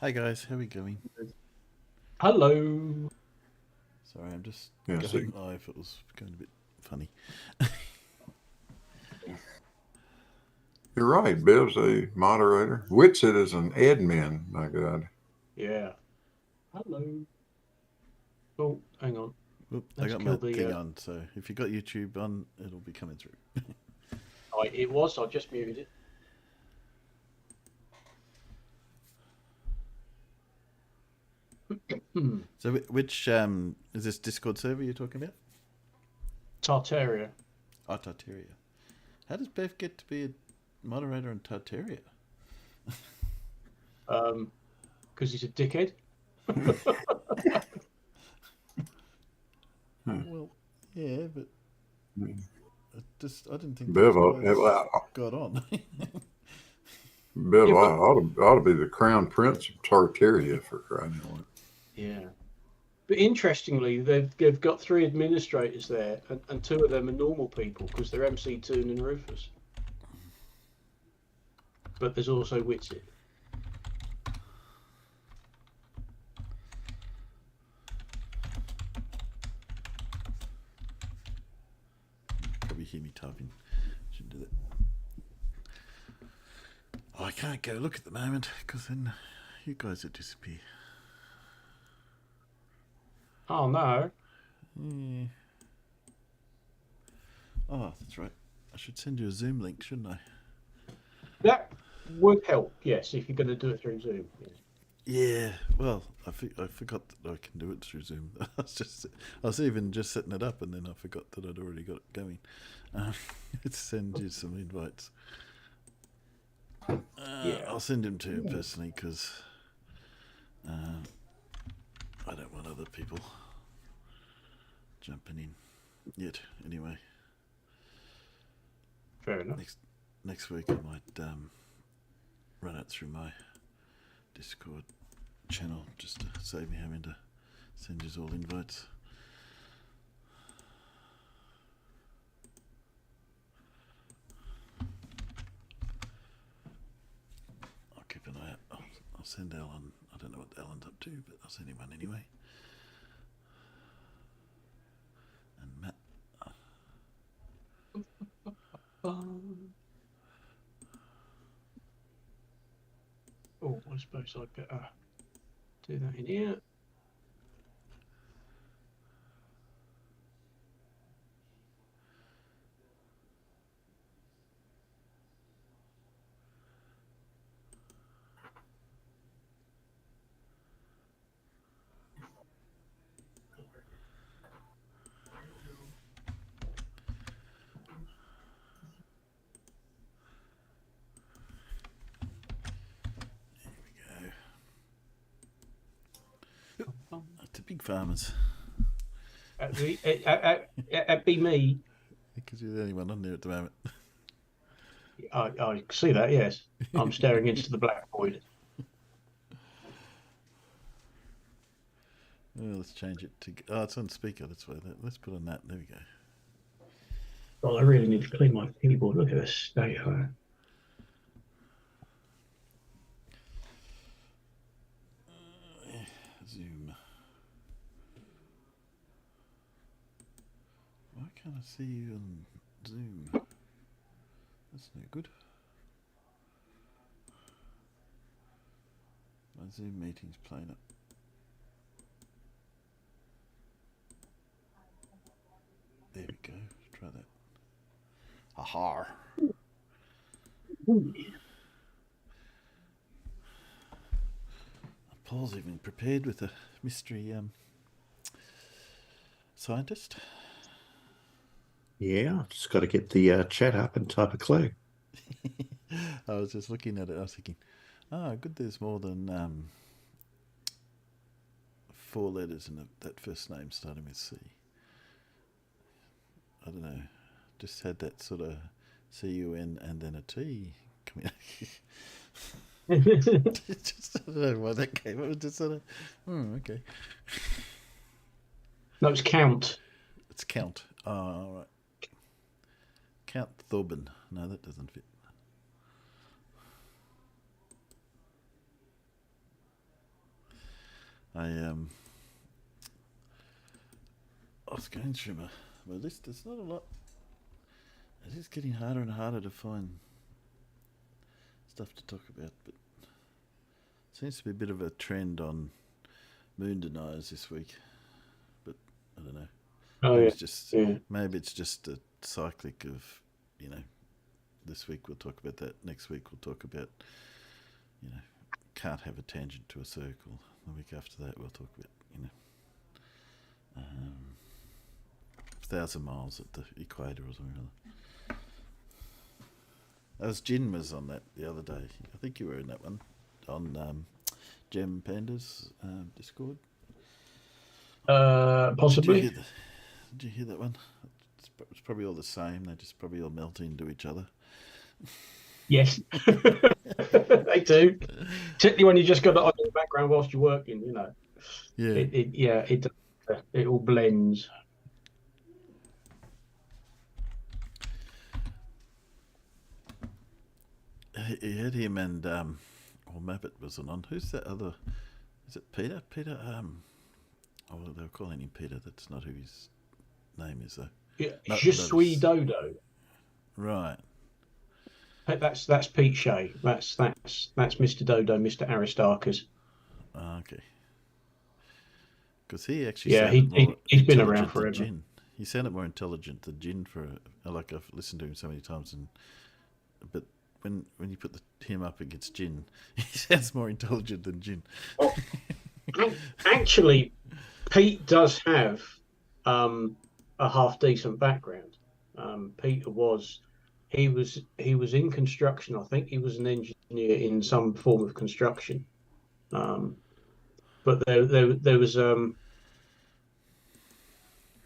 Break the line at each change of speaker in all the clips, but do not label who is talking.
Hi guys, how are we going?
Hello.
Sorry, I'm just
Yeah, so
going live. It was going a bit funny.
you're right. Bill's a moderator. Witsit is an admin. My God.
Yeah. Hello. Oh, hang on.
Oop, I
Let's
got
kill
my
the.
thing on, so if you got YouTube on, it'll be coming through.
It was. I just muted it. Hmm.
So, which is this Discord server you're talking about?
Tartaria.
Oh, Tartaria. How does Bev get to be a moderator on Tartaria?
Because he's a dickhead.
Hmm.
Well, yeah, but I didn't think
Bev,
those
ought,
guys got on.
Bev
Yeah, but
ought to be the crown prince of Tartaria for crying out loud.
yeah. But interestingly, they've got three administrators there, and two of them are normal people because they're MC Toon and Rufus. But there's also Witsit.
Probably hear me typing. Should do that. Oh, I can't go look at the moment because then you guys would disappear.
Oh no.
Yeah. Oh, that's right. I should send you a Zoom link, shouldn't I?
That would help. Yes, if you're going to do it through Zoom. Yes.
Yeah. Well, I forgot that I can do it through Zoom. I was even just setting it up, and then I forgot that I'd already got it going. Um, let's send you some invites.
Yeah.
I'll send them to him personally because I don't want other people jumping in yet. Anyway,
Fair enough.
next week I might run it through my Discord channel just to save me having to send you all invites. I'll keep an eye out. I'll send Alan. I don't know what Alan's up to, but I'll send him one anyway. And Matt.
Oh, I suppose I'd better do that in here.
To big farmers.
That'd be me.
Because you're the only one on there at the moment.
I see that, yes. I'm staring into the black void.
Well, let's change it to. Oh, it's on speaker. That's why. Let's put on that. There we go.
Well, I really need to clean my keyboard. Look at this state.
Zoom. Why can't I see you on Zoom? That's no good. My Zoom meeting's playing up. There we go. Let's try that. Aha! Paul's even prepared with a mystery scientist.
Yeah, just got to get the chat up and type a clue.
I was just looking at it. I was thinking, good. There's more than 4 letters in that first name starting with C. I don't know. Just had that sort of CUN and then a T coming out. Just, I don't know why that came. It was just sort of, okay.
No, it's count.
It's Count. Oh, all right. Count Thorben. No, that doesn't fit. I was going through my list. There's not a lot. It is getting harder and harder to find stuff to talk about, but seems to be a bit of a trend on moon deniers this week. But I don't know.
Oh
Maybe
yeah,
it's just
yeah.
maybe it's just a cyclic of, you know, this week we'll talk about that. Next week we'll talk about, you know, can't have a tangent to a circle. The week after that we'll talk about, you know, 1,000 miles at the equator or something like that. As Jin was on that the other day. I think you were in that one on Gem Panda's Discord.
Possibly.
Did you hear that one? It's probably all the same. They just probably all melt into each other.
Yes, they do. Particularly when you just got it on in the background whilst you're working, you know.
Yeah.
It all blends.
He had him and Mabbott wasn't on. Who's that other? Is it Peter? Peter. They were calling him Peter. That's not who his name is though.
Yeah,
No,
Je
that
suis
is-
Dodo.
Right.
That's Pete Shea. That's Mr. Dodo, Mr. Aristarchus.
Okay. Because he actually
Yeah,
sounded more
he's been around
intelligent than
forever.
Jin. He sounded more intelligent than Jin like I've listened to him so many times, but when you put him up against Jin, he sounds more intelligent than Jin.
Well, actually, Pete does have a half decent background. Peter was in construction. I think he was an engineer in some form of construction. But there was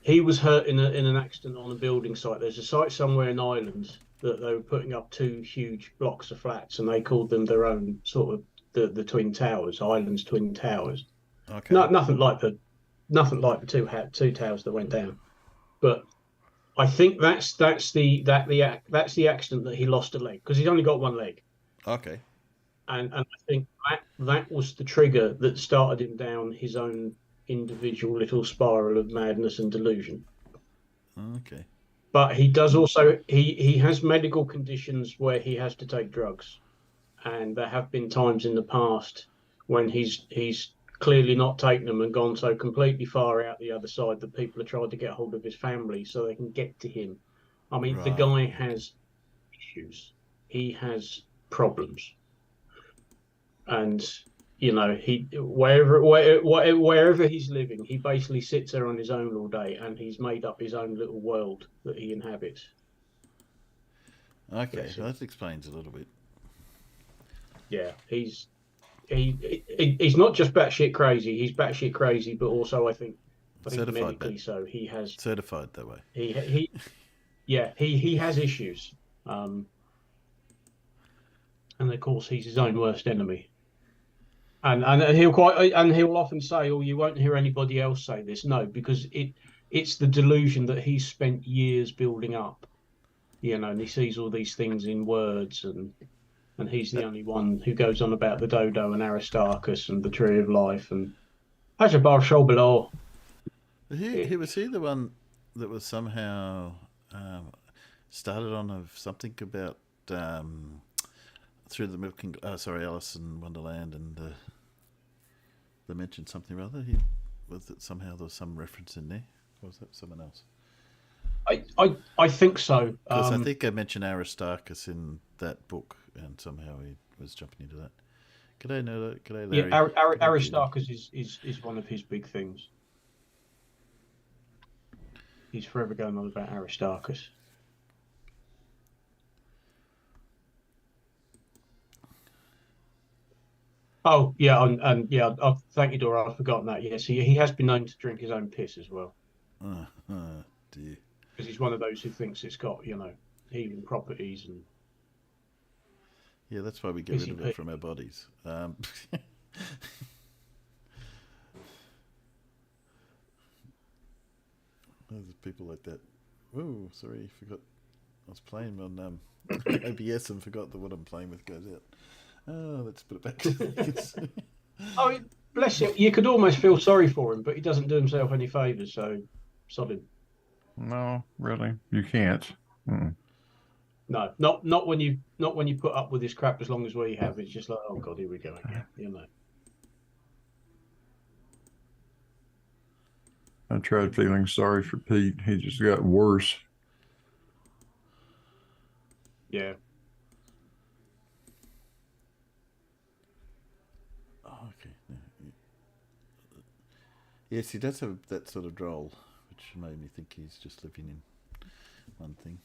he was hurt in an accident on a building site. There's a site somewhere in Ireland that they were putting up 2 huge blocks of flats, and they called them their own sort of the Twin Towers, Ireland's Twin Towers.
Okay.
Nothing like the two towers that went down. But I think that's the accident that he lost a leg, because he's only got one leg,
Okay.
and I think that was the trigger that started him down his own individual little spiral of madness and delusion.
Okay.
But he does also he has medical conditions where he has to take drugs, and there have been times in the past when he's clearly not taken them and gone so completely far out the other side that people have tried to get hold of his family so they can get to him. I mean, the
Right.
guy has issues. He has problems, and you know, he wherever he's living, he basically sits there on his own all day, and he's made up his own little world that he inhabits.
Okay.
Bless him.
That explains a little bit.
Yeah, he's not just batshit crazy. He's batshit crazy, but also I think
Certified
medically so. He has
Certified that way.
he has issues, and of course he's his own worst enemy. And he'll often say, "Oh, you won't hear anybody else say this." No, because it's the delusion that he's spent years building up, you know, and he sees all these things in words, and he's the only one who goes on about the dodo and Aristarchus and the tree of life and has a bar show below.
He was he the one that was somehow started on of something about through the milking. Alice in Wonderland, and they mentioned something or other. Was it somehow there was some reference in there? Or was that someone else?
I think so.
Because I think I mentioned Aristarchus in that book, and somehow he was jumping into that. G'day, Nola. G'day, Larry.
Yeah,
G'day,
Aristarchus is one of his big things. He's forever going on about Aristarchus. Oh yeah, and yeah. Thank you, Dora. I've forgotten that. Yes, he has been known to drink his own piss as well,
dear.
because he's one of those who thinks it's got, you know, healing properties and.
Yeah, that's why we get rid of it from our bodies. There's people like that. Oh, sorry, forgot. I was playing on OBS and forgot that what I'm playing with goes out. Oh, let's put it back.
bless him. You could almost feel sorry for him, but he doesn't do himself any favours, so sod him.
No, really, you can't. Mm.
No, not when you put up with this crap as long as we have. It's just like, oh God, here we go again. You know.
I tried feeling sorry for Pete. He just got worse.
Yeah.
Oh, okay. Yes, he does have that sort of droll, which made me think he's just living in one thing.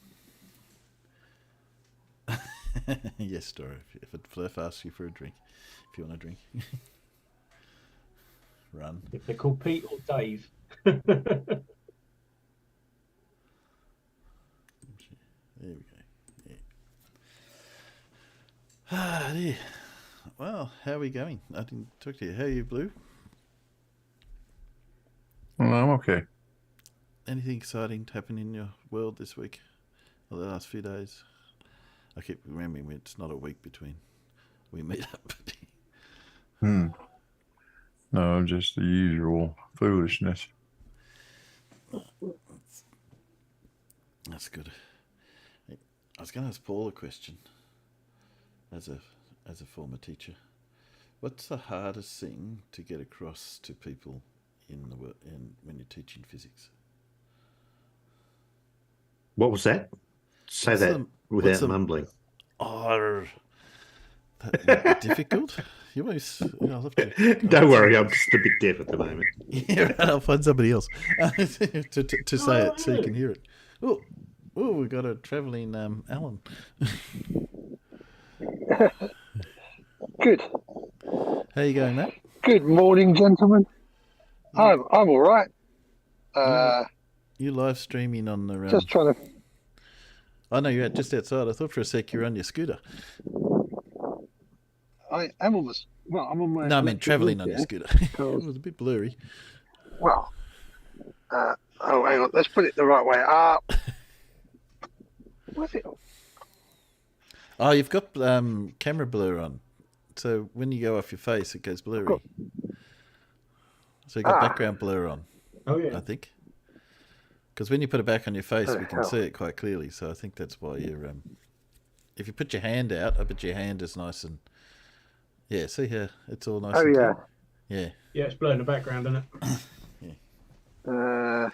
Yes, Dora. If a Fliff asks you for a drink, if you want a drink, run.
If they're called Pete or Dave.
There we go. Yeah. Ah, dear. Well, how are we going? I didn't talk to you. How are you, Blue?
Well, I'm okay.
Anything exciting to happen in your world this week or the last few days? I keep remembering it's not a week between we meet up.
No, just the usual foolishness.
That's good. I was going to ask Paul a question. As a former teacher, what's the hardest thing to get across to people when you're teaching physics?
What was that? Say that without mumbling.
Oh, that might be difficult. You always. I'll have to.
Don't worry, I'm just a bit deaf at the moment.
Yeah, right, I'll find somebody else to say it so you can hear it. Oh, we've got a travelling Alan.
Good.
How you going, Matt?
Good morning, gentlemen. I'm all right.
You live streaming on the.
Just trying to.
I know you're just outside. I thought for a sec you were on your scooter.
I am on this. Well, I'm on my.
No, I meant travelling on your scooter. It was a bit blurry.
Well, hang on. Let's put it the right way. What's it?
Oh, you've got camera blur on, so when you go off your face, it goes blurry. So you got background blur on.
Oh yeah.
I think. Because when you put it back on your face, we can see it quite clearly. So I think that's why you're. If you put your hand out, I bet your hand is nice and. Yeah, see here, it's all nice.
Oh
and
yeah.
clear. Yeah.
Yeah, it's blurring the background, isn't it?
Yeah.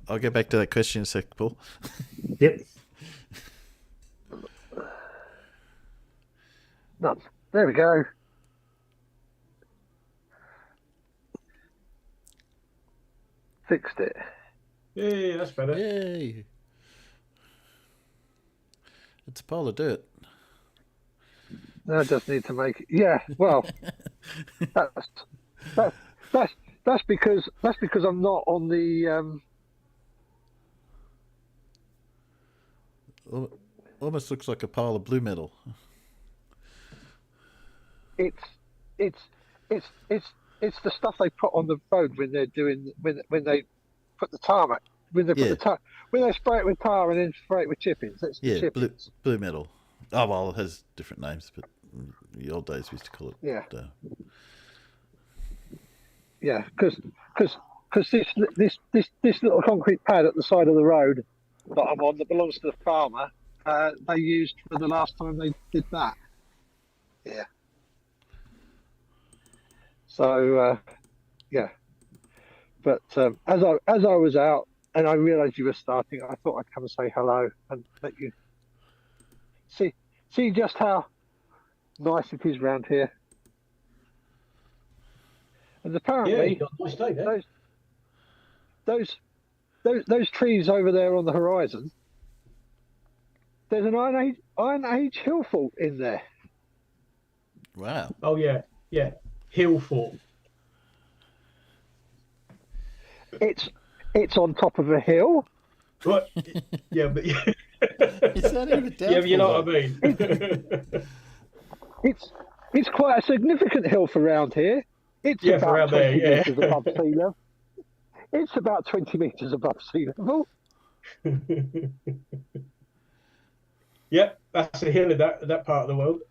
I'll get back to that question in a sec, Paul.
Yep.
No, there we go. Fixed it.
Yeah, that's better.
Yay! It's a pile of dirt.
No, I just need to make it. Yeah, well, that's because I'm not on the.
Almost looks like a pile of blue metal.
It's the stuff they put on the road when they're doing when they put the tarmac when they spray it with tar and then spray it with chippings. That's
blue metal. Oh well, it has different names, but in the old days we used to call it.
Yeah. Yeah, because this little concrete pad at the side of the road that I'm on that belongs to the farmer, they used for the last time they did that. Yeah. So yeah, but as I was out and I realised you were starting, I thought I'd come and say hello and let you see just how nice it is round here. And apparently,
you got a nice day there.
those trees over there on the horizon, there's an Iron Age hill fort in there.
Wow.
Oh yeah, hill fort.
It's on top of a hill.
What? Yeah, but
It's not even doubtful,
yeah, but you know what I mean.
It's quite a significant hill for around here. It's
Yeah,
about
for around
20
there, yeah.
meters above sea level. It's about 20 meters above sea level.
Yep, that's a hill in that part of the world.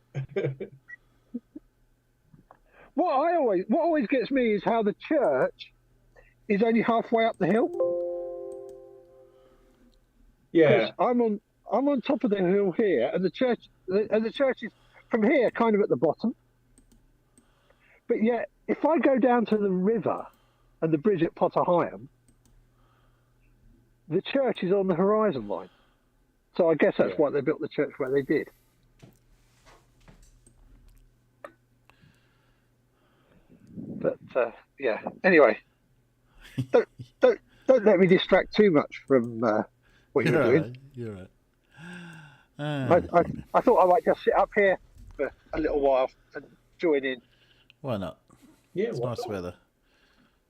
what always gets me is how the church is only halfway up the hill.
Yeah.
I'm on top of the hill here, and the church is from here, kind of at the bottom. But yet, if I go down to the river and the bridge at Potter Heigham, the church is on the horizon line. So I guess that's why they built the church where they did. But yeah. Anyway, don't let me distract too much from what you're doing.
You're right.
I thought I might just sit up here for a little while and join in.
Why not?
Yeah,
it's nice weather.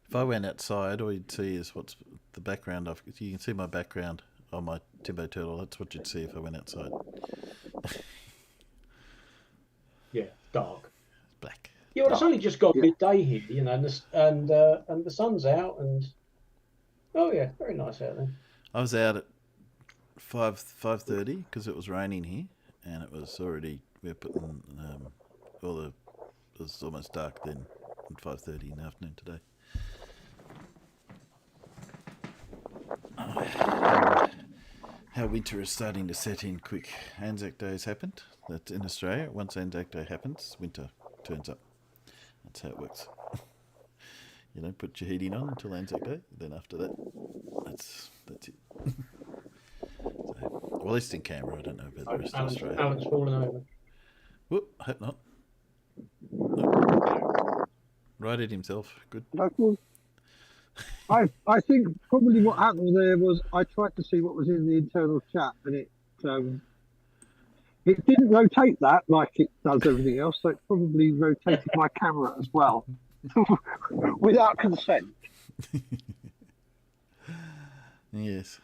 If I went outside, all you'd see is what's the background of. You can see my background on my Timbo turtle. That's what you'd see if I went outside.
Yeah, dark.
Black.
Yeah, well, it's only just got midday here, you know, and the sun's out, and very nice out there.
I was out at 5:30 because it was raining here, and it was already we're putting it was almost dark then at 5:30 in the afternoon today. How winter is starting to set in quick. Anzac Day has happened. That's in Australia. Once Anzac Day happens, winter turns up. That's how it works. You don't put your heating on until Anzac Day. Then after that, that's it. So, well, at least in Canberra, I don't know about the rest of Australia.
Alan's fallen over.
Whoop, I hope not. Nope. Righted himself. Good.
I think probably what happened there was I tried to see what was in the internal chat, and it didn't rotate that like it does everything else, so it probably rotated my camera as well without consent.
Yes.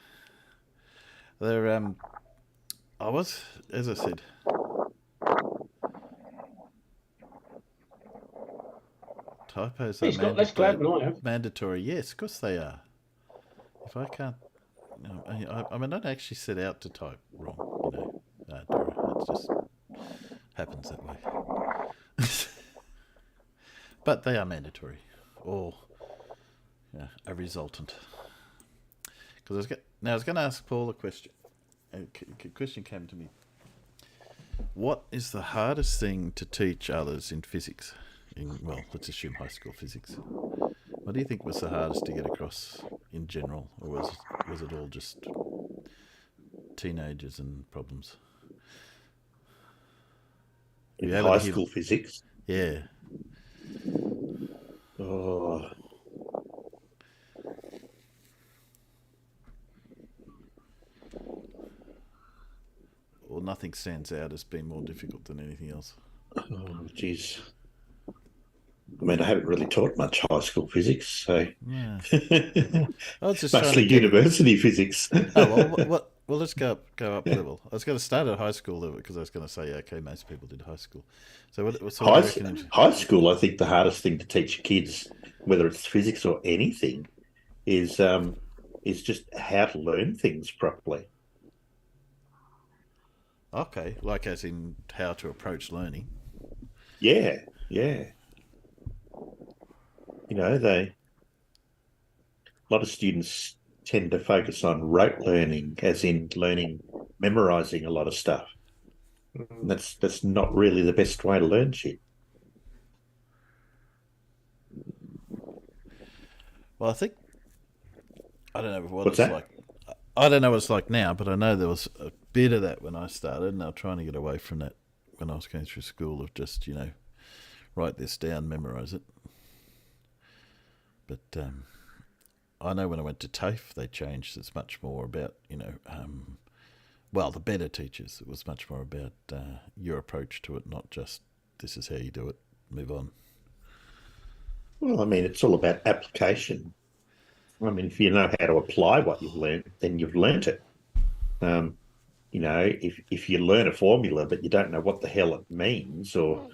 There I was, as I said, typos are mandatory. Yes, of course they are. If I can't, I don't actually set out to type wrong, Dora. It just happens that way. But they are mandatory, or a resultant. Because I was going to ask Paul a question. A question came to me. What is the hardest thing to teach others in physics? Let's assume high school physics. What do you think was the hardest to get across in general, or was it all just teenagers and problems?
In high school physics?
Yeah.
Oh.
Or nothing stands out as being more difficult than anything else?
Oh, geez. I mean, I haven't really taught much high school physics, so
yeah.
mostly university physics.
Well, let's go up level. I was going to start at high school level because I was going to say, okay, most people did high school. So
high school, I think the hardest thing to teach kids, whether it's physics or anything, is just how to learn things properly.
Okay, like as in how to approach learning.
Yeah. A lot of students tend to focus on rote learning, as in memorizing a lot of stuff. And that's not really the best way to learn shit.
Well, I don't know what it's like. I don't know what it's like now, but I know there was a bit of that when I started, and I was trying to get away from that when I was going through school of just, write this down, memorize it. But I know when I went to TAFE, they changed. It's much more about, the better teachers. It was much more about your approach to it, not just this is how you do it, move on.
Well, I mean, it's all about application. I mean, if you know how to apply what you've learned, then you've learnt it. If you learn a formula but you don't know what the hell it means or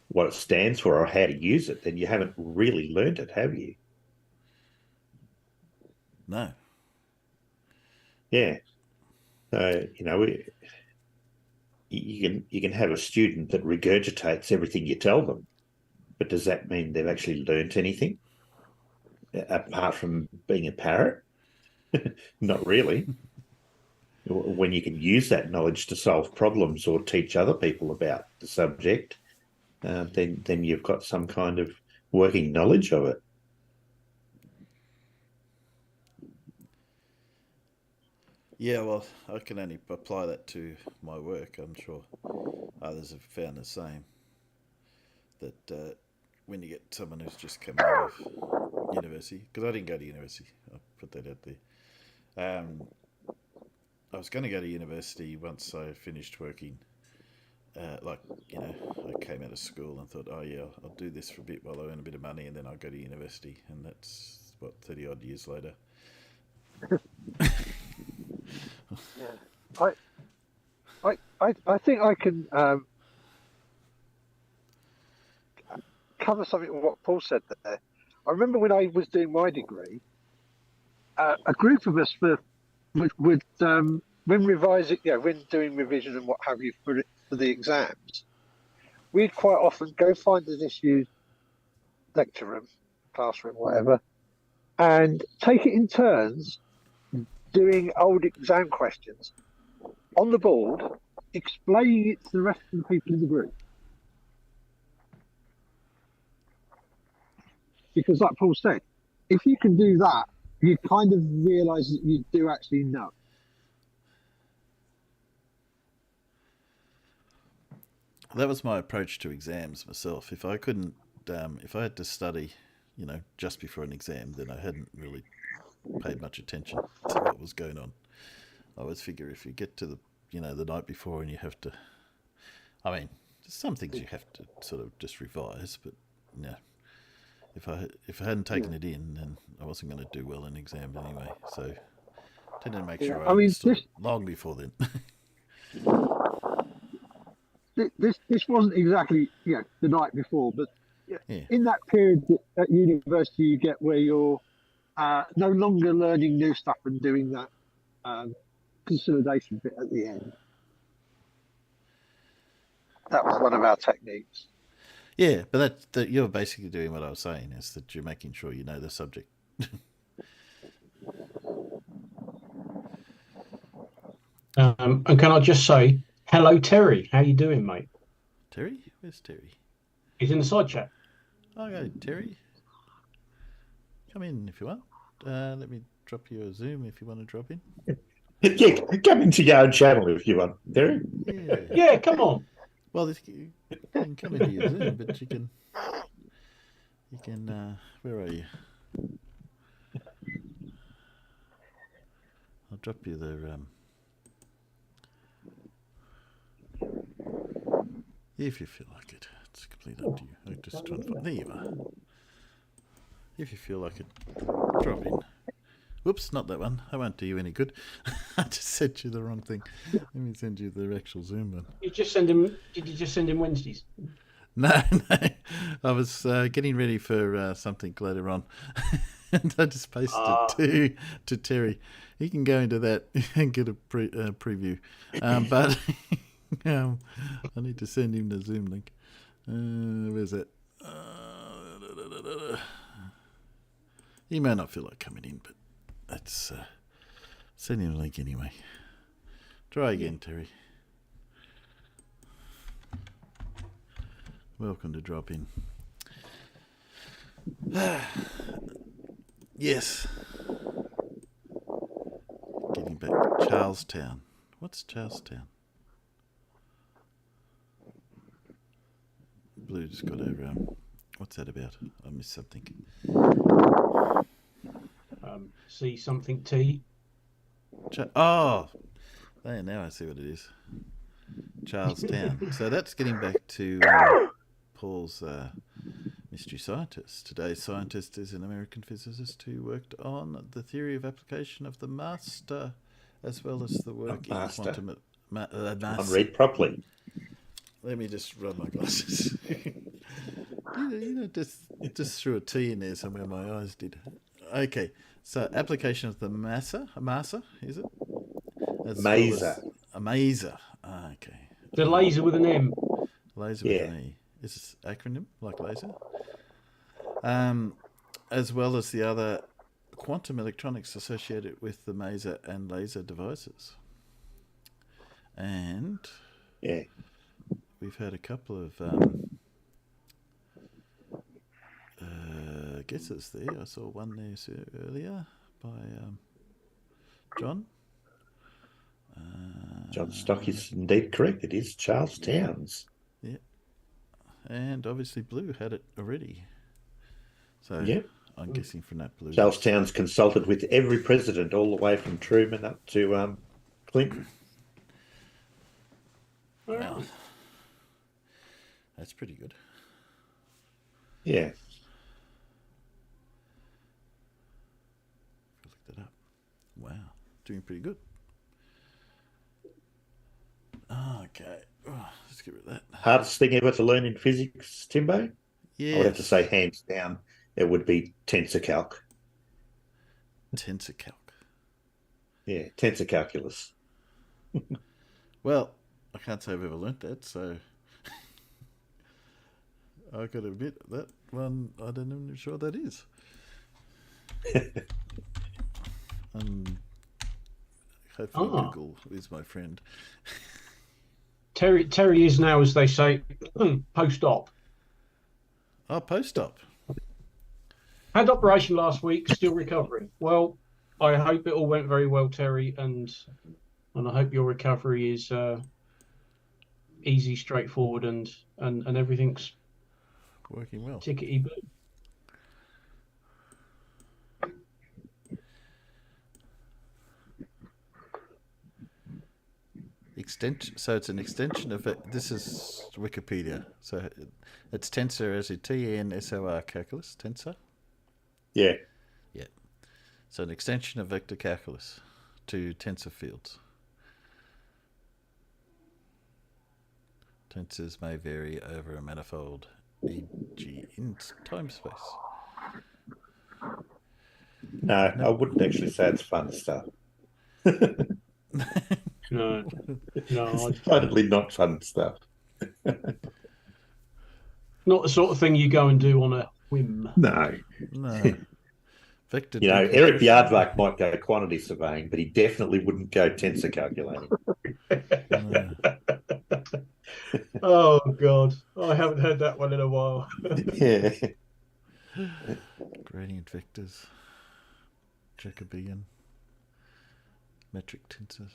what it stands for or how to use it, then you haven't really learnt it, have you?
No.
Yeah. So, you can have a student that regurgitates everything you tell them, But does that mean they've actually learnt anything apart from being a parrot? Not really. When you can use that knowledge to solve problems or teach other people about the subject, then you've got some kind of working knowledge of it.
Yeah, well, I can only apply that to my work. I'm sure others have found the same. That when you get someone who's just come out of university, because I didn't go to university, I'll put that out there. I was going to go to university once I finished working. I came out of school and thought, oh yeah, I'll do this for a bit while I earn a bit of money, and then I'll go to university. And that's 30 odd years later.
Yeah. I think I can cover something of what Paul said there. I remember when I was doing my degree, a group of us would when revising, when doing revision and what have you for the exams, we'd quite often go find a disused lecture room, classroom, whatever, and take it in turns doing old exam questions on the board, explaining it to the rest of the people in the group. Because like Paul said, if you can do that, you kind of realise that you do actually know.
That was my approach to exams myself. If I couldn't, if I had to study, just before an exam, then I hadn't really paid much attention to what was going on. I always figure if you get to the night before and you have to, there's some things you have to sort of just revise, but no. If I hadn't taken it in, then I wasn't going to do well in exams anyway. So I tended to make sure I understood it long before then.
This wasn't exactly the night before, but in that period at university you get where you're no longer learning new stuff and doing that consolidation bit at the end. That was one of our techniques.
Yeah, but that you're basically doing what I was saying, is that you're making sure you know the subject.
And can I just say, hello, Terry. How you doing, mate?
Terry? Where's Terry?
He's in the side chat.
Okay, Terry. Come in if you want. Let me drop you a Zoom if you want to drop in.
Yeah, come into your own channel if you want, Terry.
Yeah, come on.
Well, you can come into your Zoom, but you can, where are you? I'll drop you the, if you feel like it. It's completely up to you. I'm just trying to find, there you are. If you feel like it, drop in. Whoops, not that one. I won't do you any good. I just sent you the wrong thing. Let me send you the actual Zoom one.
Did you just send him Wednesdays?
No. I was getting ready for something later on. And I just pasted it to Terry. He can go into that and get a preview. But I need to send him the Zoom link. Where's that? He may not feel like coming in, but let's send him a link anyway. Try again, Terry. Welcome to drop in. Yes. Getting back. Charlestown. What's Charlestown? Blue just got a... what's that about? I missed something.
See something T.
Now I see what it is. Charlestown. So that's getting back to Paul's mystery scientist. Today's scientist is an American physicist who worked on the theory of application of the master, as well as the work in quantum mass.
Read properly.
Let me just rub my glasses. just threw a T in there somewhere. My eyes did. Okay, so application of the massa, is it?
Maser.
A maser. Okay.
The laser with an M.
Laser with an E. is an acronym like laser, as well as the other quantum electronics associated with the maser and laser devices. And
Yeah.
we've had a couple of guesses there. I saw one there earlier by John.
John Stock is indeed correct. It is Charles Towns.
Yeah. And obviously Blue had it already. So
Yep.
I'm guessing from that Blue.
Charles Towns consulted with every president all the way from Truman up to Clinton.
Wow. That's pretty good.
Yeah.
I looked it up. Wow. Doing pretty good. Okay. Oh, let's get rid of that.
Hardest thing ever to learn in physics, Timbo?
Yeah.
I would have to say hands down it would be tensor calc.
Tensor calc.
Yeah, tensor calculus.
Well, I can't say I've ever learnt that, so I got to admit that one I don't even sure that is. Hopefully Google is my friend.
Terry is now, as they say, post-op.
Oh, post-op.
Had operation last week, still recovering. Well, I hope it all went very well, Terry, and I hope your recovery is easy, straightforward, and everything's
Working well.
tickety-boo.
So it's an extension of it. This is Wikipedia. So it's tensor as a T-E-N-S-O-R calculus, tensor.
Yeah.
Yeah. So an extension of vector calculus to tensor fields. Tensors may vary over a manifold, e.g. in time-space.
No, I wouldn't actually say it's fun stuff.
No,
It's totally not fun stuff.
not the sort of thing you go and do on a whim.
No.
Vector.
You know, Eric Bjardvak might go quantity surveying, but he definitely wouldn't go tensor calculating.
Oh, God. I haven't heard that one in a while.
Yeah.
Gradient vectors. Jacobian. Metric tensors.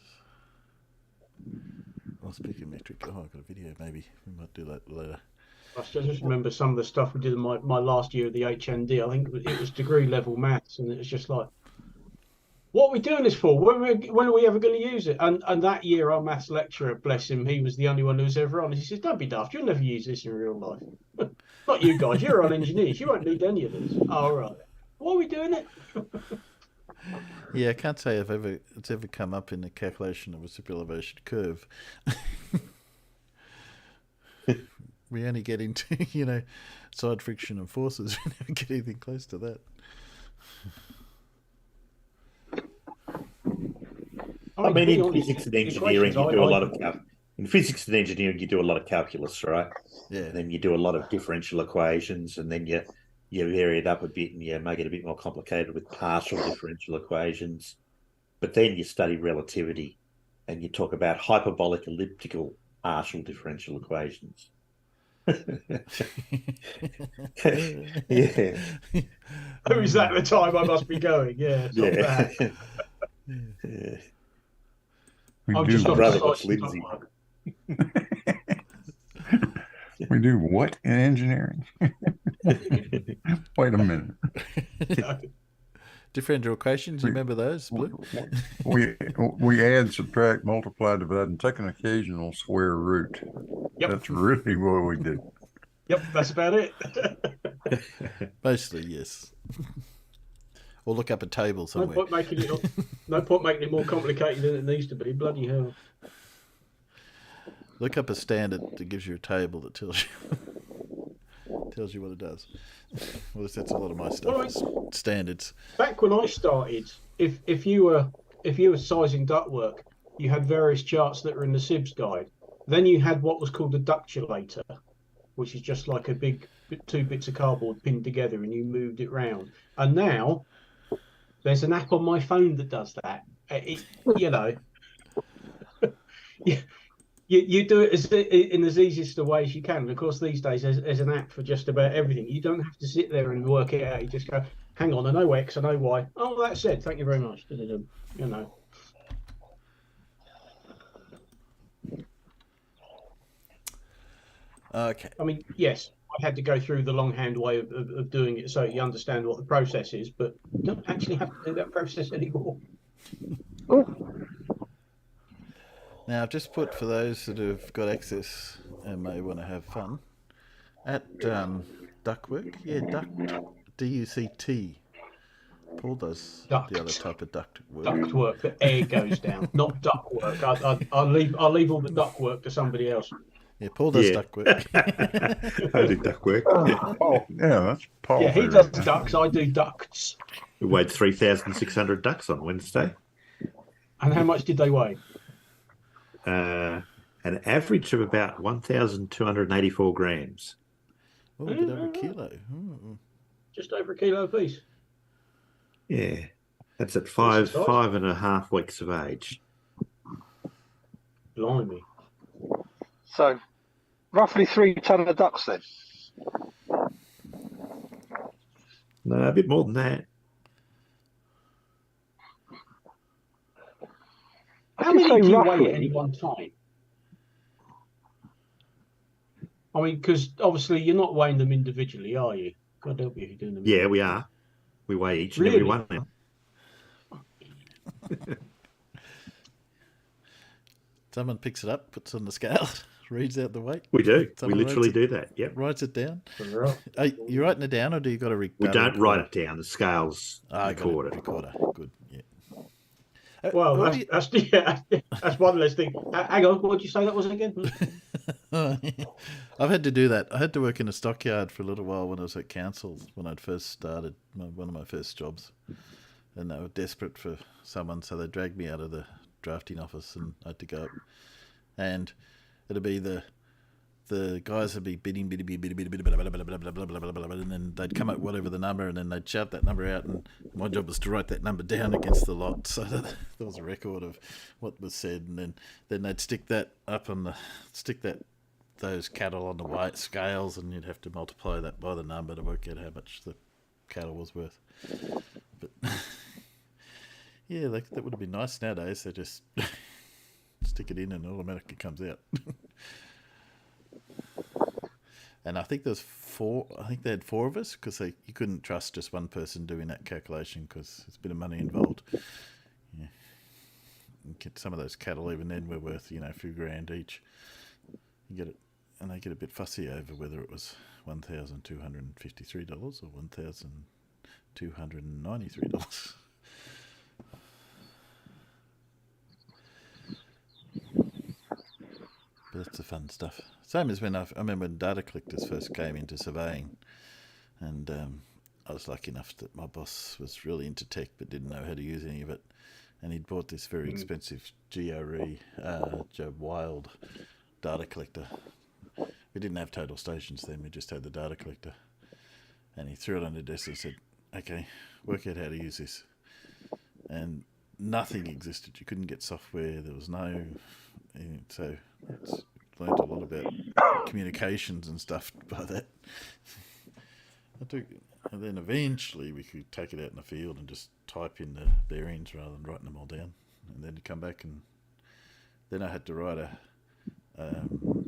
Well, speaking of metric, I've got a video. Maybe we might do that later.
I just remember some of the stuff we did in my last year at the HND. I think it was degree level maths, and it was just like, what are we doing this for? When are we ever going to use it? And that year, our maths lecturer, bless him, he was the only one who was ever on. He says, "Don't be daft. You'll never use this in real life. Not you guys. You're all engineers. You won't need any of this." Oh, all right. Why are we doing it?
Yeah, I can't say it's ever come up in the calculation of a superelevation curve. We only get into, side friction and forces. We never get anything close to that.
I mean, in physics and engineering, you do a lot of in physics and engineering, you do a lot of calculus, right?
Yeah.
And then you do a lot of differential equations, and then you vary it up a bit and you make it a bit more complicated with partial differential equations. But then you study relativity, and you talk about hyperbolic elliptical partial differential equations. Yeah.
Oh, is that the time I must be going? Yeah.
Yeah.
Yeah.
We
I'm
do,
just
My
off
brother
the
was
site.
Lindsay.
we do what in engineering? Wait a minute.
Differential equations, you remember those, Blue?
We add, subtract, multiply, divide, and take an occasional square root.
Yep.
That's really what we do.
Yep, that's about it.
Mostly, yes. Or look up a table
No
somewhere.
point making it more complicated than it needs to be. Bloody hell.
Look up a standard that gives you a table that tells you what it does. Well, that's a lot of my stuff.
Well,
is standards.
Back when I started, if you were sizing ductwork, you had various charts that were in the SIBS guide. Then you had what was called the ductulator, which is just like a big 2 bits of cardboard pinned together, and you moved it round. And now there's an app on my phone that does that. You know, you do it in as easiest a way as you can. And of course, these days there's an app for just about everything. You don't have to sit there and work it out. You just go, hang on, I know X, I know Y. Oh, that's it. Thank you very much. You know.
Okay.
I mean, yes, I had to go through the longhand way of doing it so you understand what the process is, but you don't actually have to do that process anymore.
Now, I've just put, for those that have got access and may want to have fun, at Ductwork, DUCT. Paul does
Duct.
the other type of duct work.
Duct work, the air goes down, not duct work. I'll leave all the duct work to somebody else.
Yeah, Paul does duct work.
I do duct work.
Oh, yeah, that's Paul.
Yeah, he does ducts, I do ducts.
We weighed 3,600 ducks on Wednesday.
And how much did they weigh?
An average of about 1,284 grams.
Oh, a bit over a kilo.
Just over a kilo apiece.
Yeah, that's at 5.5 weeks of age.
Blimey.
So, roughly 3 ton of ducks then.
No, a bit more than that.
How many do you weigh
roughly
at any one time? I mean, because obviously you're not weighing them individually, are you? God help you if you're doing them.
Yeah, we are. We weigh each and every one now.
Someone picks it up, puts it on the scale, reads out the weight.
We do.
Someone
We literally do that. Yep.
Writes it down.
Right.
Are you writing it down, or do you got to record?
We don't write it down. The scales record it.
Recorder. Good. Yeah.
Well, that's one less thing. Hang on, what did you say that was again?
I've had to do that. I had to work in a stockyard for a little while when I was at council, when I'd first started, one of my first jobs. And they were desperate for someone, so they dragged me out of the drafting office and I had to go up. And it'd be the guys would be bidding, and then they'd come up with whatever the number, and then they'd shout that number out, and my job was to write that number down against the lot, so that there was a record of what was said, and then they'd stick that up on those cattle on the white scales, and you'd have to multiply that by the number to work out how much the cattle was worth. But yeah, that would have been nice nowadays. They just stick it in and it automatically comes out. And I think there's 4. I think they had 4 of us because you couldn't trust just one person doing that calculation because there's a bit of money involved. Yeah, some of those cattle even then were worth a few grand each. You get it, and they get a bit fussy over whether it was $1,253 or $1,293. But that's the fun stuff. Same as when I remember when data collectors first came into surveying, and I was lucky enough that my boss was really into tech but didn't know how to use any of it, and he'd bought this very expensive GRE Wild data collector. We didn't have total stations then, we just had the data collector, and he threw it on the desk and said, okay, work out how to use this. And nothing existed. You couldn't get software, there was no... So it's learned a lot about communications and stuff by that. And then eventually we could take it out in the field and just type in the bearings rather than writing them all down. And then come back, and then I had to write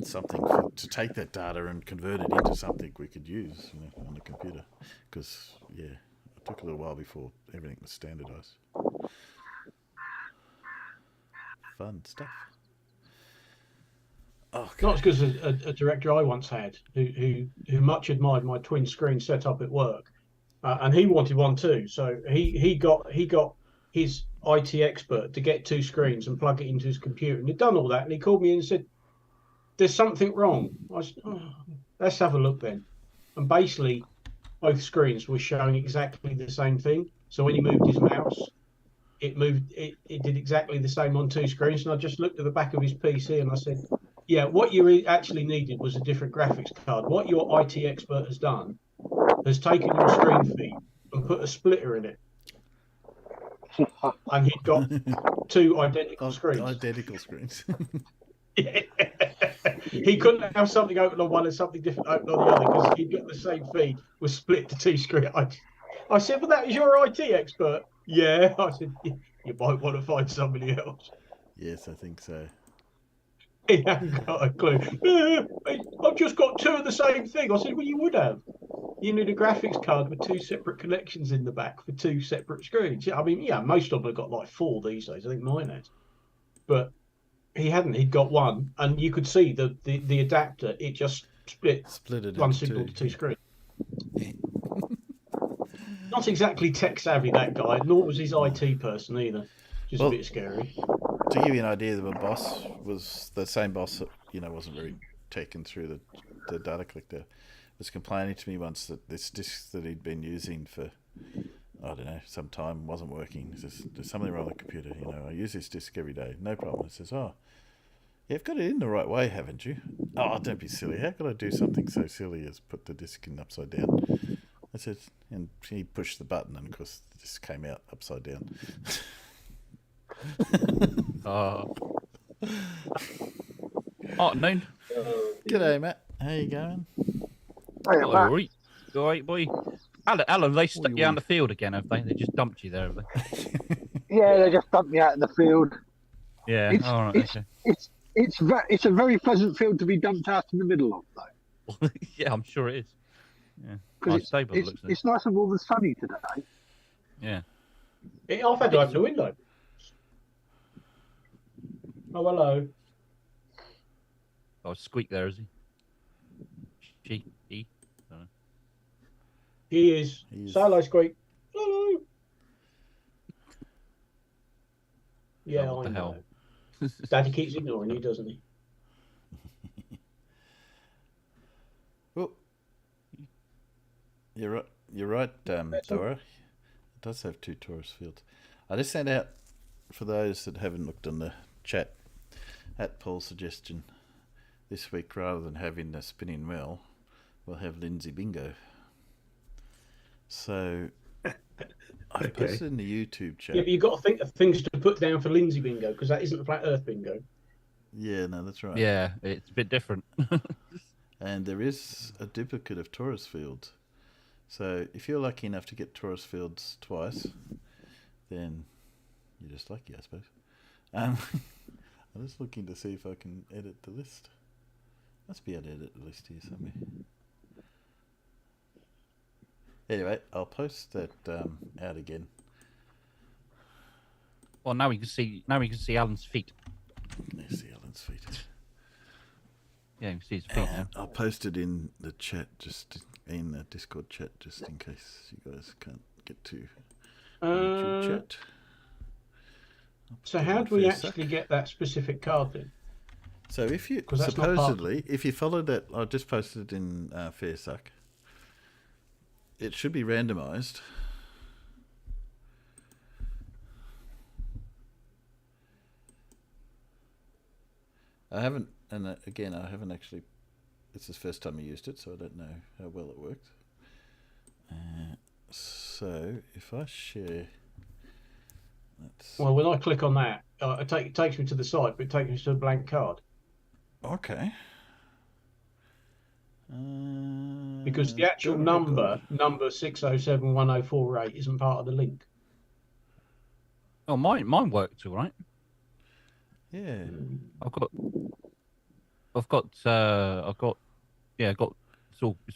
something to take that data and convert it into something we could use on the computer. Because it took a little while before everything was standardised. Fun stuff. Oh,
not as good as a director I once had who much admired my twin screen setup at work, and he wanted one too. So he got his IT expert to get 2 screens and plug it into his computer, and he'd done all that. And he called me and said, "There's something wrong." I said, "Let's have a look then." And basically, both screens were showing exactly the same thing. So when he moved his mouse, it moved. It did exactly the same on 2 screens. And I just looked at the back of his PC and I said, Yeah, what you actually needed was a different graphics card. What your IT expert has done has taken your screen feed and put a splitter in it, and he'd got two identical screens.
Identical screens.
Yeah. He couldn't have something open on one and something different open on the other because he'd got the same feed was split to two screens. I said, "But that is your IT expert." Yeah, I said, "You might want to find somebody else."
Yes, I think so.
He hadn't got a clue. I've just got two of the same thing. I said, "Well, you would have. You need a graphics card with two separate connections in the back for two separate screens." I mean, yeah, most of them have got like 4 these days. I think mine has, but he hadn't. He'd got one, and you could see the adapter. It just split
it
one
into
signal
two.
to 2 screens. Not exactly tech savvy, that guy. Nor was his IT person either. Just a bit scary.
To give you an idea, the boss was the same boss that wasn't very taken through the data collector. Was complaining to me once that this disk that he'd been using for I don't know some time wasn't working. He says, "There's something wrong with the computer. I use this disk every day, no problem." He says, "Oh, you've got it in the right way, haven't you?" "Oh, don't be silly. How could I do something so silly as put the disk in upside down?" I said, and he pushed the button, and of course the disk came out upside down.
Afternoon.
G'day, Matt. How you going?
Hey,
All
Matt.
right. All right, boy. Alan, they stuck you out in the field again, have they? They just dumped you there, have they?
Yeah, they just dumped me out in the field.
Yeah.
It's,
All right.
it's,
Okay.
it's a very pleasant field to be dumped out in the middle of, though.
Yeah, I'm sure it is. Yeah.
Because
Nice stable, it looks like.
it's nice and warm and sunny today.
Yeah.
I've had to open the window. Oh, hello.
Oh, Squeak there, is he? He?
He is. Say hello, Squeak. Hello. Yeah,
What
I
the
know.
hell?
Daddy keeps ignoring you, doesn't he?
Well, you're right. You're right, Dora. It does have 2 torus fields. I just sent out for those that haven't looked on the chat at Paul's suggestion. This week, rather than having a spinning wheel, we'll have Lindsay Bingo. So I posted in the YouTube chat.
Yeah, but you've got to think of things to put down for Lindsay Bingo because that isn't the Flat Earth Bingo.
Yeah, no, that's right.
Yeah, it's a bit different.
And there is a duplicate of torus fields. So if you're lucky enough to get torus fields twice, then you're just lucky, I suppose. I'm just looking to see if I can edit the list. Must be able to edit the list here somewhere. Anyway, I'll post that out again.
Well, now we can see Alan's feet.
Can you see Alan's feet?
Yeah, you can see his feet now.
I'll post it in the chat, just in the Discord chat, just in case you guys can't get to YouTube chat.
So how do we actually get that specific card then?
So if you supposedly, if you follow that, I just posted it in Fairsuck. It should be randomized. I haven't, and again, I haven't actually. It's the first time I used it, so I don't know how well it worked. So if I share,
well, when I click on that, it takes me to the site, but it takes me to a blank card.
Okay.
Because the actual number 6071048 isn't part of the link.
Oh, mine worked all right.
Yeah.
I've got it's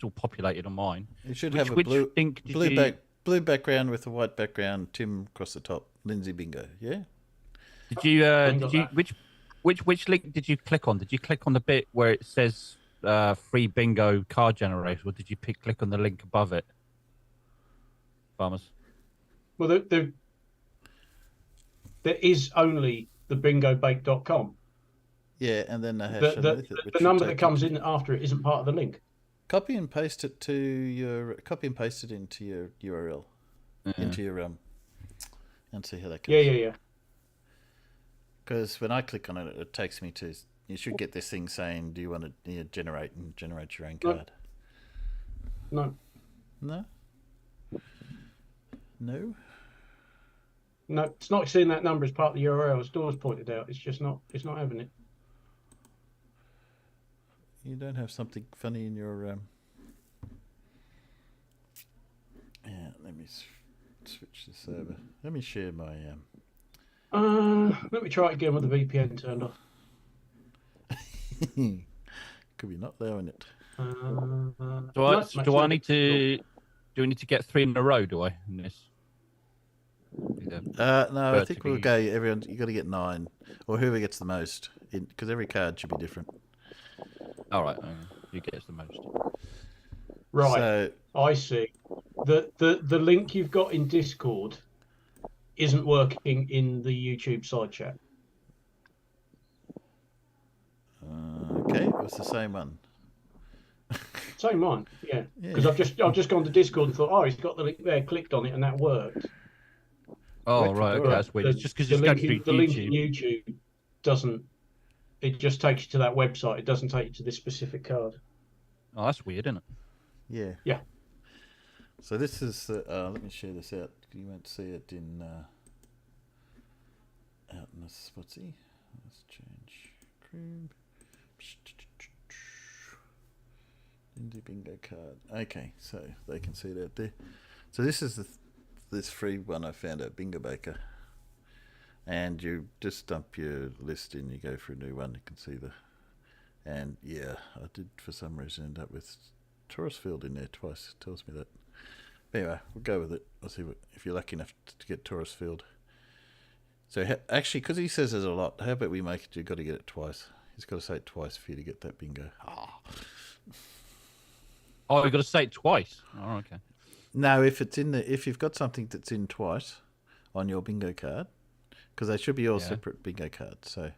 all populated on mine.
It should have a blue background with a white background, Tim across the top, Lindsay Bingo, yeah?
Which link did you click on? Did you click on the bit where it says free bingo card generator, or did you click on the link above it? Farmers.
Well, there is only the bingobake.com.
Yeah, and then the hash
the number that comes in after it isn't part of the link.
Copy and paste it into your into your URL, into your and see how that goes.
Yeah.
Because when I click on it, it takes me to You should get this thing saying, "Do you want to generate your own
No.
card?"
No,
No. No.
no, it's not seeing that number as part of the URL. As Dawn's pointed out, it's just not. It's not having it.
You don't have something funny in your. Yeah, let me switch this over. Let me share my.
Let me try it again with the VPN turned off.
Could be not allowing it.
Do I need to? Do we need to get 3 in a row? Do I? In this?
No, I think we'll go. Everyone, you got to get 9, or whoever gets the most, because every card should be different.
All right, who gets the most?
Right,
So,
I see. The link you've got in Discord isn't working in the YouTube side chat.
okay, it was the same one.
Same one, yeah. Because I've just gone to Discord and thought, oh, he's got the link there. Clicked on it, and that worked.
Oh, right, okay, that's weird. It's just because it's going through
the link in
YouTube.
YouTube doesn't. It just takes you to that website. It doesn't take you to this specific card.
Oh, that's weird, isn't it?
Yeah.
Yeah.
So this is. Let me share this out. You won't see it in. Out in this. What's he? Let's change. Chrome. Indie bingo card. Okay, so they can see that there. So this is this free one I found at Bingo Baker, and you just dump your list in. You go for a new one. You can see and yeah, I did for some reason end up with Taurus Field in there twice. It tells me that. Anyway, we'll go with it. I'll see if you're lucky enough to get Taurus Field. So actually, because he says there's a lot, how about we make it? You've got to get it twice. He's got to say it twice for you to get that bingo.
Oh, you've got to say it twice. Oh, okay.
No, if you've got something that's in twice on your bingo card, because they should be all separate bingo cards. So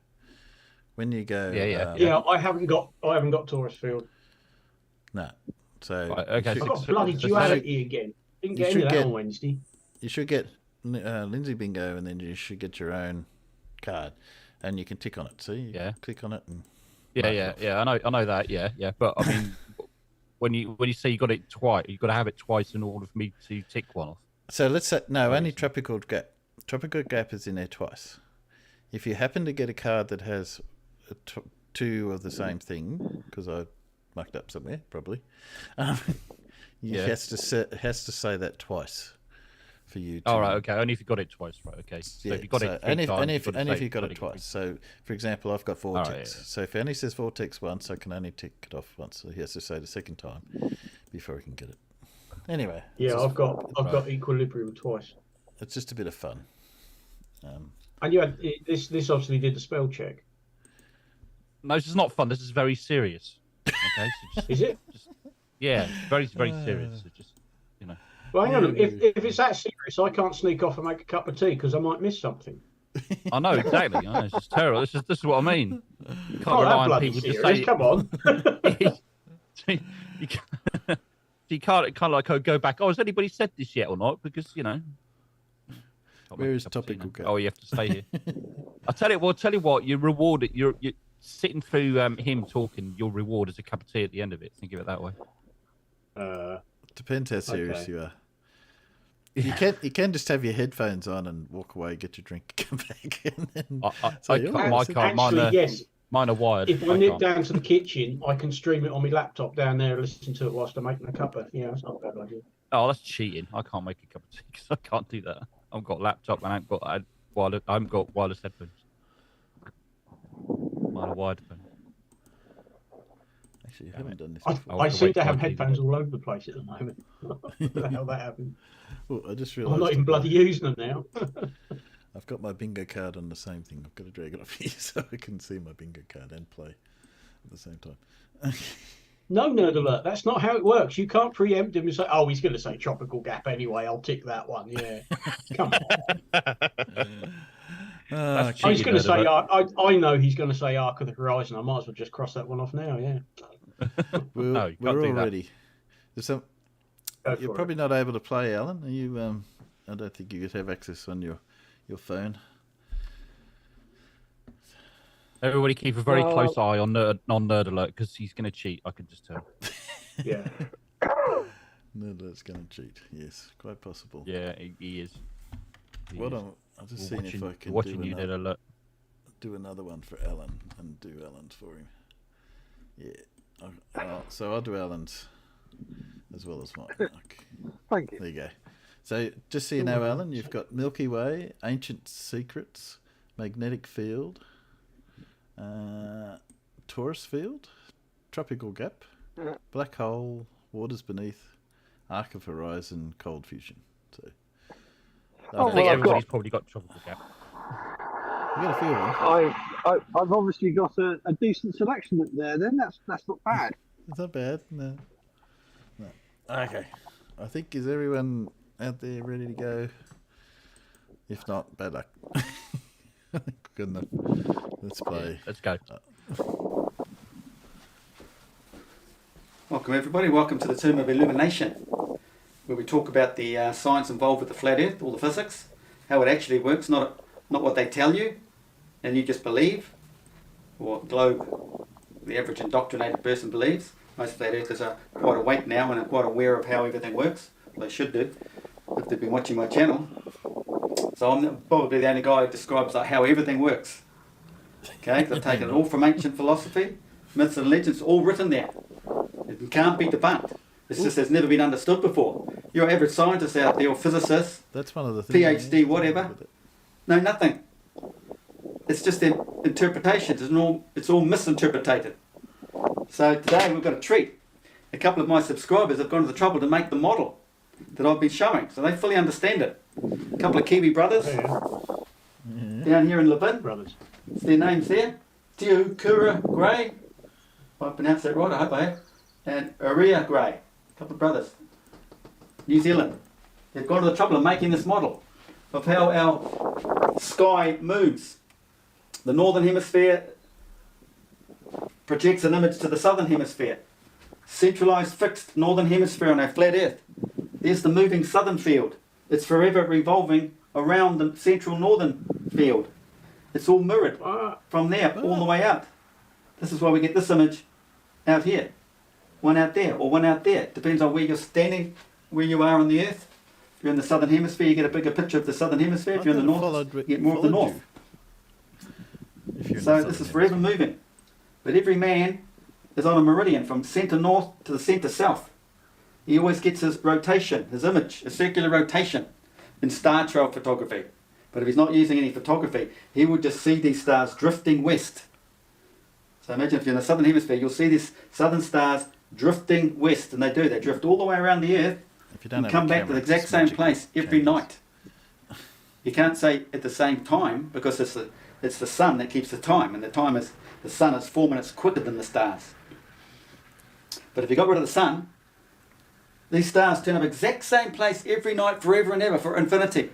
when you go,
yeah, I haven't got Taurus Field.
No, so
right, okay.
I've got bloody duality again. Didn't get any of that on Wednesday.
You should get Lindsay bingo, and then you should get your own card, and you can tick on it. See, click on it, and
yeah. I know that. Yeah. But I mean. When you say you got it twice, you've got to have it twice in order for me to tick one off.
So let's say only Tropical Gap. Tropical Gap is in there twice. If you happen to get a card that has 2 of the same thing, because I mucked up somewhere probably, has to say that twice for you.
All right, okay. Only if you got it twice, right? Okay. So if you got it,
and if you got it twice. So, for example, I've got Vortex. Right, so if he only says Vortex once, I can only tick it off once. So he has to say the second time before he can get it. Anyway.
Yeah, I've got Equilibrium twice.
It's just a bit of fun.
And you had this obviously did the spell check.
No, this is not fun. This is very serious. Okay. So
is it?
Yeah, very very serious. So just
Well, hang on. If it's that serious, I can't sneak off and make a cup of tea because I might miss something.
I know exactly. I know, it's just terrible. This is what I mean. You can't
rely on people to say. Come on.
You can't like go back. Oh, has anybody said this yet or not? Because
where is Topical Gap?
Oh, you have to stay here. I'll tell you what. You reward it. You're sitting through him talking. Your reward is a cup of tea at the end of it. Think of it that way.
Depends how serious you are. You can just have your headphones on and walk away, get your drink, come back, and then
yes.
Mine are wired.
If I nip down to the kitchen, I can stream it on my laptop down there and listen to it whilst I'm making a cuppa. Yeah, that's not a bad idea.
Oh, that's cheating. I can't make a cup of tea because I can't do that. I've got a laptop and I haven't got wireless headphones. Mine are wired headphones.
Actually, you haven't done this
before. I seem to have headphones all over the place at the moment. What the hell that happened?
Well, I just realised
I'm not even bloody using them now.
I've got my bingo card on the same thing. I've got to drag it off here so I can see my bingo card and play at the same time.
No, Nerd Alert. That's not how it works. You can't preempt him and say, "Oh, he's going to say Tropical Gap anyway. I'll tick that one." Yeah, come on. He's going to say, I know he's going to say Arc of the Horizon. I might as well just cross that one off now. Yeah.
No, we're all ready. You're probably not able to play, Alan. Are you? I don't think you could have access on your phone.
Everybody keep a very
Well,
close eye on Nerd Alert because he's going to cheat. I can just tell.
Yeah.
No, that's going to cheat. Yes, quite possible.
Yeah, he is. He
What
is.
I'm just seeing if I can
watching you, Nerd Alert.
do another one for Alan and do Alan's for him. Yeah. So I'll do Alan's as well as mine. Okay.
thank you.
There you go. So just so you know, Alan, you've got Milky Way, Ancient Secrets, Magnetic Field, Taurus Field, Tropical Gap, Black Hole, Waters Beneath, Arc of Horizon, Cold Fusion. So
I think everybody's probably got Tropical Gap.
you got a few of them.
I've obviously got a decent selection there. Then that's not bad.
It's not bad. No. Okay. I think is everyone out there ready to go? If not, bad luck. Good enough. Let's play.
Yeah, let's go.
Welcome everybody, welcome to the Tomb of Illumination, where we talk about the science involved with the flat earth, all the physics, how it actually works, not what they tell you and you just believe, or globe the average indoctrinated person believes. Most flat earthers are quite awake now and are quite aware of how everything works. They should do, if they've been watching my channel. So I'm probably the only guy who describes like how everything works. Okay, they've taken it all from ancient philosophy, myths and legends, all written there. It can't be debunked. It's just has never been understood before. Your average scientist out there, or physicist,
That's one of the things.
PhD, whatever. No, nothing. It's just their interpretations. It's all misinterpreted. So today we've got a treat. A couple of my subscribers have gone to the trouble to make the model that I've been showing, so they fully understand it. A couple of Kiwi brothers down here in Levin.
Brothers.
It's their names there. Tiu Kura Gray. If I pronounced that right, I hope I have. And Aria Gray. A couple of brothers. New Zealand. They've gone to the trouble of making this model of how our sky moves. The northern hemisphere projects an image to the southern hemisphere. Centralized fixed northern hemisphere on our flat earth. There's the moving southern field. It's forever revolving around the central northern field. It's all mirrored from there all the way out. This is why we get this image out here. One out there or one out there. Depends on where you're standing, where you are on the earth. If you're in the southern hemisphere, you get a bigger picture of the southern hemisphere. If you're in the north, you get more of the north. So this is forever moving. But every man is on a meridian from centre north to the centre south. He always gets his rotation, his image, a circular rotation in star trail photography. But if he's not using any photography, he would just see these stars drifting west. So imagine if you're in the southern hemisphere, you'll see these southern stars drifting west, and they do. They drift all the way around the earth and come back to the exact same place every night. You can't say at the same time because it's the sun that keeps the time, and the sun is 4 minutes quicker than the stars. But if you got rid of the sun, these stars turn up exact same place every night, forever and ever, for infinity.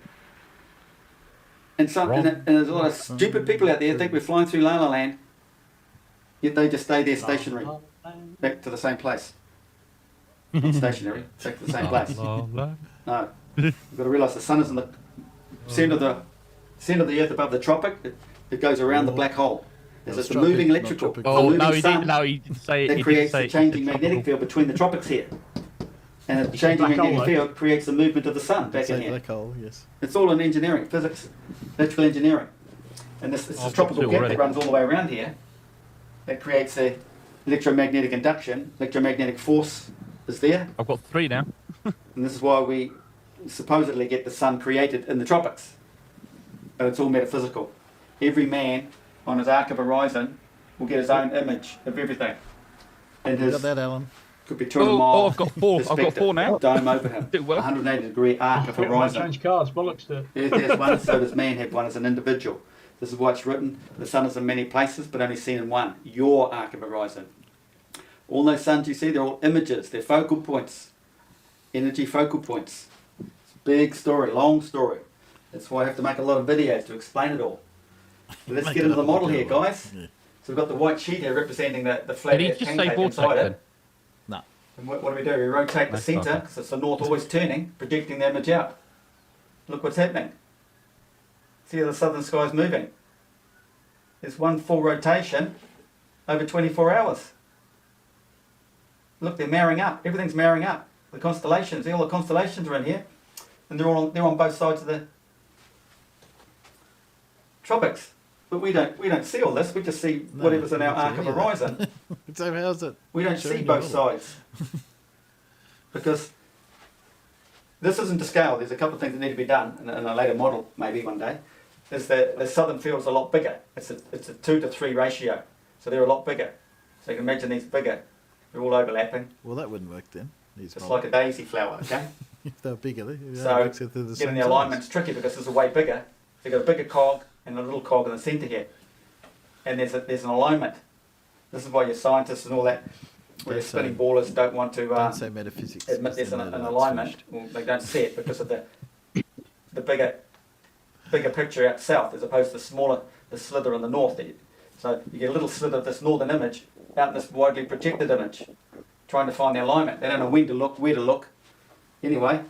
And there's a lot of stupid people out there who think we're flying through La La Land, yet they just stay there stationary, back to the same place. Not stationary, back to the same place. No, you've got to realise the sun is in the centre of the earth above the tropic. It goes around the black hole. There's a moving electrical,
he didn't say
that creates a changing magnetic field between the tropics here. And the changing magnetic field creates the movement of the sun back in here.
Black hole, yes.
It's all in engineering, physics, electrical engineering. And this is a tropical gap that runs all the way around here. That creates a electromagnetic induction, electromagnetic force is there.
I've got 3 now.
And this is why we supposedly get the sun created in the tropics. But it's all metaphysical. Every man on his arc of horizon will get his own image of everything. And
You got that, Alan?
could be 200 miles.
I've got 4. I've got 4 now.
Dome over him.
Do well.
180 degree arc of horizon.
Change cars, bollocks to it.
Earth has one, so does man have one as an individual. This is why it's written, the sun is in many places, but only seen in one. Your arc of horizon. All those suns you see, they're all images. They're focal points. Energy focal points. It's a big story, long story. That's why I have to make a lot of videos to explain it all. But let's get into the model here, guys.
Yeah.
So we've got the white sheet here representing the flat
Did he
earth
just say
pancake
vortex
inside
then?
it.
No.
And what do? We rotate the
Nice
centre,
stuff.
because it's the north always turning, projecting the image out. Look what's happening. See how the southern sky's moving. is one full rotation over 24 hours. Look, they're marrying up. Everything's marrying up. The constellations, all the constellations are in here, and they're on both sides of the tropics. But we don't see all this. We just see whatever's in our arc of horizon.
So how's it?
We don't
showing
see
you
both
all?
sides because this isn't to scale. There's a couple of things that need to be done in a later model, maybe one day. Is that the southern field's a lot bigger. It's a 2 to 3 ratio, so they're a lot bigger. So you can imagine these bigger. They're all overlapping.
Well, that wouldn't work then.
It's like a daisy flower, okay?
If they're bigger, it
So
works if they're the same
getting the
size.
alignment's tricky because it's way bigger. So you've got a bigger cog and a little cog in the centre here. And there's an alignment. This is why your scientists and all that, where your spinning ballers don't want to
Don't say metaphysics.
admit there's an alignment. Well, they don't see it because of the bigger picture out south as opposed to the slither in the north. So you get a little slither of this northern image out in this widely projected image, trying to find the alignment. They don't know when to look, where to look. Anyway,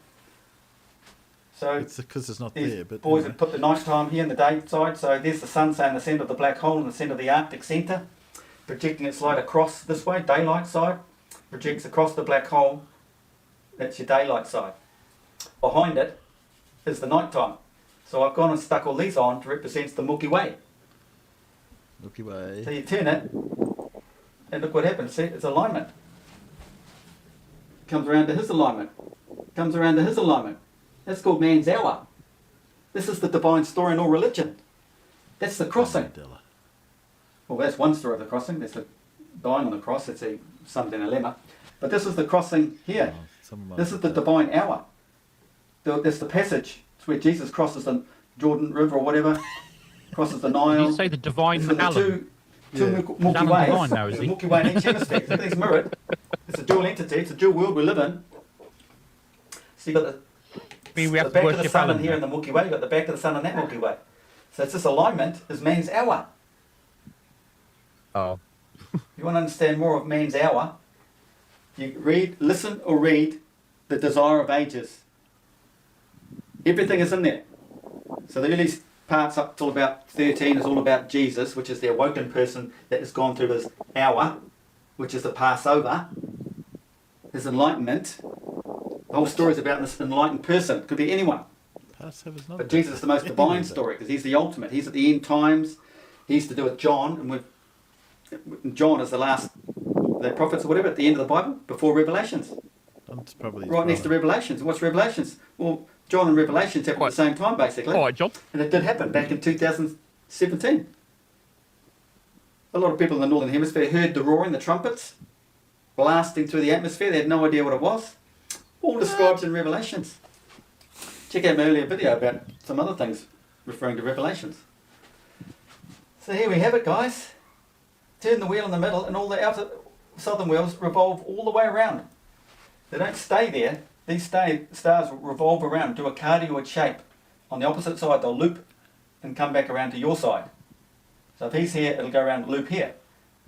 so
It's because it's not
these
there. But
boys
anyway.
have put the night time here in the day side. So there's the sun saying the centre of the black hole in the centre of the Arctic centre, projecting its light across this way, daylight side, projects across the black hole. That's your daylight side. Behind it is the night time. So I've gone and stuck all these on to represent the Milky Way.
Milky Way.
So you turn it, and look what happens. See, it's alignment. Comes around to his alignment. Comes around to his alignment. That's called man's hour. This is the divine story in all religion. That's the crossing.
Mandela.
Well, that's one story of the crossing. There's the dying on the cross. It's a something dilemma. But this is the crossing here.
Oh, someone might
This is
have
the
that.
divine hour. There's the passage. It's where Jesus crosses the Jordan River or whatever, crosses the Nile.
Did you say the divine
It's the
Alan?
two
Yeah.
Milky
Alan
Ways.
divine now, is
There's a
he?
Milky Way in each hemisphere. Everything's mirrored. It's a dual entity. It's a dual world we live in. So you've got
We
the
have to
back of the
worship
sun in
Alan.
here in the Milky Way. You've got the back of the sun in that Milky Way. So it's this alignment is man's hour.
Oh,
You want to understand more of man's hour? You listen or read The Desire of Ages. Everything is in there. So the early parts up till about 13 is all about Jesus, which is the awoken person that has gone through his hour, which is the Passover, his enlightenment. The whole story is about this enlightened person. It could be anyone.
Passover's not
But
about
Jesus is the most
that.
divine
Anyway,
story because he's the ultimate. He's at the end times. He's to do with John, and John is the last, the prophets or whatever, at the end of the Bible, before Revelations.
That's probably his
Right next to
brother.
Revelations. And what's Revelations? Well, John and Revelations happened at the same time, basically.
all right, John.
And it did happen back in 2017. A lot of people in the Northern Hemisphere heard the roaring, the trumpets, blasting through the atmosphere. They had no idea what it was. All described in Revelations. Check out my earlier video about some other things referring to Revelations. So here we have it, guys. Turn the wheel in the middle and all the outer southern wheels revolve all the way around. They don't stay there. These stars revolve around, do a cardioid shape. On the opposite side, they'll loop and come back around to your side. So if he's here, it'll go around loop here.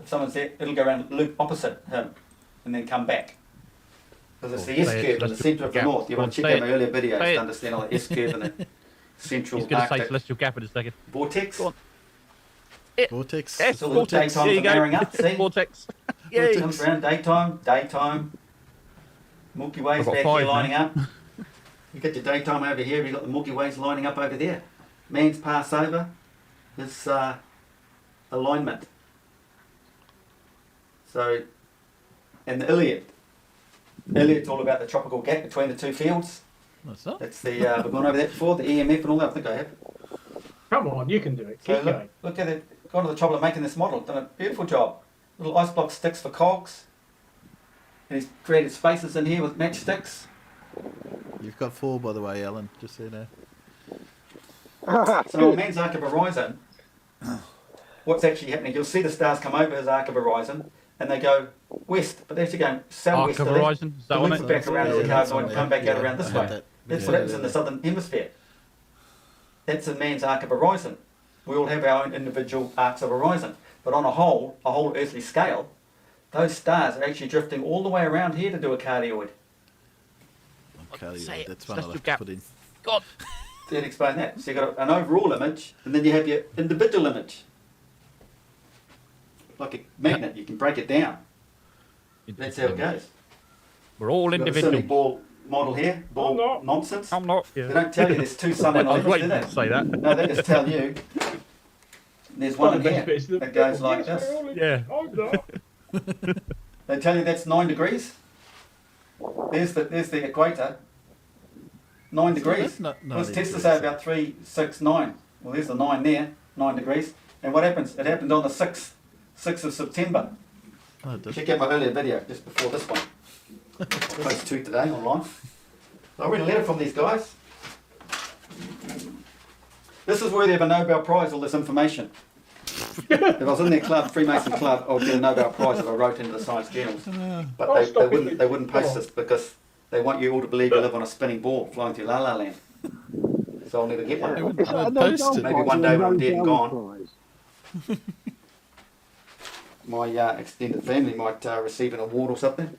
If someone's there, it'll go around loop opposite him and then come back. Because it's the
Well,
S
say it,
curve in the
celestial
centre of the
gap.
north. You want to
Well,
check
say
out my
it.
earlier videos
Say it.
to understand all the S curve and the central
He's going to say
Arctic
celestial gap in a second.
vortex.
Go on.
Vortex.
Yes,
all the
vortex.
daytimes
There you
are
go.
marrying up, see?
Vortex.
It
Yay.
comes around daytime. Milky Way's
I've got
back
5
here
now.
lining up. You got your daytime over here, you've got the Milky Ways lining up over there. Man's Passover is alignment. So, and the Iliad. Iliad's all about the tropical gap between the two fields.
No, it's not.
That's the, we've gone over that before, the EMF and all that, I think I have.
Come on, you can do it.
So
Keep
look,
going.
look at it, gone to the trouble of making this model, done a beautiful job. Little ice block sticks for cogs. And he's created spaces in here with matchsticks.
You've got 4, by the way, Alan. Just so you know.
So on man's arc of horizon, what's actually happening, you'll see the stars come over his arc of horizon and they go west, but they're actually going
Arc
southwesterly.
of horizon. Is that
They
on
loop
it?
back around as a
Yeah, that's
cardioid
on
and come
there.
back out
Yeah,
around this
I had
way.
that.
That's
Yeah,
what happens
yeah,
in the
yeah.
southern hemisphere. That's in man's arc of horizon. We all have our own individual arcs of horizon, but on a whole earthly scale, those stars are actually drifting all the way around here to do a cardioid.
Okay,
Say it.
that's one I'll
Celestial
have to
gap.
put in.
God.
To explain that. So you've got an overall image, and then you have your individual image. like a magnet. You can break it down. That's how it goes.
We're all
We've got a
individual.
silly ball model here. Ball
not.
nonsense.
I'm not.
They don't tell you there's two sun
I was
analytics, do
waiting
they?
to say that.
No, they just tell you there's one in here
It's the-
that goes like
yes,
this.
we're all
Yeah.
I'm not.
They tell you that's 9 degrees. There's the equator. 9 degrees.
that's not 90
What's Tesla
degrees.
say about 3, 6, 9? Well, there's the 9 there, 9 degrees. And what happens? It happened on the 6th of September.
Oh, it does.
Check out my earlier video just before this one. Post 2 today online. I read a letter from these guys. This is worthy of a Nobel Prize, all this information. If I was in their club, Freemason Club, I would get a Nobel Prize if I wrote into the science journals. But
Oh, stop it.
they wouldn't post this because they want you all to believe you live on a spinning ball flying through La La Land. So I'll never get
They
one.
would
It's like a
post
Nobel
it.
Maybe
Prize
one day when I'm
or a
dead and
Nobel
gone.
Prize.
My extended family might receive an award or something.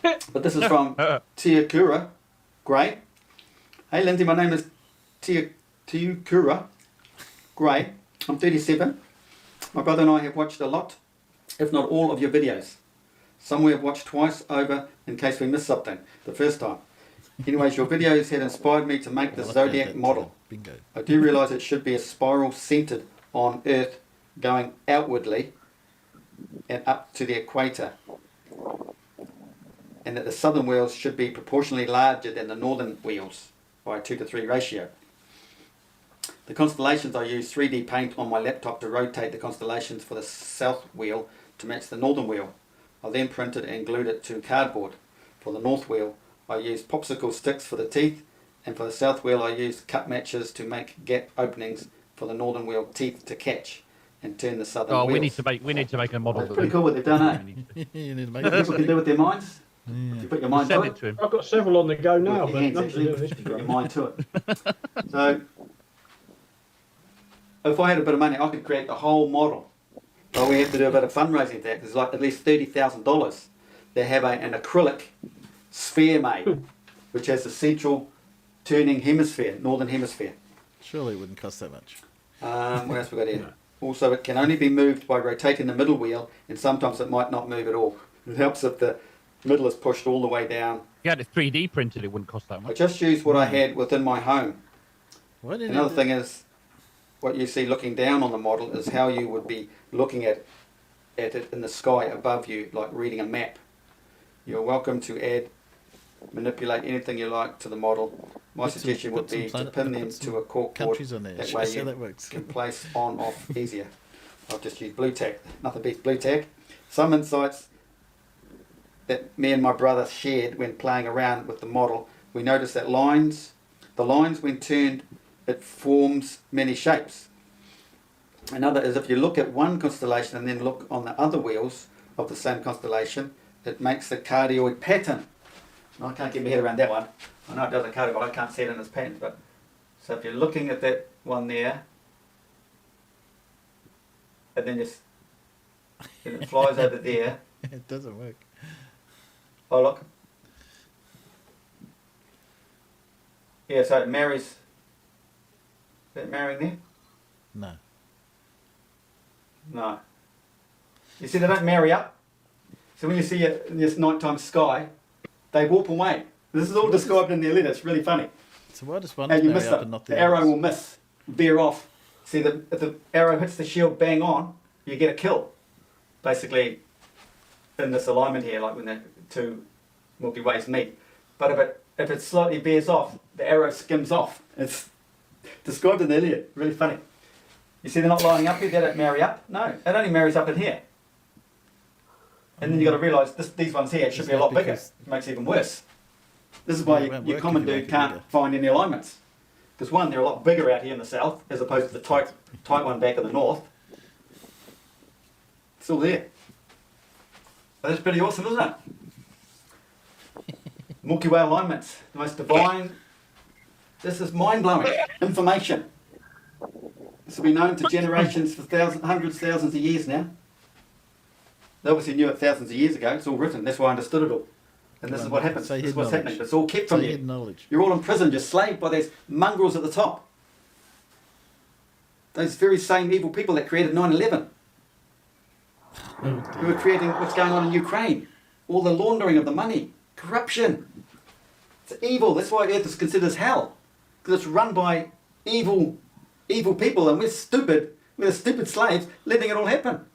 But this is from Tiakura Gray. Hey Lindsay, my name is Tiakura Gray. I'm 37. My brother and I have watched a lot, if not all, of your videos. Some we have watched twice over in case we missed something the first time. Anyways, your videos had inspired me to make the
Well, I'll add
Zodiac
that to
model.
the Bingo.
I do realise it should be a spiral centred on Earth going outwardly and up to the equator, and that the southern wheels should be proportionally larger than the northern wheels by a 2:3 ratio. The constellations, I use 3D paint on my laptop to rotate the constellations for the south wheel to match the northern wheel. I then printed and glued it to cardboard. For the north wheel, I used popsicle sticks for the teeth, and for the south wheel I used cut matches to make gap openings for the northern wheel teeth to catch and turn the southern
Oh,
wheels.
we need to make a model.
That's pretty cool what they've done, eh?
You need to make
What people can do with their minds.
Yeah.
If you put your mind to
Send
it.
it to him.
I've got several on the go now,
With
but
your hands,
nothing to
actually,
do with this
put your
program.
mind to it. So, if I had a bit of money, I could create the whole model. But we have to do a bit of fundraising for that. There's like at least $30,000. They have an acrylic sphere made, which has the central turning hemisphere, northern hemisphere.
Surely it wouldn't cost that much.
What else we got here? Also, it can only be moved by rotating the middle wheel, and sometimes it might not move at all. It helps if the middle is pushed all the way down.
If you had it 3D printed, it wouldn't cost that
I
much.
just used what I had within my home.
Why did
Another thing is, what you see looking down on the model is how you would be looking at it in the sky above you, like reading a map. You're welcome to manipulate anything you like to the model. My
Put some-
suggestion would
put some
be to
planet-
pin
put
them
some
to a cork board.
countries on there.
That
Show
way
us how
you
that works.
can place on off easier. I've just used blue tack. Nothing beats blue tack. Some insights that me and my brother shared when playing around with the model. We noticed that the lines when turned, it forms many shapes. Another is if you look at one constellation and then look on the other wheels of the same constellation, it makes the cardioid pattern. I can't get my head around that one. I know it does a cardioid, but I can't see it in its pattern. But so if you're looking at that one there, and then it flies over there.
It doesn't work.
Oh look. Yeah, so it marries. Is that marrying there?
No.
No. You see, they don't marry up. So when you see it in this nighttime sky, they warp away. This is all described in their letter. It's really funny.
So why does one
And you
marry
miss
up
it.
and not
The
the
arrow
others?
will miss, veer off. See, if the arrow hits the shield bang on, you get a kill. Basically, in this alignment here, like when the two Milky Ways meet. But if it slightly veers off, the arrow skims off. It's described in the letter. Really funny. You see, they're not lining up here. They don't marry up. No, it only marries up in here. And then you got to realise these ones here should
Isn't
be a
that
lot bigger.
because-
It makes it even worse. This is why
It won't
your
work
common
if you
dude
make it
can't
bigger.
find any alignments. Because one, they're a lot bigger out here in the south as opposed to the tight one back in the north. It's all there. But that's pretty awesome, isn't it? Milky Way alignments, the most divine. This is mind-blowing information. This will be known to generations for hundreds, thousands of years now. They obviously knew it thousands of years ago. It's all written. That's why I understood it all. And this is what happens.
Say
This is
hidden
what's
knowledge.
happening. It's all kept
Say
from you.
hidden knowledge.
You're all in prison, you're slaved by those mongrels at the top. Those very same evil people that created 9/11. who are creating what's going on in Ukraine. All the laundering of the money, corruption. It's evil. That's why Earth is considered as hell, because it's run by evil people, and we're stupid. We're the stupid slaves letting it all happen.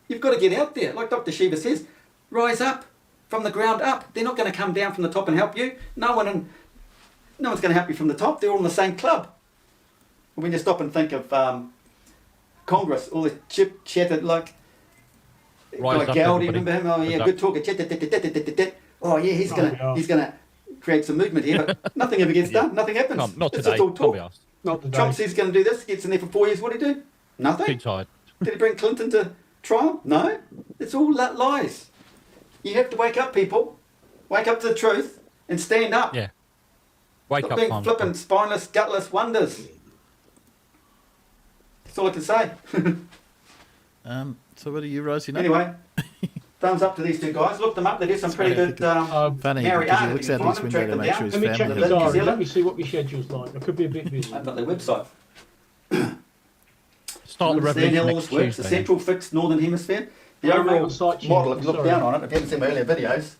You've got to get out there, like Dr. Shiva says. Rise up from the ground up. They're not going to come down from the top and help you. No one's going to help you from the top. They're all in the same club. When you stop and think of Congress, all the chatted like Gowdy, remember him? Oh yeah, good talker. Oh yeah, he's gonna create some movement here, but nothing ever gets done. Nothing happens.
Not
It's
today.
just all talk.
Can't be asked.
Not today.
Trump says he's going to do this. Gets in there for 4 years. What did he do? Nothing.
Too tired.
Did he bring Clinton to trial? No. It's all lies. You have to wake up, people. Wake up to the truth and stand up.
Yeah. Wake
Stop
up,
being
time.
flippant, spineless, gutless wonders. That's all I can say.
So what are you rising up?
Anyway, thumbs up to these two guys. Look them up. They do some pretty good
Funny,
Mary
because he
art.
looks
If you
out
find
his
them,
window
track
to
them
make sure
down.
his
Let me check
family
the
New
diary.
Zealand.
Let me see what my schedule's like. I could be a bit busy.
I've got their website.
Start the
Understand
revolution
how all
next
this works. The
Tuesday.
central fixed northern hemisphere. The
Oh,
overall
on site,
model, if you look
sorry.
down on it, if you haven't seen my earlier videos, it's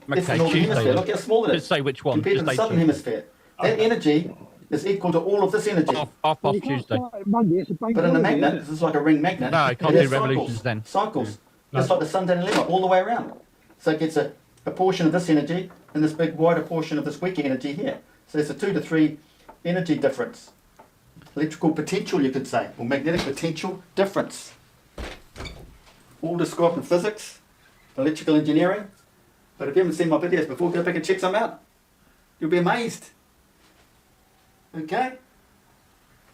the
Okay,
northern hemisphere.
Tuesday.
Look how small it
Just
is
say which one.
compared to
Just
the
say
southern
Tuesday.
hemisphere. That energy is equal to all of this energy.
Half
Well,
off
you can't
Tuesday.
start Monday, it's a bank
But in a
holiday,
magnet,
isn't
this is like a ring magnet.
No, it can't
has
do revolutions then.
Cycles.
No.
Just like the sun down in Lima, all the way around. So it gets a portion of this energy and this big wider portion of this weaker energy here. So there's a 2 to 3 energy difference. Electrical potential, you could say, or magnetic potential difference. All described in physics, electrical engineering. But if you haven't seen my videos before, go back and check some out. You'll be amazed. Okay?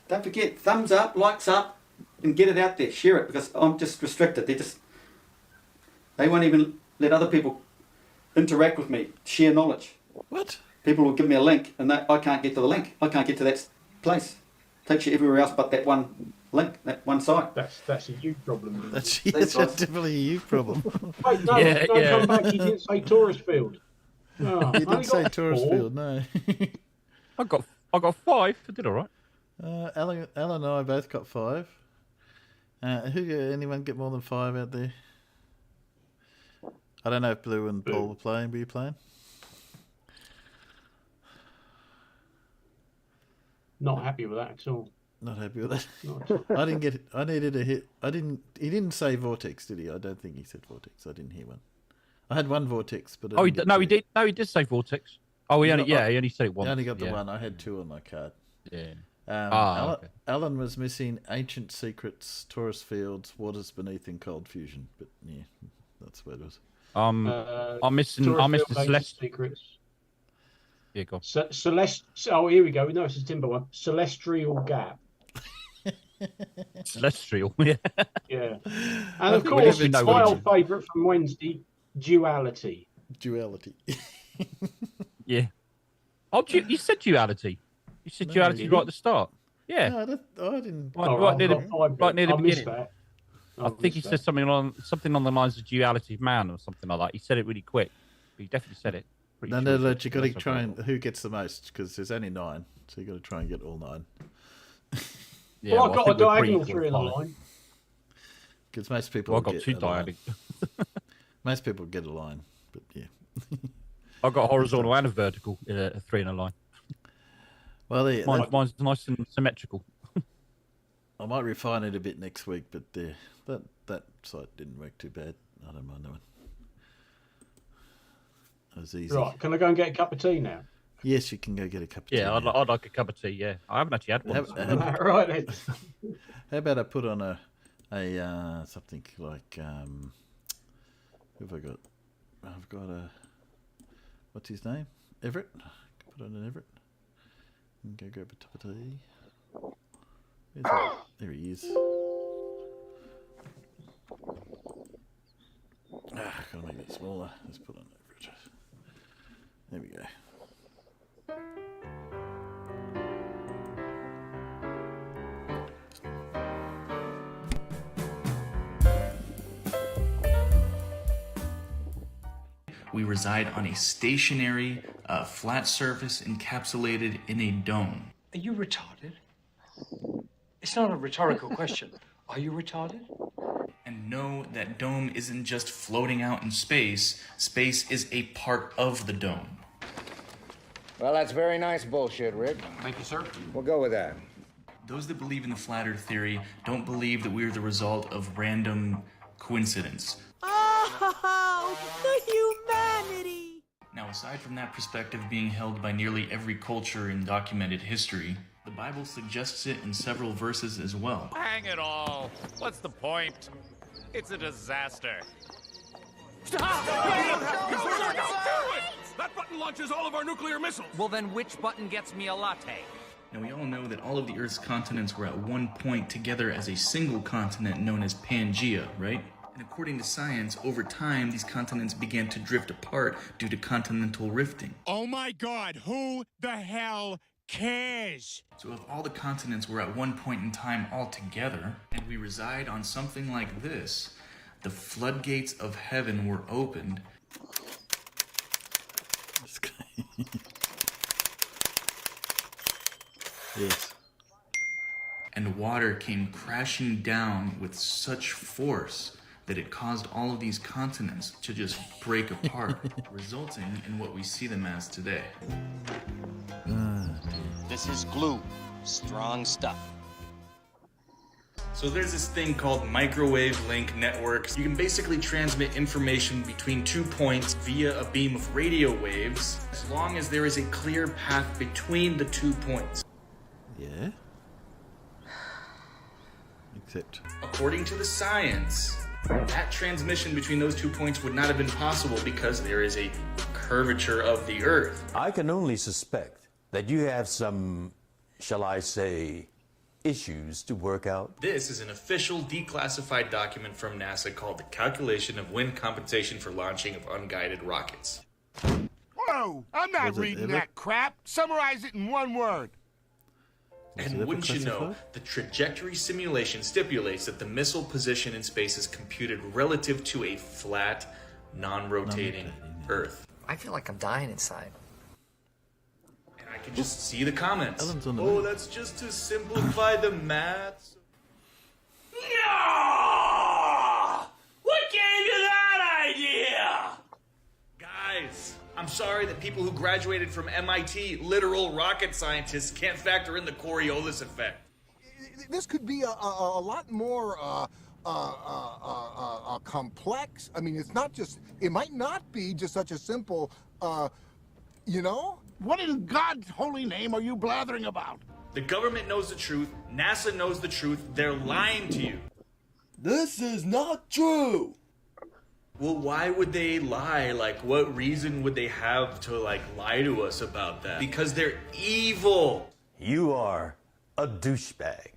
Don't forget, thumbs up, likes up, and get it out there. Share it, because I'm just restricted. They won't even let other people interact with me, share knowledge.
What?
People will give me a link, and I can't get to the link. I can't get to that place. Takes you everywhere else but that one link, that one site.
That's a you problem.
That's
Thanks, guys.
definitely a you problem.
Wait, no,
Yeah,
don't
yeah.
come back. You didn't say tourist field. No,
You didn't say tourist field, no.
I got 5. I did all right.
Alan and I both got 5. Anyone get more than 5 out there? I don't know if Blue and Paul were playing. Were you playing?
Not happy with that at all.
Not happy with that.
Not at all.
I didn't get it. I needed a hit. He didn't say vortex, did he? I don't think he said vortex. I didn't hear one. I had one vortex, but I
Oh, he
didn't
no,
get
he
two.
did. No, he did say vortex. Oh, he
No,
only he only said it
I
once.
only got the
yeah.
one. I had 2 on my card.
Yeah.
Alan,
okay.
Alan was missing ancient secrets, Taurus fields, waters beneath, and cold fusion. But yeah, that's where it was.
I'm missing.
Tourist
I missed
field,
the
ancient
Celeste.
secrets.
Yeah, go on.
Celeste. Oh, here we go. No, it's a Timbo one. Celestial gap.
Celestial. Yeah.
Yeah. And of
Okay,
course,
we know
my
what
old favourite from Wednesday, duality.
Duality.
Yeah. Oh, you said duality. You said
No,
duality
you
right at the start. Yeah.
No, I didn't.
Right,
Oh,
right near
I've
the,
got 5
right near the
I missed
beginning.
that.
I think he said something on the lines of duality of man or something like that. He said it really quick. But he definitely said it. Pretty
No,
sure
no,
he
no.
said
You got to
that's
try
okay.
and who gets the most, because there's only 9, so you got to try and get all 9.
Yeah,
Well, I've got a
I think we're
diagonal
pretty
3 in the
qualified.
line.
Because most people
Well, I've
will
got
get
2
a line.
diagonal.
Most people get a line, but yeah.
I've got horizontal and a vertical in a 3 in a line.
Well,
Mine's nice and symmetrical.
I might refine it a bit next week, but that site didn't work too bad. I don't mind that one. It was easy.
Right, can I go and get a cup of tea now?
Yes, you can go get a cup of tea.
Yeah,
now.
I'd like a cup of tea. Yeah, I haven't actually had one.
Right then.
How about I put on a something like who have I got? I've got a what's his name? Everett. I can put on an Everett. And go grab a cup of tea. There he is. Gotta make it smaller. Let's put on Everett. There we go.
We reside on a stationary, flat surface encapsulated in a dome.
Are you retarded? It's not a rhetorical question. Are you retarded?
And And no, that dome isn't just floating out in space. Space is a part of the dome.
Well, that's very nice bullshit, Rick.
Thank you, sir.
We'll go with that.
Those that believe in the flat earth theory don't believe that we are the result of random coincidence.
Oh, the humanity!
Now, aside from that perspective being held by nearly every culture in documented history, the Bible suggests it in several verses as well.
Hang it all. What's the point? It's a disaster.
Stop!
Don't do it! That button launches all of our nuclear missiles.
Well, then which button gets me a latte?
Now, we all know that all of the Earth's continents were at one point together as a single continent known as Pangea, right? And according to science, over time, these continents began to drift apart due to continental rifting.
Oh my God, who the hell cares?
So if all the continents were at one point in time all together, and we reside on something like this, the floodgates of heaven were opened.
Yes.
And water came crashing down with such force that it caused all of these continents to just break apart, resulting in what we see them as today.
This is glue. Strong stuff.
So there's this thing called microwave link networks. You can basically transmit information between 2 points via a beam of radio waves, as long as there is a clear path between the 2 points.
Yeah. Except,
according to the science, that transmission between those 2 points would not have been possible because there is a curvature of the Earth.
I can only suspect that you have some, shall I say, issues to work out.
This is an official declassified document from NASA called the Calculation of Wind Compensation for Launching of Unguided Rockets.
Whoa! I'm not reading that crap. Summarize it in one word.
And wouldn't you know, the trajectory simulation stipulates that the missile position in space is computed relative to a flat, non-rotating Earth.
I feel like I'm dying inside.
And I can just see the comments.
On the
Oh, that's just to simplify the maths.
No! What gave you that idea?
Guys, I'm sorry that people who graduated from MIT, literal rocket scientists, can't factor in the Coriolis effect.
This could be a lot more complex. I mean, it's not just, it might not be just such a simple, you know? What in God's holy name are you blathering about?
The government knows the truth. NASA knows the truth. They're lying to you.
This is not true.
Well, why would they lie? Like, what reason would they have to, like, lie to us about that? Because they're evil.
You are a douchebag.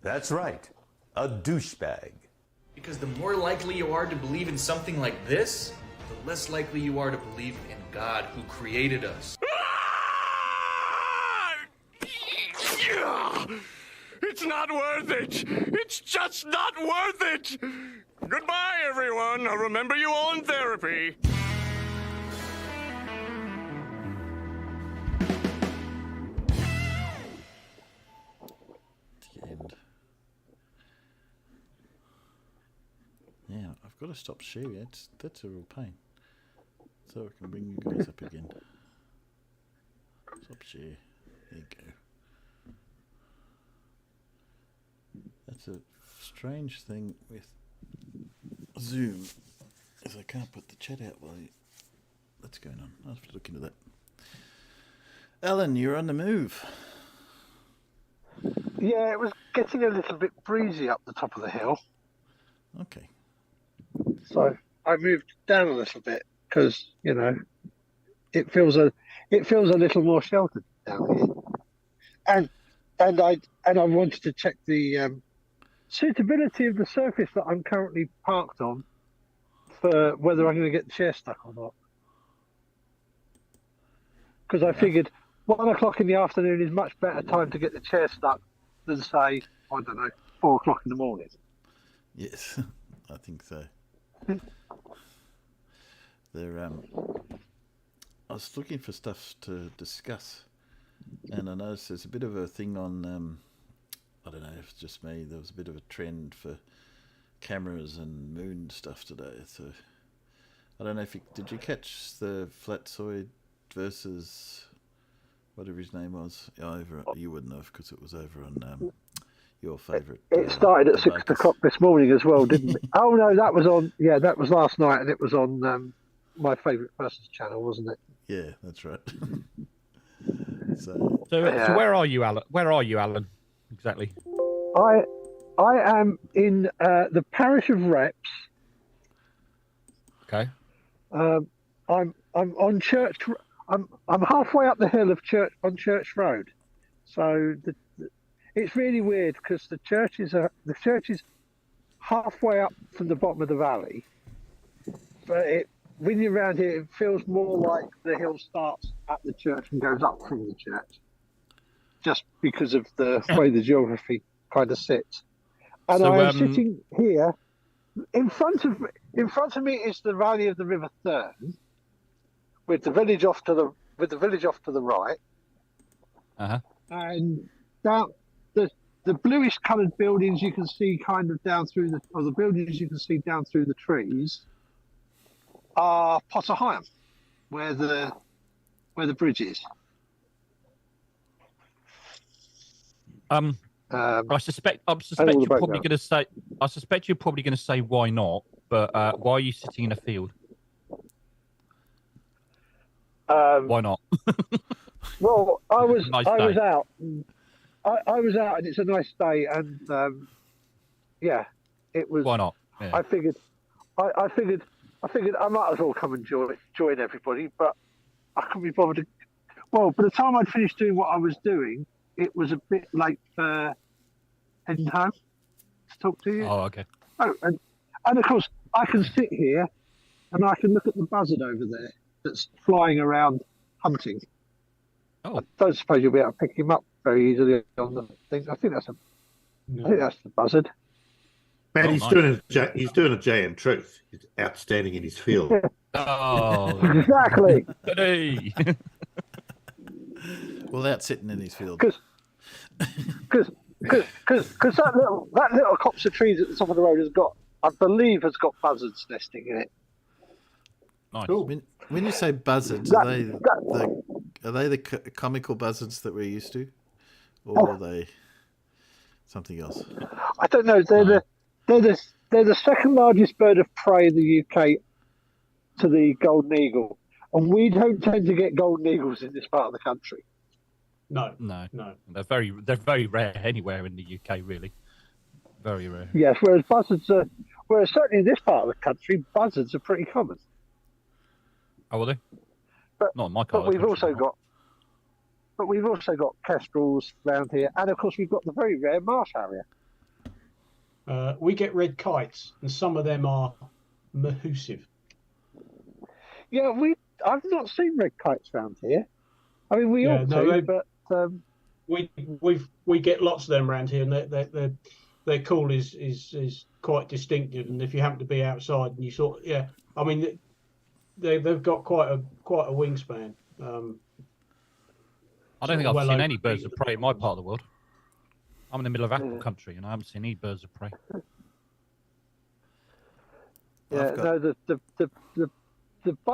That's right, a douchebag.
Because the more likely you are to believe in something like this, the less likely you are to believe in God who created us.
It's not worth it. It's just not worth it. Goodbye, everyone. I'll remember you all in therapy.
the end. Yeah, I've got to stop sharing. That's a real pain. So I can bring you guys up again. Stop share. There you go. That's a strange thing with Zoom, is I can't put the chat out while that's going on. I'll have to look into that. Alan, you're on the move.
Yeah, it was getting a little bit breezy up the top of the hill,
Okay.
so I moved down a little bit because it feels a little more sheltered down here, and I wanted to check the suitability of the surface that I'm currently parked on for whether I'm going to get the chair stuck or not. Because I figured 1 o'clock in the afternoon is much better time to get the chair stuck than, say, I don't know, 4 o'clock in the morning.
Yes, I think so. I was looking for stuff to discuss, and I noticed there's a bit of a thing on, I don't know if it's just me, there was a bit of a trend for cameras and moon stuff today. So I don't know if did you catch the Flatsoid versus whatever his name was over? You wouldn't have because it was over on your favourite.
It started at 6
Marcus.
o'clock this morning as well, didn't it? Oh no, that was on. Yeah, that was last night, and it was on my favourite person's channel, wasn't it?
Yeah, that's right.
So where are you, Alan? Where are you, Alan? Exactly.
I am in the parish of Reps.
Okay.
I'm on Church. I'm halfway up the hill of Church Road. So it's really weird because the church is halfway up from the bottom of the valley, but when you're around here, it feels more like the hill starts at the church and goes up from the church, just because of the way the geography kind of sits. And
So,
I am sitting here. In front of me is the valley of the River Thurn, with the village off to the right.
Uh-huh.
And down the bluish coloured buildings you can see kind of down through the buildings you can see down through the trees are Potter Heigham, where the bridge is.
I suspect you're probably going to say. I suspect you're probably going to say why not, but why are you sitting in a field? Why not?
Well, I was out. I was out, and it's a nice day, and yeah, it was.
Why not? Yeah.
I figured I might as well come and join everybody, but I couldn't be bothered. Well, by the time I'd finished doing what I was doing, it was a bit late for heading home to talk to you.
Oh, okay.
Oh, and of course, I can sit here and I can look at the buzzard over there that's flying around hunting.
Oh.
I don't suppose you'll be able to pick him up very easily on the thing. I think that's the buzzard.
Man, he's doing a JM Truth. He's outstanding in his field.
Oh,
exactly.
Hey.
Without sitting in his field.
Because that little copse of trees at the top of the road I believe has got buzzards nesting in it.
Nice.
Cool. When you say buzzards, are they the comical buzzards that we're used to, or are they something else?
I don't know. They're the second largest bird of prey in the UK to the golden eagle, and we don't tend to get golden eagles in this part of the country.
No.
They're very rare anywhere in the UK, really. Very rare.
Yes, whereas certainly in this part of the country, buzzards are pretty common.
Oh, are they?
But,
not in my
but we've also got kestrels around here, and of course we've got the very rare marsh harrier.
We get red kites, and some of them are mahoosive.
Yeah, I've not seen red kites around here. I mean, we ought to, but
we get lots of them around here, and their call is quite distinctive. And if you happen to be outside, and you I mean, they've got quite a wingspan.
I don't think I've seen any birds of prey in my part of the world. I'm in the middle of apple country, and I haven't seen any birds of prey.
Yeah, no,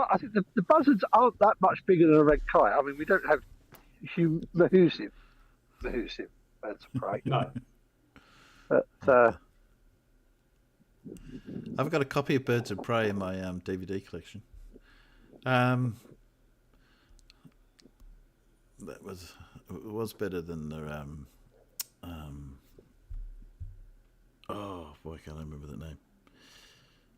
I think the buzzards aren't that much bigger than a red kite. I mean, we don't have mahoosive birds of prey.
No.
But
I've got a copy of Birds of Prey in my DVD collection. It was better than the oh boy, I can't remember the name.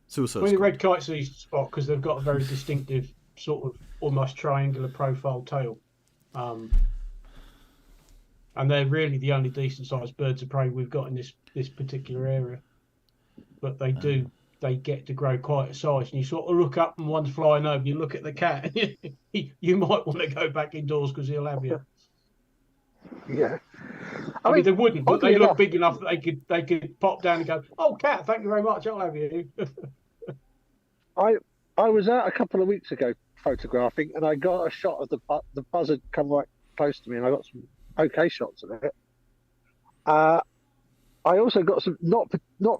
Suicide
Squad. Red kites are easy to spot because they've got a very distinctive sort of almost triangular profile tail, and they're really the only decent sized birds of prey we've got in this particular area. But they get to grow quite a size, and you sort of look up and one's flying over. You look at the cat, you might want to go back indoors because he'll have you.
Yeah,
I mean they wouldn't, but they look big enough that they could pop down and go, "Oh, cat, thank you very much, I'll have you."
I was out a couple of weeks ago photographing, and I got a shot of the buzzard come right close to me, and I got some okay shots of it. I also got some not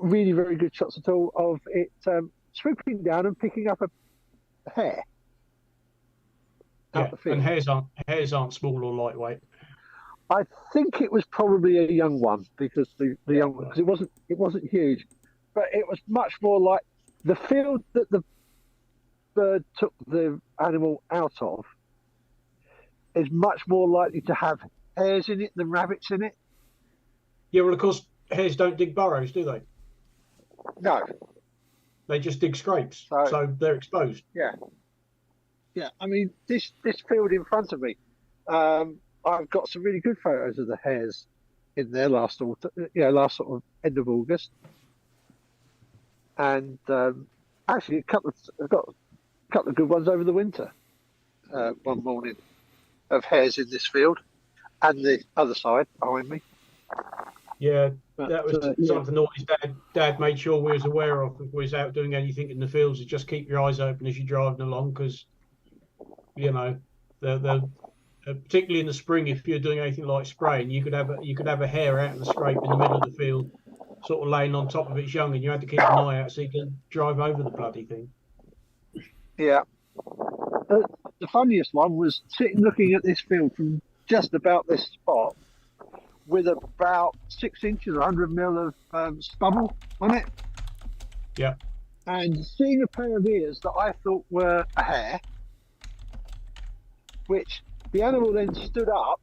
really very good shots at all of it swooping down and picking up a hare.
Yeah,
Out the field.
and hares aren't small or lightweight.
I think it was probably a young one because the young one, because it wasn't huge, but it was much more like the field that the bird took the animal out of is much more likely to have hares in it than rabbits in it.
Yeah, well, of course, hares don't dig burrows, do they?
No.
They just dig scrapes, so they're exposed.
Yeah. Yeah, I mean, this field in front of me, I've got some really good photos of the hares in there last sort of end of August. And actually, I've got a couple of good ones over the winter. One morning of hares in this field, and the other side behind me.
Yeah, that was something that his dad made sure we was aware of if we was out doing anything in the fields. Is just keep your eyes open as you're driving along, because the particularly in the spring, if you're doing anything like spraying, you could have a hare out in the scrape in the middle of the field, sort of laying on top of its young, and you had to keep an eye out so you can drive over the bloody thing.
Yeah. The funniest one was sitting looking at this field from just about this spot with about 6 inches, 100 mil of stubble on it.
Yeah.
And seeing a pair of ears that I thought were a hare, which the animal then stood up,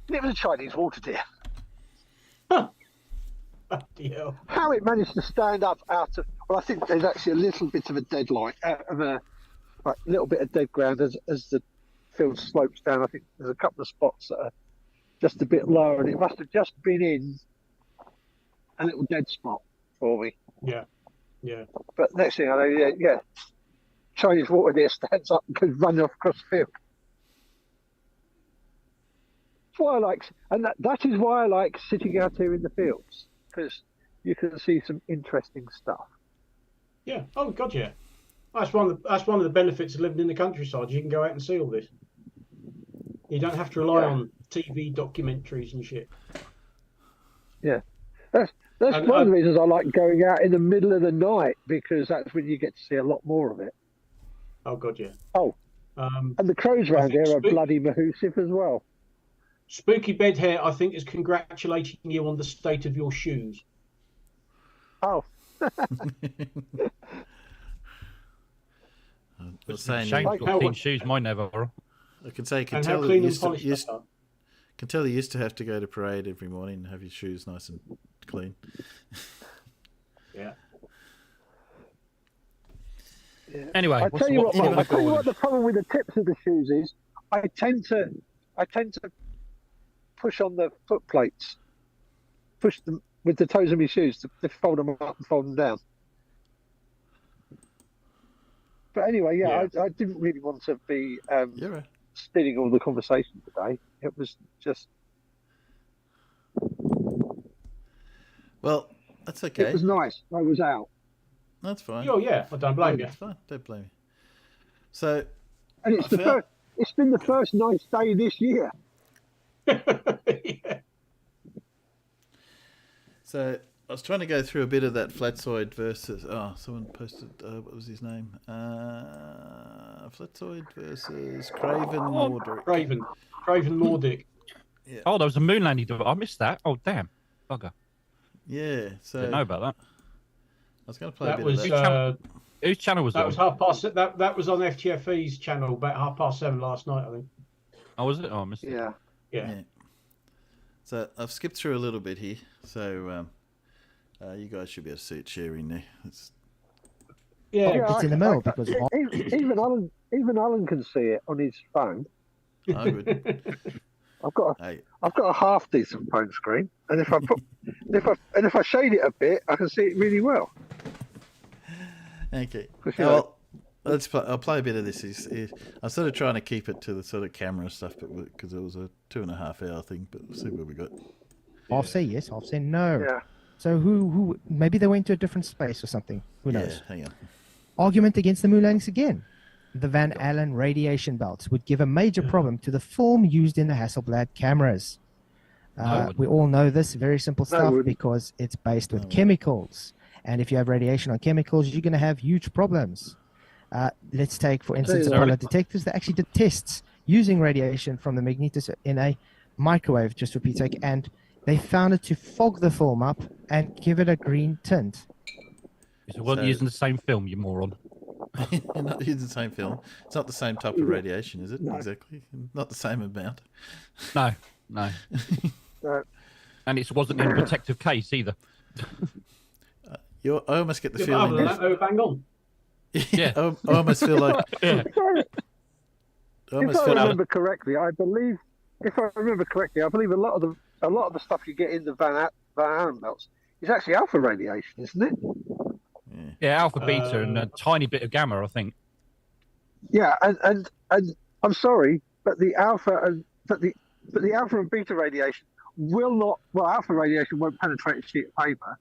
and it was a Chinese water deer.
Yeah.
How it managed to stand up out of, well, I think there's actually a little bit of a dead line, out of a little bit of dead ground as the field slopes down. I think there's a couple of spots that are just a bit lower, and it must have just been in a little dead spot for me.
Yeah, yeah.
But next thing I know, Chinese water deer stands up and goes running off across the field. That's why I like, and that is why I like sitting out here in the fields, because you can see some interesting stuff.
Yeah. Oh God, yeah. That's one of the benefits of living in the countryside. You can go out and see all this. You don't have to rely on TV documentaries and shit.
Yeah, that's one of the reasons I like going out in the middle of the night, because that's when you get to see a lot more of it.
Oh God, yeah.
Oh, and the crows around here are bloody mahoosive as well.
Spooky Bed Hair, I think, is congratulating you on the state of your shoes.
Oh.
Shame clean shoes, mine never.
I can say, can tell you used to have to go to parade every morning and have your shoes nice and clean.
Yeah.
Anyway,
I tell you what the problem with the tips of the shoes is. I tend to push on the foot plates, push them with the toes of my shoes to fold them up and fold them down. But anyway, I didn't really want to be spinning all the conversation today. It was just.
Well, that's okay.
It was nice. I was out.
That's fine.
Oh yeah, I don't blame you.
It's fine. Don't blame me. So,
and it's it's been the first nice day this year.
Yeah.
So I was trying to go through a bit of that Flatsoid versus. Oh, someone posted. What was his name? Flatsoid versus Craven Mordick.
Craven Mordick.
Yeah.
Oh, there was a moon landing. I missed that. Oh, damn. Bugger.
Yeah. So
didn't know about that.
I was going to play a bit of that.
Whose channel was that?
That was 7:30. That was on FTFE's channel about 7:30 last night, I think.
Oh, was it? Oh, I missed it.
Yeah.
So I've skipped through a little bit here. So you guys should be able to see it sharing there.
It's in the middle because
even Alan can see it on his phone.
Oh, good.
I've got a half decent phone screen, and if I shade it a bit, I can see it really well.
Okay. Well, I'll play a bit of this. I'm sort of trying to keep it to the sort of camera stuff, but because it was a 2.5 hour thing. But we'll see what we got.
Half say yes, half say no.
Yeah.
So who? Maybe they went to a different space or something. Who knows?
Hang on.
Argument against the moon landings again. The Van Allen radiation belts would give a major problem to the film used in the Hasselblad cameras. We all know this very simple stuff
wouldn't.
because it's based with chemicals. And if you have radiation on chemicals, you're going to have huge problems. Let's take, for instance,
Say
Apollo
that.
detectors that actually did tests using radiation from the magnetos in a microwave, just for Pete's sake, and they found it to fog the film up and give it a green tint.
So we're using the same film, you moron.
You're not using the same film. It's not the same type of radiation, is it?
No.
Exactly. Not the same amount.
No.
No.
And it wasn't in a protective case either.
I almost get the
Yeah, but
feeling.
other than that, they were bang on.
Yeah.
I almost feel like.
Yeah.
If I remember correctly, I believe a lot of the stuff you get in the Van Allen belts is actually alpha radiation, isn't it?
Yeah, alpha, beta, and a tiny bit of gamma, I think.
Yeah, and I'm sorry, but the alpha and beta radiation will not. Well, alpha radiation won't penetrate a sheet of paper,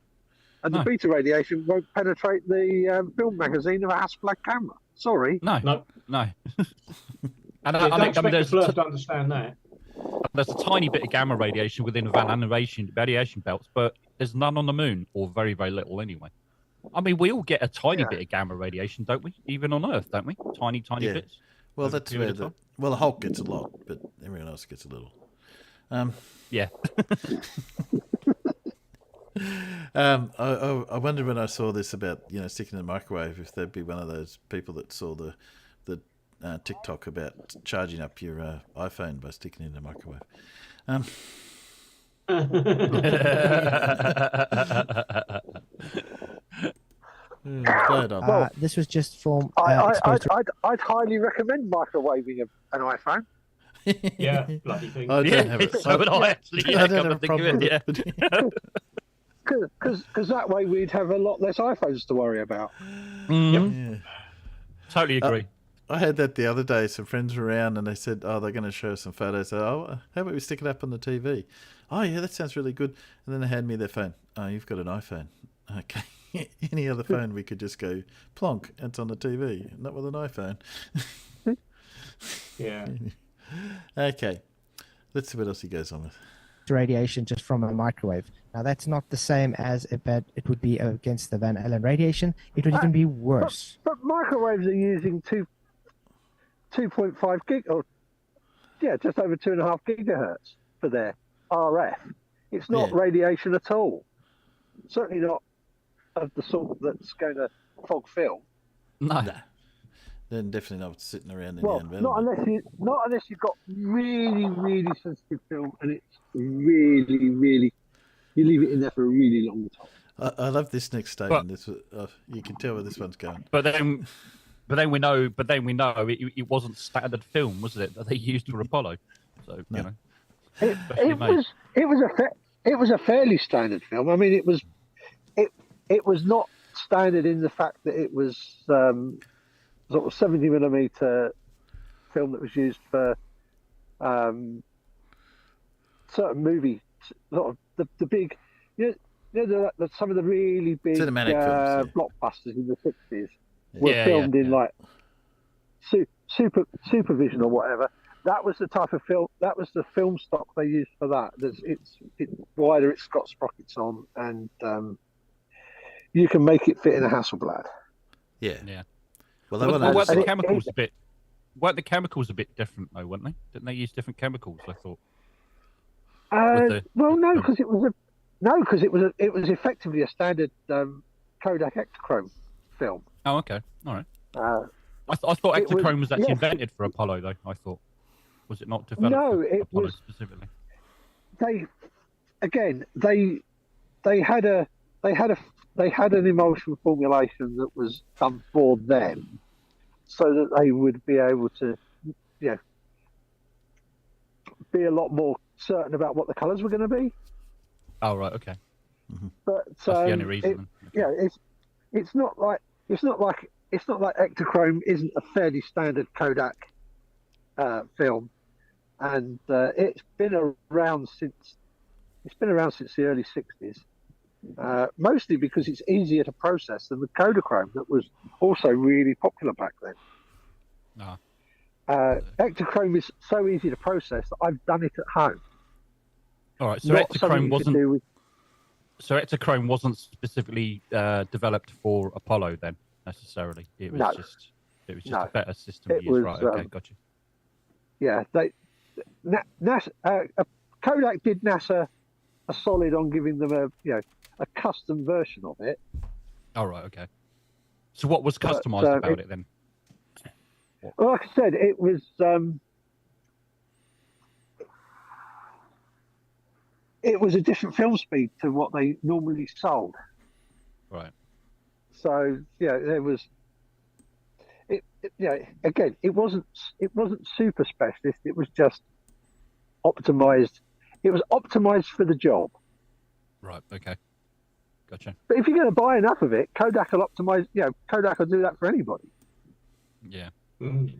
and the beta radiation won't penetrate the film magazine of a Hasselblad camera. Sorry.
No. And
I don't expect the Fleurs to understand that.
There's a tiny bit of gamma radiation within the Van Allen radiation belts, but there's none on the moon, or very, very little anyway. I mean, we all get a tiny bit of gamma radiation, don't we? Even on Earth, don't we? Tiny bits.
Well, that's where the Hulk gets a lot, but everyone else gets a little.
Yeah.
I wondered when I saw this about sticking in the microwave if there'd be one of those people that saw the TikTok about charging up your iPhone by sticking it in the microwave.
This was just for.
I'd highly recommend microwaving an iPhone.
Yeah, bloody thing.
I don't have it.
So would I actually.
I don't have a problem with it.
Because that way we'd have a lot less iPhones to worry about.
Mm-hmm.
Yeah.
Totally agree.
I had that the other day. Some friends were around and they said, they're going to show us some photos. How about we stick it up on the TV? Oh, yeah, that sounds really good. And then they hand me their phone. Oh, you've got an iPhone. Okay. Any other phone, we could just go plonk. It's on the TV. Not with an iPhone.
Yeah.
Okay. Let's see what else he goes on with.
Radiation just from a microwave. Now, that's not the same as it would be against the Van Allen radiation. It would even be worse.
But microwaves are using 2.5 gig, or just over 2.5 gigahertz for their RF. It's not radiation at all. Certainly not of the sort that's going to fog film.
No.
Then definitely not sitting around in
Well,
the environment.
not unless you've got really, really sensitive film and it's really, really, you leave it in there for a really long time.
I love this next statement. You can tell where this one's going.
But then we know it wasn't standard film, was it, that they used for Apollo? So you know,
it was a fairly standard film. I mean, it was not standard in the fact that it was sort of 70mm film that was used for certain movie, sort of the big, some of the really big
cinematic films,
blockbusters in the 60s were filmed in like supervision or whatever. That was the type of film. That was the film stock they used for that. It's wider. It's got sprockets on, and you can make it fit in a Hasselblad.
Yeah.
Well, weren't the chemicals a bit different though, weren't they? Didn't they use different chemicals? I thought.
Well, no, because it was effectively a standard Kodak Ektachrome film.
Oh, okay, all right. I thought Ektachrome was actually invented for Apollo, though. I thought, was it not developed for Apollo specifically?
They had an emulsion formulation that was done for them, so that they would be able to, be a lot more certain about what the colours were going to be.
Oh right, okay.
Mm-hmm.
But
that's the only reason.
It's not like Ektachrome isn't a fairly standard Kodak film, and it's been around since the early 60s. Mostly because it's easier to process than the Kodachrome that was also really popular back then. Ektachrome is so easy to process that I've done it at home.
All right, so
not something
ectochrome
you could
wasn't.
do with.
So ectochrome wasn't specifically developed for Apollo then necessarily. It was
No.
just
No.
a better system
It
to use.
was,
Right. Okay. Gotcha.
Yeah, NASA, Kodak did NASA a solid on giving them a custom version of it.
All right. Okay. So what was
But,
customized about it then?
Well, like I said, it was a different film speed to what they normally sold.
Right.
So there was. Again, it wasn't super specialist. It was just optimized. It was optimized for the job.
Right. Okay. Gotcha.
But if you're going to buy enough of it, Kodak will optimize. Kodak will do that for anybody.
Yeah.
Mm.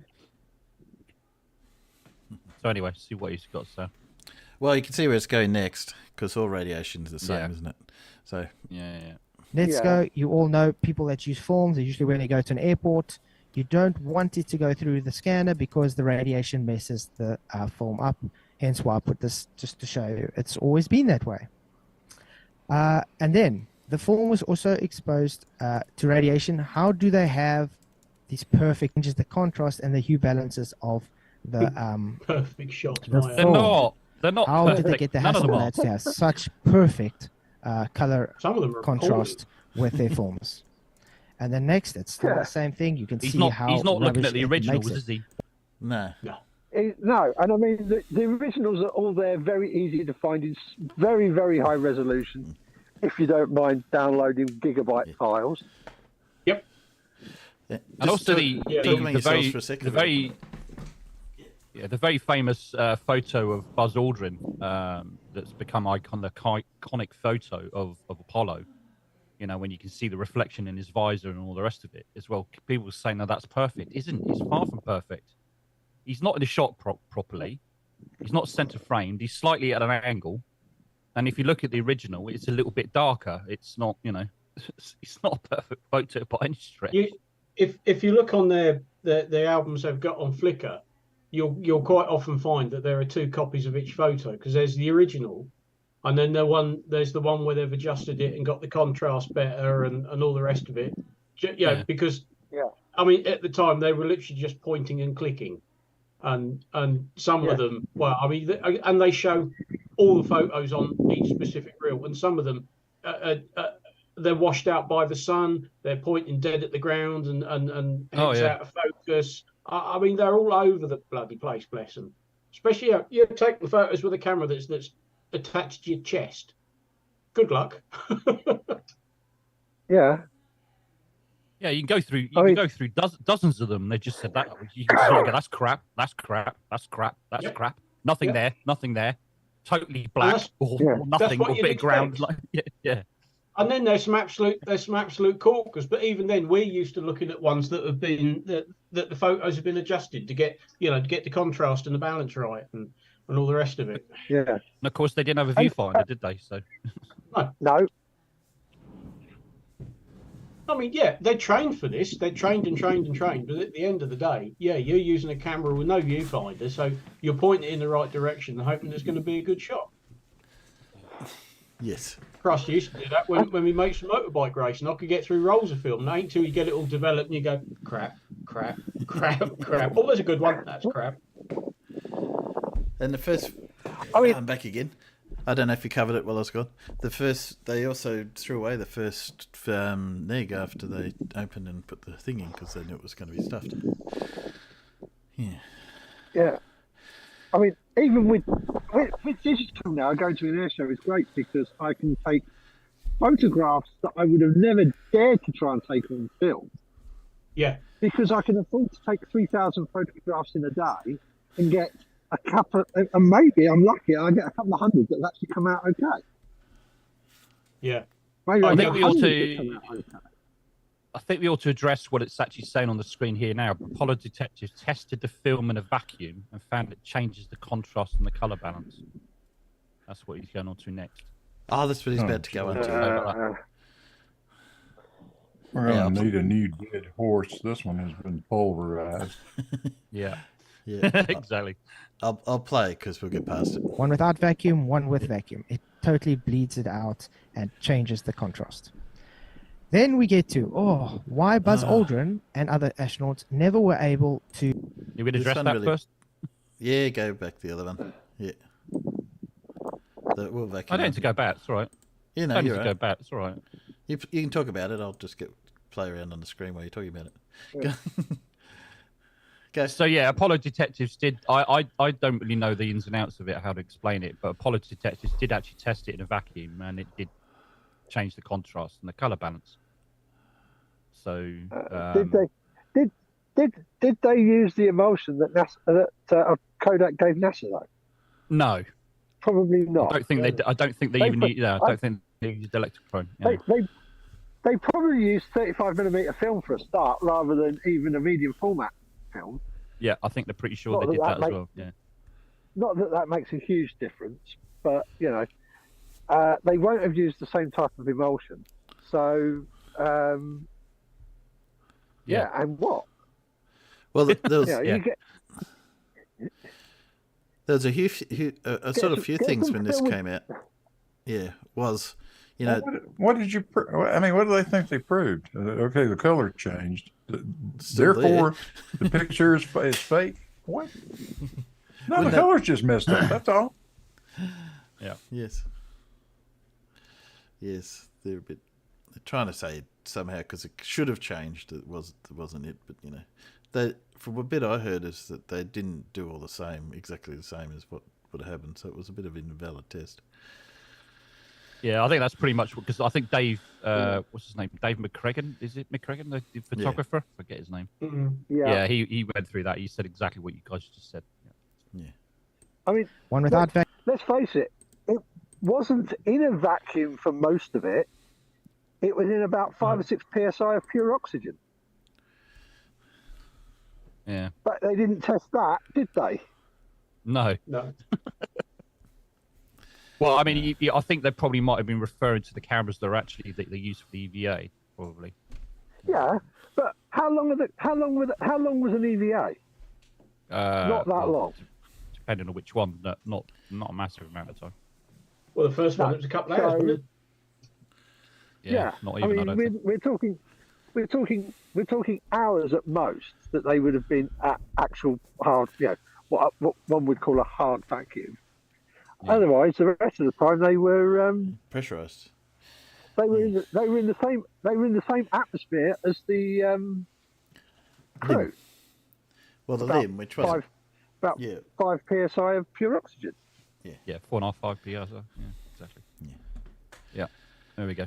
So anyway, see what he's got. So.
Well, you can see where it's going next because all radiation is the same, isn't it? So
yeah.
Let's go. You all know people that use forms. Usually when you go to an airport, you don't want it to go through the scanner because the radiation messes the form up. Hence why I put this just to show you. It's always been that way. And then the form was also exposed to radiation. How do they have these perfect changes, the contrast and the hue balances of the
perfect shot?
The
They're not. They're not.
How
perfect.
did they get the
None of them are.
Hasselblads to have such perfect color
Some of them are
contrast with their forms? And then next, it's still the same thing. You can
He's
see
not.
how
He's not looking
rubbish
at the
it
originals,
makes it.
is he?
no.
No, and I mean the originals are all there, very easy to find in very, very high resolution. If you don't mind downloading gigabyte files.
Yep.
Yeah.
And also the very famous photo of Buzz Aldrin that's become iconic photo of Apollo. When you can see the reflection in his visor and all the rest of it as well. People say, no, that's perfect. Isn't? It's far from perfect. He's not in the shot properly. He's not center framed. He's slightly at an angle. And if you look at the original, it's a little bit darker. It's not, it's not a perfect photo by any stretch.
If you look on the albums they've got on Flickr, you'll quite often find that there are two copies of each photo because there's the original, and then there's the one where they've adjusted it and got the contrast better and all the rest of it. Because I mean at the time they were literally just pointing and clicking, and some of them, well, I mean, and they show all the photos on each specific reel, and some of them they're washed out by the sun. They're pointing dead at the ground and heads out of focus. I mean, they're all over the bloody place, bless them. Especially you take the photos with a camera that's attached to your chest. Good luck.
Yeah.
Yeah, you can go through. You can go through dozens of them. They just said that you can just go, that's crap. That's crap. That's crap. That's crap. Nothing there. Nothing there. Totally black or nothing or bit of ground. Like, yeah.
And then there's some absolute corkers. But even then, we're used to looking at ones that have been that the photos have been adjusted to get the contrast and the balance right and all the rest of it.
Yeah.
And of course, they didn't have a viewfinder, did they? So.
No.
I mean, they're trained for this. They're trained and trained and trained. But at the end of the day, you're using a camera with no viewfinder, so you're pointing it in the right direction and hoping there's going to be a good shot.
Yes.
Christ used to do that when we make some motorbike racing. I could get through rolls of film. And ain't until you get it all developed and you go, crap. Oh, there's a good one. That's crap.
And the first... I'm back again. I don't know if you covered it while I was gone. They also threw away the first neg after they opened and put the thing in because they knew it was going to be stuffed. Yeah.
Yeah. I mean, even with digital now, going to an air show is great because I can take photographs that I would have never dared to try and take on film.
Yeah.
Because I can afford to take 3,000 photographs in a day and get a couple, and maybe I'm lucky, I get a couple of hundred that actually come out okay.
Yeah.
Maybe I
think
get 100 that come out okay.
I think we ought to address what it's actually saying on the screen here now. Apollo detectives tested the film in a vacuum and found it changes the contrast and the color balance. That's what he's going on to next.
Oh, that's what he's about to go into.
We're going to need a new dead horse. This one has been pulverized.
Yeah.
Yeah,
exactly.
I'll play because we'll get past it.
One without vacuum, one with vacuum. It totally bleeds it out and changes the contrast. Then we get to, why Buzz Aldrin and other astronauts never were able to...
You would address that first?
Yeah, go back to the other one. Yeah. We'll vacuum.
I don't need to go back. It's all right.
You know,
I don't need
you're
to
right.
go back. It's all right.
You can talk about it. I'll just play around on the screen while you're talking about it.
Yeah.
Go.
So yeah, Apollo Detectives did. I don't really know the ins and outs of it, how to explain it, but Apollo Detectives did actually test it in a vacuum, and it did change the contrast and the color balance. So
did they use the emulsion that Kodak gave NASA though?
No,
probably not.
I don't think they. I don't think they even. I don't think they used electrochrome. Yeah.
They probably used 35mm film for a start, rather than even a medium format film.
Yeah, I think they're pretty sure they did that as well. Yeah.
Not that makes a huge difference, but you know, they won't have used the same type of emulsion. So, yeah, and what?
Well, there was, there's a sort of few things when this came out. Yeah, was, you know,
what did you? I mean, what do they think they proved? Okay, the color changed.
Still
Therefore, the picture is fake. What? No, the color's just messed up. That's all.
Yeah.
Yes. Yes, they're trying to say it somehow because it should have changed. It wasn't it, but you know, from a bit I heard is that they didn't do all the same, exactly the same as what would have happened. So it was a bit of an invalid test.
Yeah, I think that's pretty much because I think Dave, what's his name? Dave McCracken, is it McCracken, the photographer? I forget his name.
Mm-hmm.
Yeah, he went through that. He said exactly what you guys just said.
Yeah.
I mean,
one without vacuum.
Let's face it, it wasn't in a vacuum for most of it. It was in about 5 or 6 psi of pure oxygen.
Yeah.
But they didn't test that, did they?
No.
No.
Well, I mean, I think they probably might have been referring to the cameras that they use for the EVA, probably.
Yeah, but how long was an EVA? Not that long.
Depending on which one, not a massive amount of time.
Well, the first one was a couple of hours, wasn't it?
Yeah, not even.
I mean, we're talking hours at most that they would have been at actual hard, what one would call a hard vacuum. Yeah. Otherwise, the rest of the time they were
pressurized.
They were in the same atmosphere as the crew.
Well, the limb, which was
about 5 psi of pure oxygen.
Yeah, 4.5, 5 psi. Yeah, exactly. Yeah, there we go.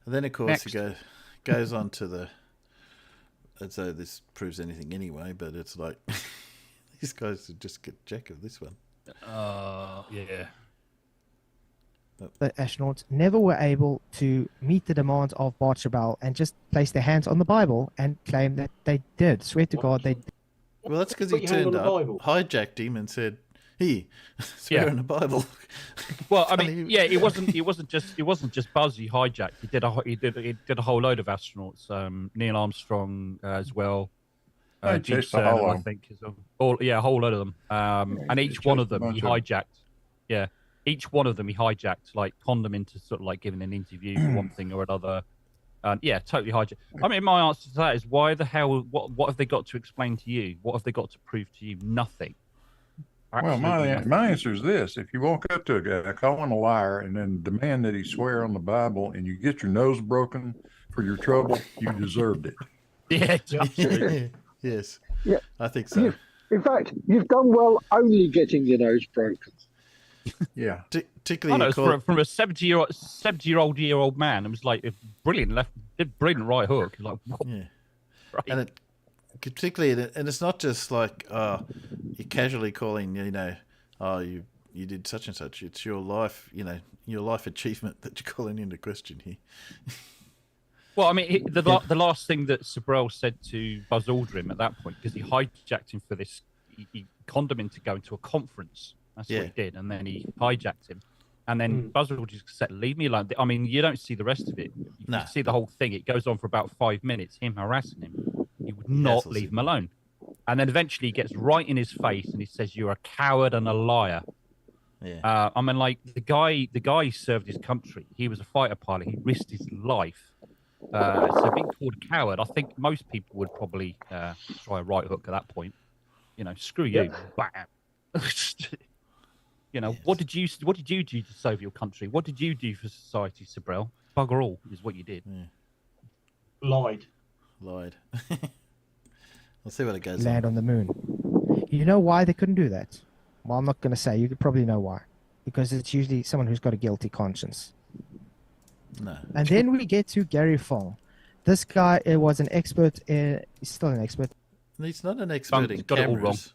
And then, of course, it goes on to the. As though this proves anything anyway, but it's like these guys would just get jack of this one.
Yeah.
The astronauts never were able to meet the demands of Bart Chabal and just place their hands on the Bible and claim that they did. Swear to God, they did.
Well, that's because he turned up, hijacked him, and said, "Hey, swear on the Bible."
Well, I mean, yeah, it wasn't just Buzz he hijacked. He did a whole load of astronauts. Neil Armstrong as well. Gene Cernan, I think, is a whole load of them. And each one of them he hijacked. Yeah, each one of them he hijacked, like conned them into sort of like giving an interview for one thing or another. Yeah, totally hijacked. I mean, my answer to that is why the hell? What have they got to explain to you? What have they got to prove to you? Nothing.
Well, my answer is this: if you walk up to a guy, call him a liar, and then demand that he swear on the Bible, and you get your nose broken for your trouble, you deserved it.
Yeah, exactly.
Yes.
Yeah.
I think so.
In fact, you've done well only getting your nose broken.
Yeah.
Particularly
from a 70-year-old man. It was like a brilliant brilliant right hook. Like,
yeah.
Right.
And it particularly, and it's not just like you're casually calling, you did such and such. It's your life, your life achievement that you're calling into question here.
Well, I mean, the last thing that Sabrell said to Buzz Aldrin at that point, because he hijacked him for this, he conned him into going to a conference. That's what he did, and then he hijacked him. And then Buzz Aldrin just said, "Leave me alone." I mean, you don't see the rest of it. You see the whole thing. It goes on for about 5 minutes, him harassing him. He would not leave him alone. And then eventually he gets right in his face and he says, "You're a coward and a liar."
Yeah.
I mean, like the guy served his country. He was a fighter pilot. He risked his life. So being called a coward, I think most people would probably try a right hook at that point. You know, screw you, bam. You know, what did you do to serve your country? What did you do for society, Sabrel? Bugger all is what you did.
Lied.
We'll see what it goes
Land on the moon. You know why they couldn't do that? Well, I'm not going to say. You could probably know why. Because it's usually someone who's got a guilty conscience.
No.
And then we get to Gary Fong. This guy was an expert. He's still an expert.
He's not an expert in
got it all wrong.
cameras.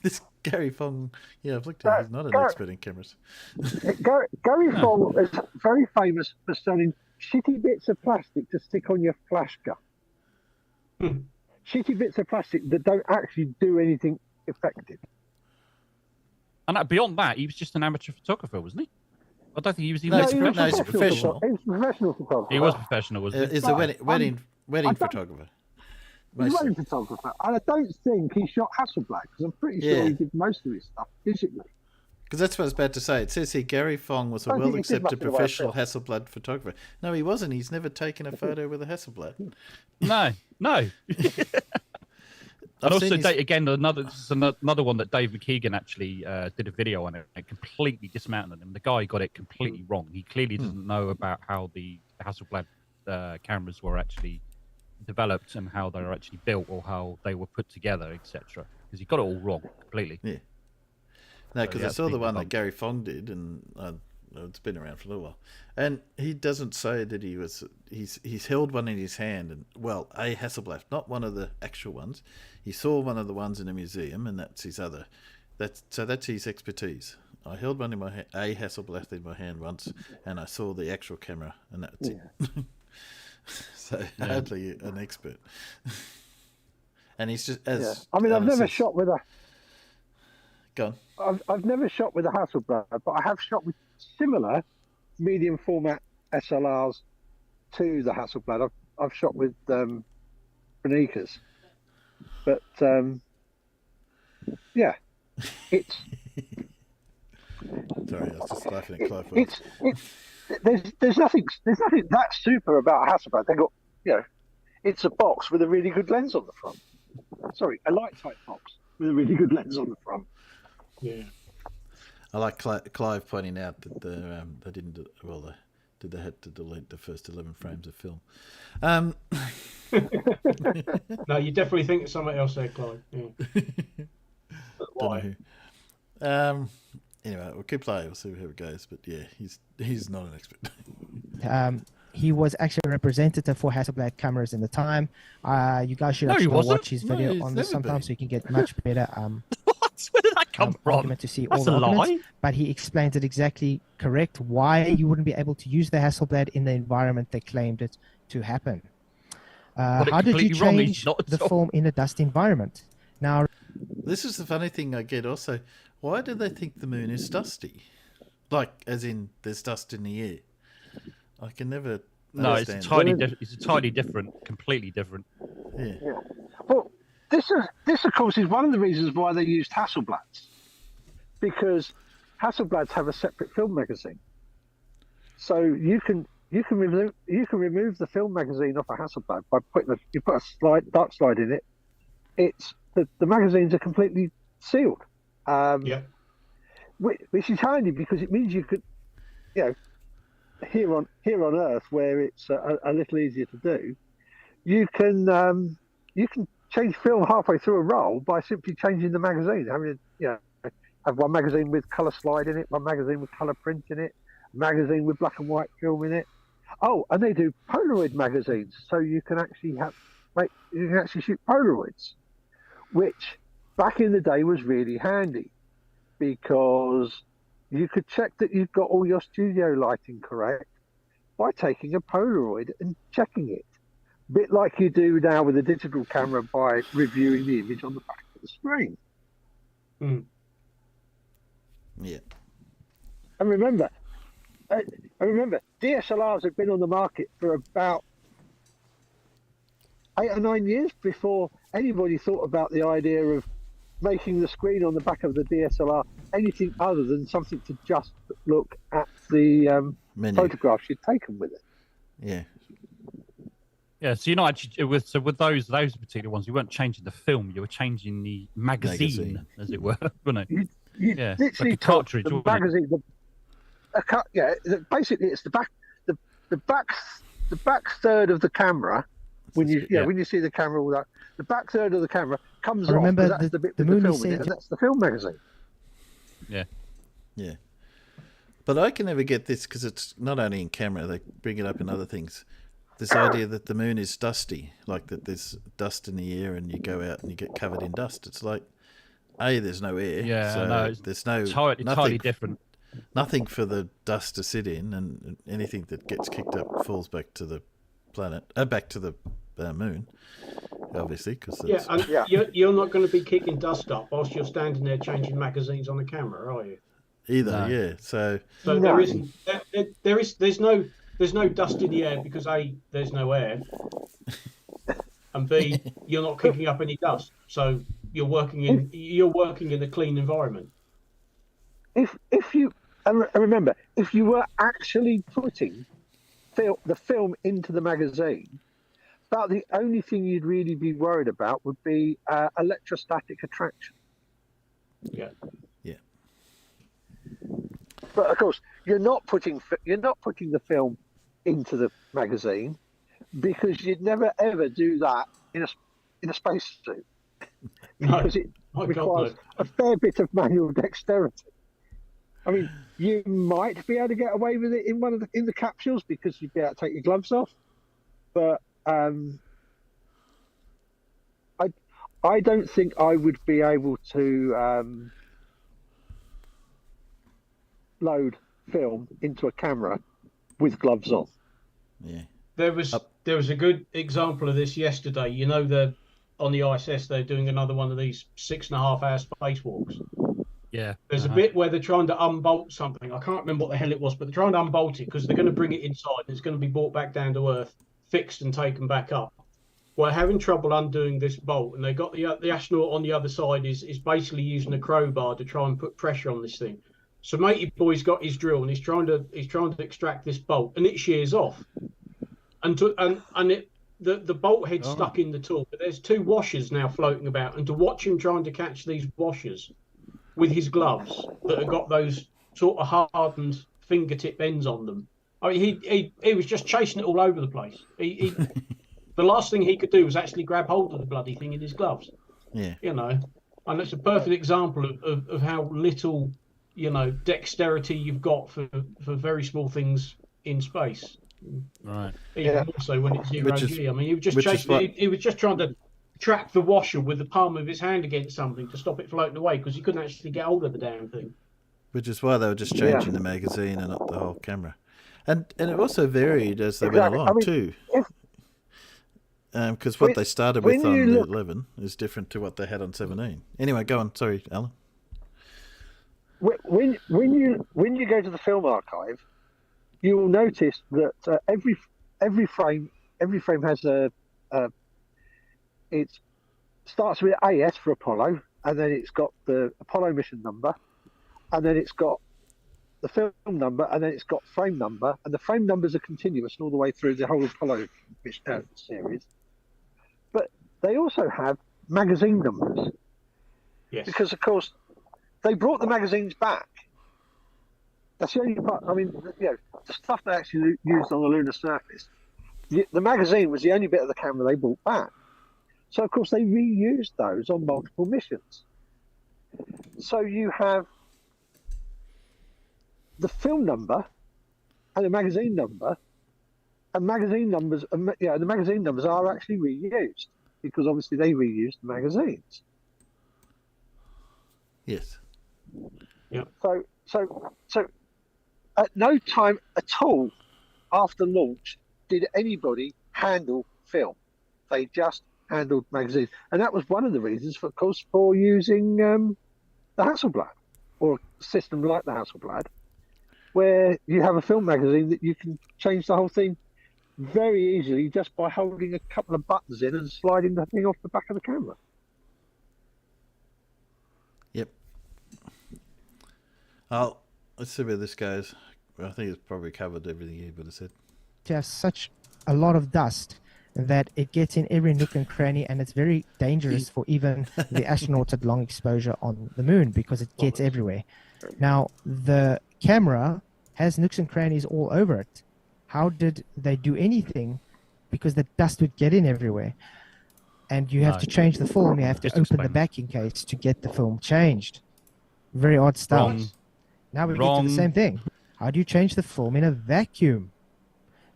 This Gary Fong, yeah, I've looked at him. He's not an expert in cameras.
Gary Fong is very famous for selling shitty bits of plastic to stick on your flash gun. Shitty bits of plastic that don't actually do anything effective.
And beyond that, he was just an amateur photographer, wasn't he? I don't think he was even
No,
a
he's a professional.
He was a professional photographer.
He was professional, wasn't he?
He's a wedding photographer.
He's a wedding photographer. And I don't think he shot Hasselblad, because I'm pretty sure he did most of his stuff physically.
Because that's what I was about to say. It says here GaryOng was a well-accepted professional Hasselblad photographer. No, he wasn't. He's never taken a photo with a Hasselblad.
No. And also, again, another one that Dave McKeegan actually did a video on it and completely dismantled him. The guy got it completely wrong. He clearly doesn't know about how the Hasselblad cameras were actually developed and how they were actually built or how they were put together, etc. Because he got it all wrong completely.
Yeah. No, because I saw the one that Gary Fong did, and it's been around for a little while. And he doesn't say that he's held one in his hand, and a Hasselblad, not one of the actual ones. He saw one of the ones in a museum, and that's his other. That's his expertise. I held one in my a Hasselblad in my hand once, and I saw the actual camera, and that's it. So hardly an expert. And he's just as.
I mean, I've never shot with a.
Go on.
I've never shot with a Hasselblad, but I have shot with similar medium format SLRs to the Hasselblad. I've shot with Benikas, but yeah, it's.
Sorry, I was just laughing at Clive.
There's nothing that super about a Hasselblad. They got, it's a box with a really good lens on the front. Sorry, a light type box with a really good lens on the front.
Yeah.
I like Clive pointing out that they didn't. They had to delete the first 11 frames of film.
No, you definitely think it's something else there, Clive. Yeah.
Don't know who. Anyway, we'll keep playing. We'll see how it goes. But yeah, he's not an expert.
He was actually a representative for Hasselblad cameras in the time. You guys should actually watch his video on this sometime so you can get much better.
Where did that come from?
To see
That's
all
a
the arguments,
lie.
but he explains it exactly correct why you wouldn't be able to use the Hasselblad in the environment they claimed it to happen. How did you change the film in a dust environment? Now,
this is the funny thing I get also. Why do they think the moon is dusty? Like, as in, there's dust in the air. I can never.
No, it's entirely different, completely different.
Yeah.
Well, this of course is one of the reasons why they used Hasselblads, because Hasselblads have a separate film magazine, so you can remove the film magazine off a Hasselblad by you put a dark slide in it. It's the magazines are completely sealed. Which is handy because it means you could, here on Earth where it's a little easier to do, you can change film halfway through a roll by simply changing the magazine. Having have one magazine with colour slide in it, one magazine with colour print in it, a magazine with black and white film in it. Oh, and they do Polaroid magazines, so you can actually shoot Polaroids, which back in the day was really handy because you could check that you've got all your studio lighting correct by taking a Polaroid and checking it. A bit like you do now with a digital camera by reviewing the image on the back of the screen.
Yeah.
And remember, DSLRs have been on the market for about 8 or 9 years before anybody thought about the idea of making the screen on the back of the DSLR anything other than something to just look at the
Menu.
photographs you'd taken with it.
Yeah.
Yeah, so you're not actually with those particular ones. You weren't changing the film; you were changing the magazine. As it were, wasn't it?
You
Yeah,
literally
like a cartridge.
the
wasn't it?
magazine. Basically, it's the back third of the camera. When you see the camera, all that, the back third of the camera comes
I
off.
remember
That's the bit
the
with the
movie
film in it,
said-
and that's the film magazine.
Yeah.
Yeah. But I can never get this because it's not only in camera, they bring it up in other things. This idea that the moon is dusty, like that there's dust in the air and you go out and you get covered in dust. It's like, there's no air.
Yeah,
so
no, it's
there's no
entirely different.
Nothing for the dust to sit in, and anything that gets kicked up falls back to the planet, back to the moon, obviously. Cause
you're not going to be kicking dust up whilst you're standing there changing magazines on the camera, are you?
Either,
No.
yeah. So
there isn't. There's no dust in the air because A, there's no air, and B, you're not kicking up any dust. So you're working in a clean environment.
If you remember, if you were actually putting the film into the magazine, about the only thing you'd really be worried about would be electrostatic attraction.
Yeah.
Yeah.
But of course, you're not putting the film into the magazine because you'd never ever do that in a spacesuit because it requires a fair bit of manual dexterity. I mean, you might be able to get away with it in the capsules because you'd be able to take your gloves off, but I don't think I would be able to load film into a camera with gloves on.
Yeah.
There was a good example of this yesterday. You know, on the ISS they're doing another one of these 6.5-hour spacewalks.
Yeah.
There's a bit where they're trying to unbolt something. I can't remember what the hell it was, but they're trying to unbolt it because they're going to bring it inside and it's going to be brought back down to Earth, fixed and taken back up. Well, having trouble undoing this bolt, and they got the astronaut on the other side is basically using a crowbar to try and put pressure on this thing. So matey boy's got his drill and he's trying to extract this bolt, and it shears off, the bolt head's stuck in the tool. But there's 2 washers now floating about, and to watch him trying to catch these washers with his gloves that have got those sort of hardened fingertip ends on them. I mean, he was just chasing it all over the place. He the last thing he could do was actually grab hold of the bloody thing in his gloves.
Yeah.
You know, and it's a perfect example of how little, dexterity you've got for very small things in space.
Right.
Even more so when it's zero G. I mean, he was just he was just trying to trap the washer with the palm of his hand against something to stop it floating away because he couldn't actually get hold of the damn thing.
Which is why they were just changing the magazine and not the whole camera. And it also varied as they went along too. Because what they started with on the 11 is different to what they had on 17. Anyway, go on. Sorry, Alan.
When you go to the film archive, you will notice that every frame has it starts with AS for Apollo, and then it's got the Apollo mission number, and then it's got the film number, and then it's got frame number, and the frame numbers are continuous all the way through the whole Apollo series. But they also have magazine numbers.
Yes.
Because, of course, they brought the magazines back. That's the only part. I mean, the stuff they actually used on the lunar surface, the magazine was the only bit of the camera they brought back. So, of course, they reused those on multiple missions. So you have the film number and the magazine number, and magazine numbers. The magazine numbers are actually reused because obviously they reused the magazines.
Yes.
Yeah.
So at no time at all after launch did anybody handle film. They just handled magazines, and that was one of the reasons, of course, for using the Hasselblad or a system like the Hasselblad, where you have a film magazine that you can change the whole thing very easily just by holding a couple of buttons in and sliding the thing off the back of the camera.
Yep. Oh, let's see where this goes. I think it's probably covered everything you would have said.
To have such a lot of dust that it gets in every nook and cranny, and it's very dangerous for even the astronauts at long exposure on the moon because it gets everywhere. Now, the camera has nooks and crannies all over it. How did they do anything? Because the dust would get in everywhere. And you have to change the film. You have to open the backing case to get the film changed. Very odd stuff.
Wrong.
Now we get to the same thing. How do you change the film in a vacuum?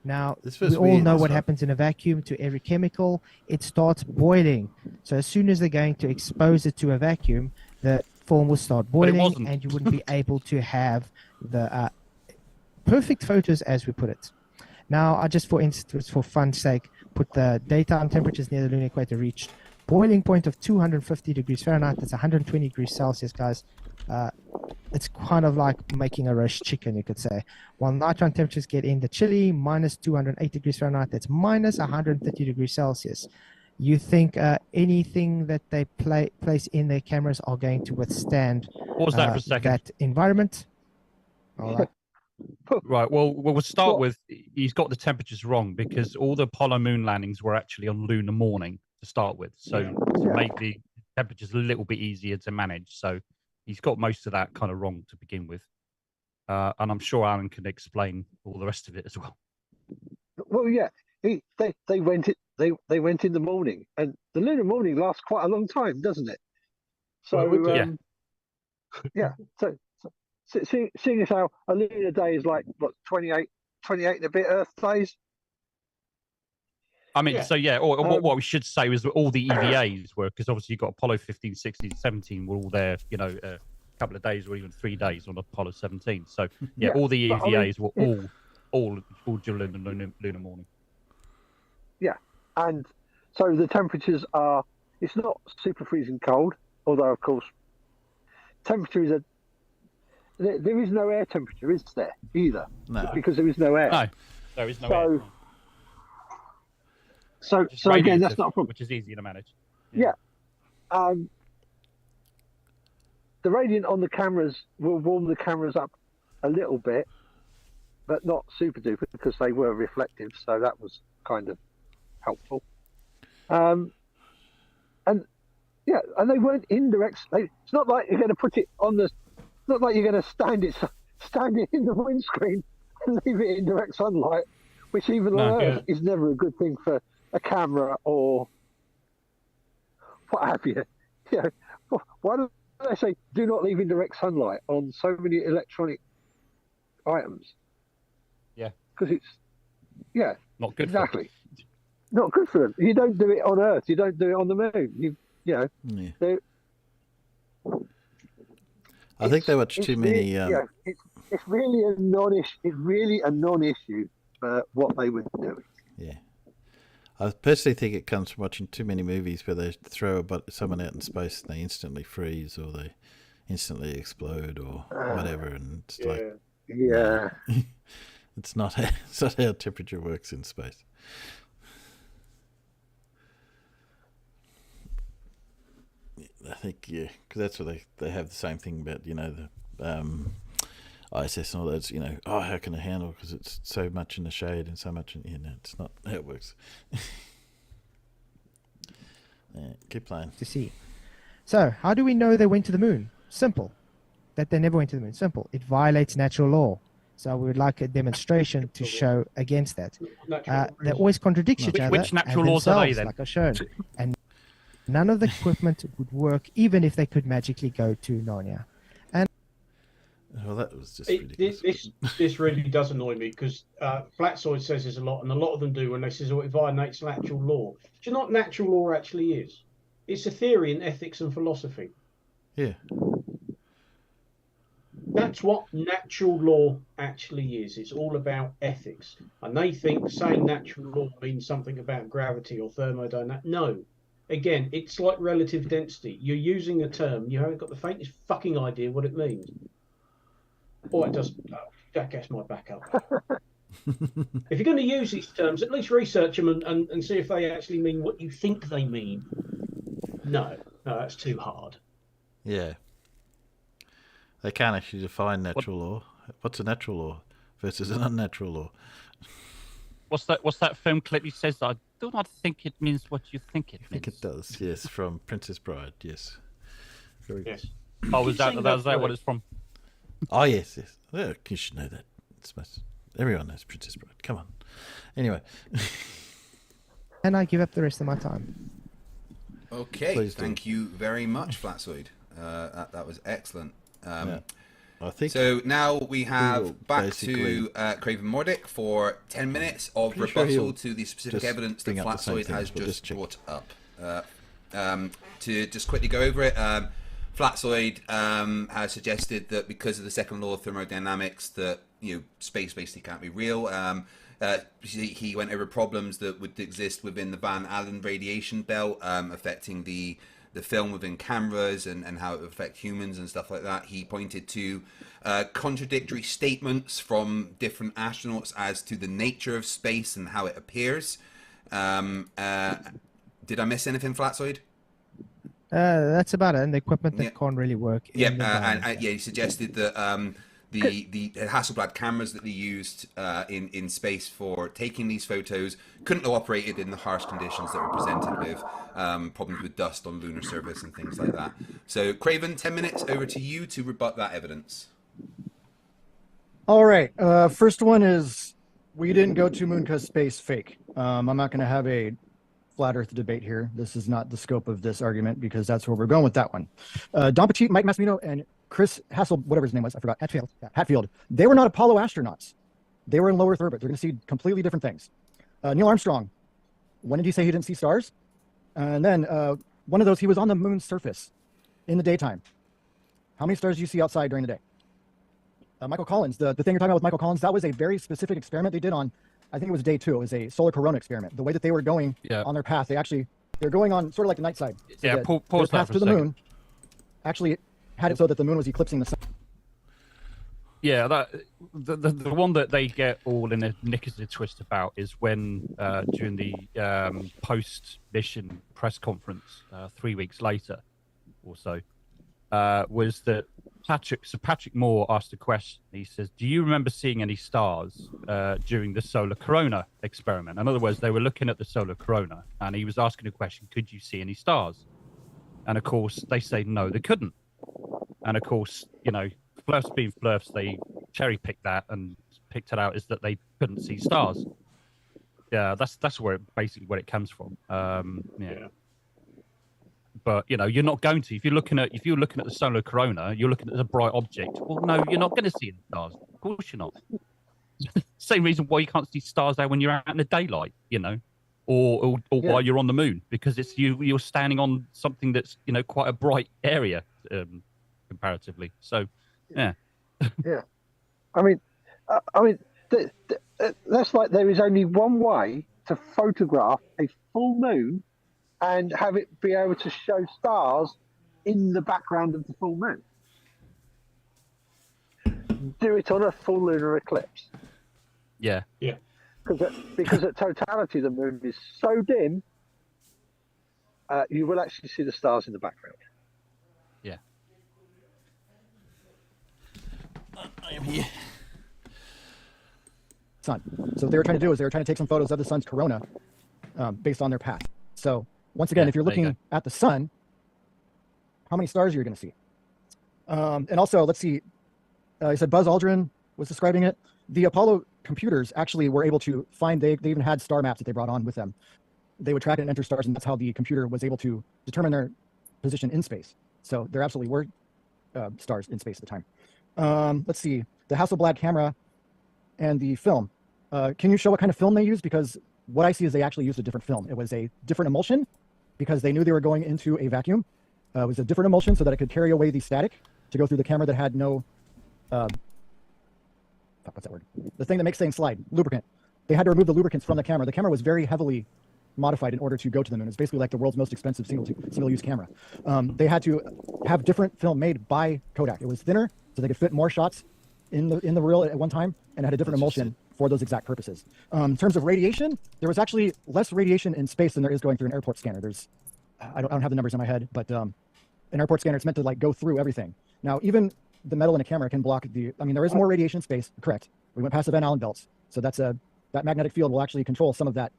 Now, we all know what happens in a vacuum to every chemical. It starts boiling. So as soon as they're going to expose it to a vacuum, the film will start boiling and you wouldn't be able to have the perfect photos, as we put it. Now, I just, for instance, for fun's sake, put the daytime temperatures near the lunar equator reached boiling point of 250 degrees Fahrenheit. That's 120 degrees Celsius, guys. It's kind of like making a roast chicken, you could say. While nighttime temperatures get in the chilly, minus 208 degrees Fahrenheit, that's minus 130 degrees Celsius. You think anything that they place in their cameras are going to withstand that environment? All right.
Right. Well, we'll start with he's got the temperatures wrong because all the Apollo moon landings were actually on lunar morning to start with, so to make the temperatures a little bit easier to manage. So he's got most of that kind of wrong to begin with, and I'm sure Alan can explain all the rest of it as well.
Well, yeah, they went in the morning, and the lunar morning lasts quite a long time, doesn't it? So So seeing as how a lunar day is like what 28 and a bit Earth days.
I mean, what we should say is that all the EVAs were, because obviously you've got Apollo 15, 16, 17 were all there, a couple of days or even 3 days on Apollo 17. So all the EVAs were all during the lunar morning. Yeah,
and so the temperatures are. It's not super freezing cold, although of course temperatures are. There is no air temperature, is there, either?
No.
Because there is no air.
No, there is no air.
So again, that's not a problem.
Which is easy to manage.
Yeah. The radiant on the cameras will warm the cameras up a little bit, but not super duper because they were reflective, so that was kind of helpful. And they weren't indirect. It's not like you're going to put it on the. It's not like you're going to stand it in the windscreen and leave it in direct sunlight, which even on Earth is never a good thing for a camera or what have you. Why do they say do not leave in direct sunlight on so many electronic items? Yeah, because it's
not good.
Exactly, not good for them. You don't do it on Earth. You don't do it on the moon.
I think they watch too many.
It's really a non-issue. It's really a non-issue for what they would do.
Yeah, I personally think it comes from watching too many movies where they throw someone out in space and they instantly freeze or they instantly explode or whatever, and it's it's not how temperature works in space. I think because that's what they have the same thing about the ISS and all that. How can I handle because it's so much in the shade and so much it's not how it works. Keep playing
to see. So how do we know they went to the moon? Simple. That they never went to the moon. Simple. It violates natural law. So we would like a demonstration to show against that. They always contradict each other.
Which natural laws are they then?
Like I've shown. And none of the equipment would work, even if they could magically go to Narnia. And
well, that was just ridiculous.
This really does annoy me because Flatsoid says this a lot, and a lot of them do when they say, it violates natural law. Do you know what natural law actually is? It's a theory in ethics and philosophy.
Yeah.
That's what natural law actually is. It's all about ethics. And they think saying natural law means something about gravity or thermodynamics. No. Again, it's like relative density. You're using a term, you haven't got the faintest fucking idea what it means. Or it does. That gets my back up. If you're going to use these terms, at least research them and see if they actually mean what you think they mean. No, that's too hard.
Yeah. They can't actually define natural law. What's a natural law versus an unnatural law?
What's that film clip he says? I do not think it means what you think it means.
I think it does, yes, from Princess Bride, yes.
Yes.
Oh, was that what it's from?
Oh, yes. Well, you should know that. Everyone knows Princess Bride. Come on. Anyway.
And I give up the rest of my time.
Okay,
Please do.
thank you very much, Flatsoid. That was excellent.
Yeah. I think
so now we have back
basically-
to Craven Mordick for 10 minutes of
Pretty sure
rebuttal
he'll
to the specific
just
evidence that
bring up the same
Flatsoid
things,
has
but
just
check.
brought up. To just quickly go over it, Flatsoid has suggested that because of the second law of thermodynamics, that space basically can't be real. He went over problems that would exist within the Van Allen radiation belt, affecting the film within cameras and how it would affect humans and stuff like that. He pointed to contradictory statements from different astronauts as to the nature of space and how it appears. Did I miss anything, Flatsoid?
That's about it. And the equipment that can't really work.
Yeah, and he suggested that the Hasselblad cameras that they used in space for taking these photos couldn't have operated in the harsh conditions that were presented with problems with dust on lunar surface and things like that. So, Craven, 10 minutes over to you to rebut that evidence.
All right. First one is we didn't go to moon because space fake. I'm not going to have a flat Earth debate here. This is not the scope of this argument because that's where we're going with that one. Don Petit, Mike Massimino, and Chris Hassel, whatever his name was, I forgot. Hatfield. They were not Apollo astronauts. They were in low Earth orbit. They're going to see completely different things. Neil Armstrong, when did he say he didn't see stars? And then one of those, he was on the moon's surface in the daytime. How many stars do you see outside during the day? Michael Collins, the thing you're talking about with Michael Collins, that was a very specific experiment they did on, I think it was day 2. It was a solar corona experiment. The way that they were going on their path, they're going on sort of like the night side. So
Yeah, pause
their
that
path
for
to
a
the
second.
moon actually had it so that the moon was eclipsing the sun.
Yeah, the one that they get all in a knickers in a twist about is when during the post-mission press conference 3 weeks later or so, was that Patrick Moore asked a question. He says, do you remember seeing any stars during the solar corona experiment? In other words, they were looking at the solar corona and he was asking a question, could you see any stars? And of course, they say no, they couldn't. And of course, Flurfs being Flurfs, they cherry picked that and picked it out is that they couldn't see stars. Yeah, that's where it comes from. Yeah. But you're not going to. If you're looking at the solar corona, you're looking at a bright object. Well, no, you're not going to see any stars. Of course, you're not. Same reason why you can't see stars out when you're out in the daylight. Or while you're on the moon, because it's you're standing on something that's quite a bright area comparatively. So, yeah.
Yeah, I mean, that's like there is only one way to photograph a full moon and have it be able to show stars in the background of the full moon. Do it on a full lunar eclipse.
Yeah.
Yeah.
Because at totality, the moon is so dim, you will actually see the stars in the background.
Yeah.
I am here.
Sun. So what they were trying to do is they were trying to take some photos of the sun's corona based on their path. So once again, if you're looking at the sun, how many stars are you going to see? And also, let's see. He said Buzz Aldrin was describing it. The Apollo computers actually were able to find, they even had star maps that they brought on with them. They would track and enter stars, and that's how the computer was able to determine their position in space. So there absolutely were stars in space at the time. Let's see. The Hasselblad camera and the film. Can you show what kind of film they used? Because what I see is they actually used a different film. It was a different emulsion because they knew they were going into a vacuum. It was a different emulsion so that it could carry away the static to go through the camera that had no, what's that word? The thing that makes things slide, lubricant. They had to remove the lubricants from the camera. The camera was very heavily modified in order to go to the moon. It's basically like the world's most expensive single-use camera. They had to have different film made by Kodak. It was thinner, so they could fit more shots in the reel at one time, and it had a different emulsion for those exact purposes. In terms of radiation, there was actually less radiation in space than there is going through an airport scanner. I don't have the numbers in my head, but an airport scanner, it's meant to like go through everything. Now, even the metal in a camera can block there is more radiation in space, correct. We went past the Van Allen belts. So that magnetic field will actually control some of that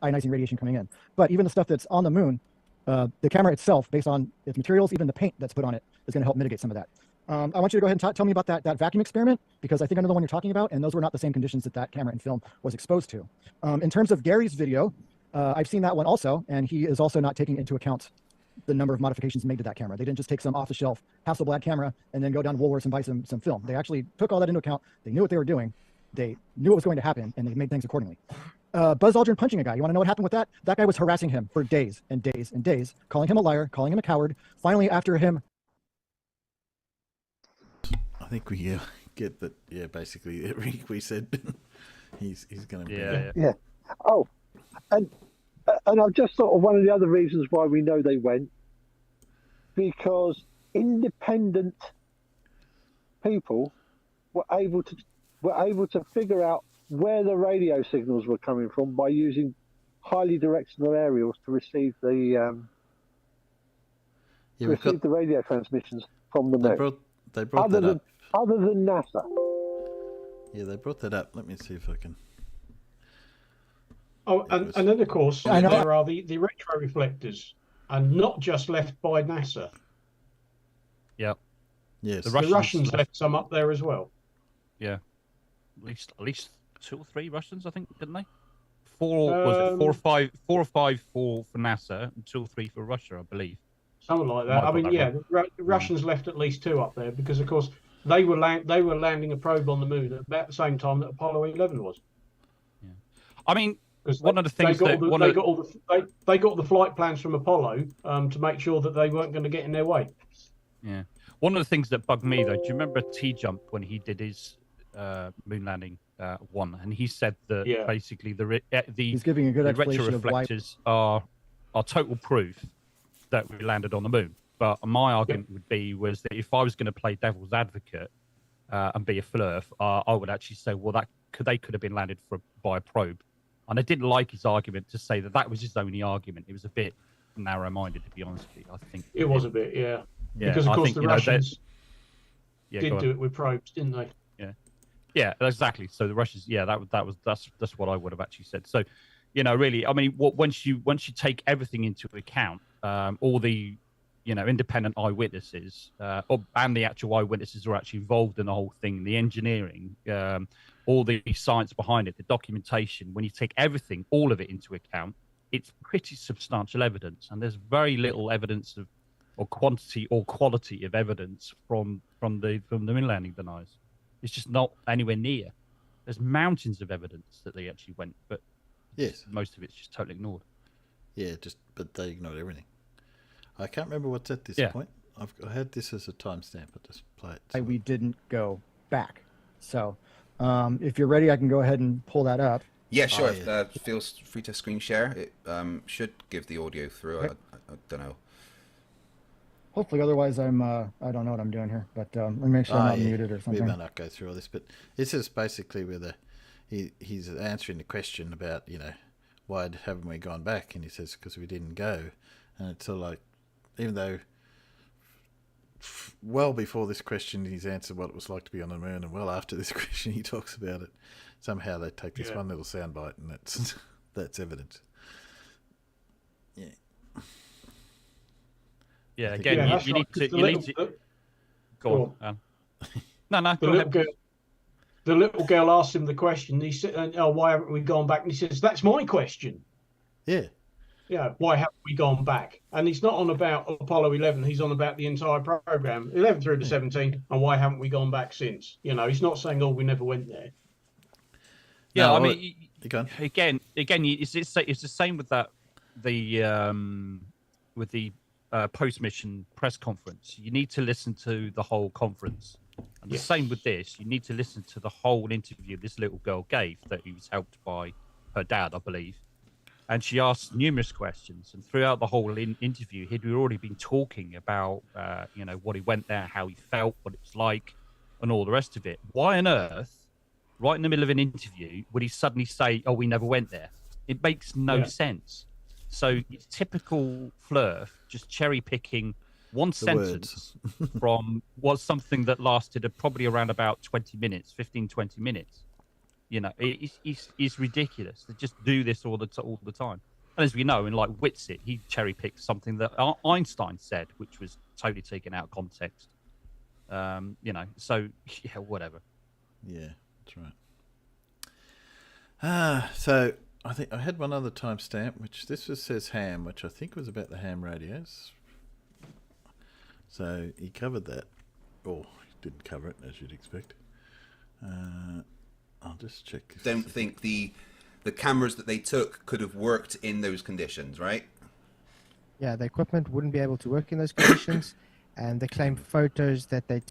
ionizing radiation coming in. But even the stuff that's on the moon, the camera itself, based on its materials, even the paint that's put on it, is going to help mitigate some of that. I want you to go ahead and tell me about that vacuum experiment, because I think I know the one you're talking about, and those were not the same conditions that camera and film was exposed to. In terms of Gary's video, I've seen that one also, and he is also not taking into account the number of modifications made to that camera. They didn't just take some off-the-shelf Hasselblad camera and then go down to Woolworths and buy some film. They actually took all that into account. They knew what they were doing. They knew what was going to happen, and they made things accordingly. Buzz Aldrin punching a guy. You want to know what happened with that? That guy was harassing him for days and days and days, calling him a liar, calling him a coward. Finally, after him...
I think we get that, yeah, basically everything we said. he's going to be...
Yeah. Oh, and I've just thought of one of the other reasons why we know they went, because independent people were able to figure out where the radio signals were coming from by using highly directional aerials to receive the the radio transmissions from the moon.
They brought that up.
Other than NASA.
Yeah, they brought that up. Let me see if I can.
Oh, and then of course there are the retro reflectors, and not just left by NASA.
Yeah.
Yes.
The Russians left some up there as well.
Yeah. At least 2 or 3 Russians, I think, didn't they? 4 was it 4 or 5 for NASA, and 2 or 3 for Russia, I believe.
Something like that. I mean, the Russians left at least 2 up there because, of course, they were landing a probe on the moon at about the same time that Apollo 11 was.
Yeah. I mean, one of the things
they got the flight plans from Apollo to make sure that they weren't going to get in their way.
Yeah. One of the things that bugged me, though, do you remember T-Jump when he did his moon landing one, and he said that basically
he's giving a good explanation of why
are total proof that we landed on the moon. But my argument was that if I was going to play devil's advocate and be a flurf, I would actually say, well, they could have been landed by a probe. And I didn't like his argument to say that was his only argument. It was a bit narrow-minded, to be honest with you. I think
it was a bit, because of course the Russians did do it with probes, didn't they?
Yeah, exactly. So the Russians, that's what I would have actually said. So, really, I mean, once you take everything into account, all the, independent eyewitnesses, and the actual eyewitnesses who are actually involved in the whole thing, the engineering, all the science behind it, the documentation. When you take everything, all of it into account, it's pretty substantial evidence, and there's very little evidence or quantity or quality of evidence from the moon landing deniers. It's just not anywhere near. There's mountains of evidence that they actually went, but
yes,
most of it's just totally ignored.
Yeah, but they ignored everything. I can't remember what's at this point. I had this as a timestamp. I'll just play it.
We didn't go back. So if you're ready, I can go ahead and pull that up.
Yeah, sure. Feel free to screen share. It should give the audio through.
Okay.
I don't know.
Hopefully, otherwise I don't know what I'm doing here. But let me make sure I'm not muted or something.
We may not go through all this, but this is basically where he's answering the question about, why haven't we gone back? And he says, because we didn't go. And it's sort of like, even though well before this question he's answered what it was like to be on the moon, and well after this question he talks about it, somehow they take this one little soundbite and that's evidence.
Yeah, again, you need to go on. No, go ahead.
The little girl asked him the question. He said, why haven't we gone back? And he says, that's my question.
Yeah.
Yeah, why haven't we gone back? And he's not on about Apollo 11. He's on about the entire program, 11 through to 17, and why haven't we gone back since? He's not saying, we never went there.
Yeah, no, I mean, again, it's the same with that, with the post-mission press conference. You need to listen to the whole conference. And the same with this. You need to listen to the whole interview this little girl gave, that he was helped by her dad, I believe. And she asked numerous questions. And throughout the whole interview, he'd already been talking about, what he went there, how he felt, what it was like, and all the rest of it. Why on earth right in the middle of an interview, would he suddenly say, "Oh, we never went there"? It makes no sense. So it's typical Fleur just cherry picking one sentence from was something that lasted probably around about 20 minutes, 15, 20 minutes. You know, it's ridiculous. They just do this all the time. And as we know, in like Witsit, he cherry picked something that Einstein said, which was totally taken out of context. You know, so yeah, whatever.
Yeah, that's right. So I think I had one other timestamp, which this says ham, which I think was about the ham radios. So he covered that, or he didn't cover it as you'd expect. I'll just check.
Don't think the cameras that they took could have worked in those conditions, right?
Yeah, the equipment wouldn't be able to work in those conditions, and they claim photos that they.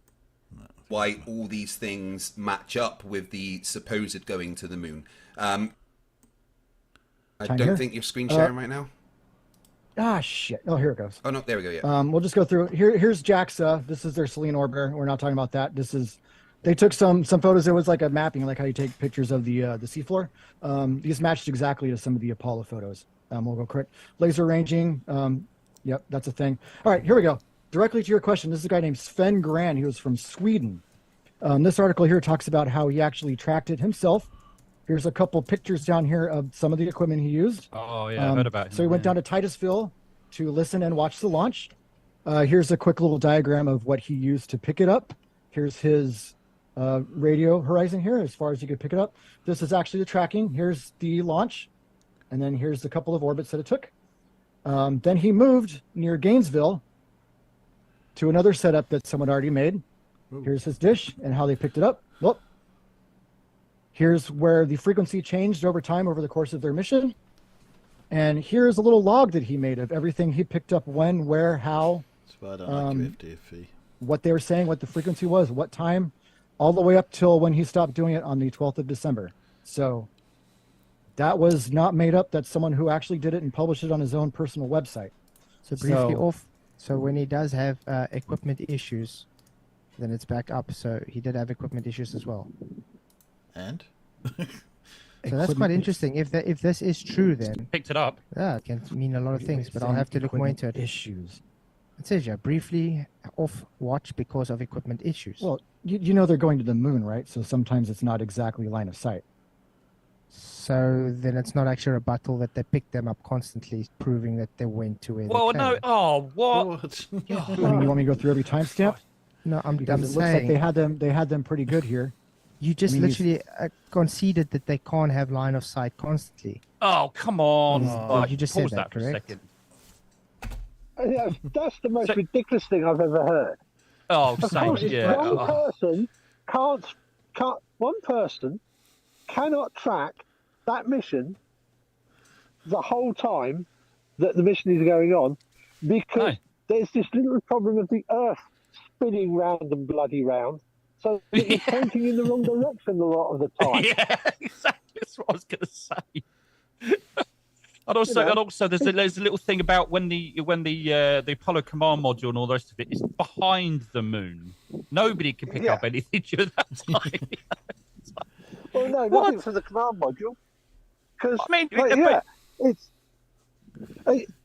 Why all these things match up with the supposed going to the moon. I don't think you're screen sharing right now.
Ah, shit. Oh, here it goes.
Oh, no, there we go, yeah.
We'll just go through. Here's JAXA. This is their Selene orbiter. We're not talking about that. They took some photos. It was like a mapping, like how you take pictures of the seafloor. These matched exactly to some of the Apollo photos. We'll go quick. Laser ranging. Yep, that's a thing. All right, here we go. Directly to your question, this is a guy named Sven Gran. He was from Sweden. This article here talks about how he actually tracked it himself. Here's a couple pictures down here of some of the equipment he used.
Oh, yeah, I heard about him.
So he went down to Titusville to listen and watch the launch. Here's a quick little diagram of what he used to pick it up. Here's his radio horizon here, as far as you could pick it up. This is actually the tracking. Here's the launch. And then here's a couple of orbits that it took. Then he moved near Gainesville to another setup that someone already made. Ooh. Here's his dish and how they picked it up. Look. Here's where the frequency changed over time over the course of their mission. And here's a little log that he made of everything he picked up, when, where, how, what they were saying, what the frequency was, what time, all the way up till when he stopped doing it on the 12th of December. So that was not made up. That's someone who actually did it and published it on his own personal website.
So briefly off. So when he does have equipment issues, then it's back up. So he did have equipment issues as well.
And?
So that's quite interesting. If this is true, then
picked it up.
Yeah, it can mean a lot of things, but I'll have to look more into it.
Issues.
It says briefly off watch because of equipment issues.
Well, you know they're going to the moon, right? So sometimes it's not exactly line of sight.
So then it's not actually a battle that they picked them up constantly, proving that they went to it.
Well, no. Oh, what?
You want me to go through every timestamp?
No, I'm
Because it
saying
looks like they had them pretty good here.
You just literally conceded that they can't have line of sight constantly.
Oh, come on.
You just said that, correct?
Yeah, that's the most ridiculous thing I've ever heard.
Oh,
of course, one person cannot track that mission the whole time that the mission is going on, because there's this little problem of the Earth spinning round and bloody round. So it's pointing in the wrong direction a lot of the time.
Yeah, exactly. That's what I was going to say. And also, there's a little thing about when the Apollo command module and all the rest of it is behind the moon. Nobody can pick up anything during that time.
Well, no, nothing for the command module. Because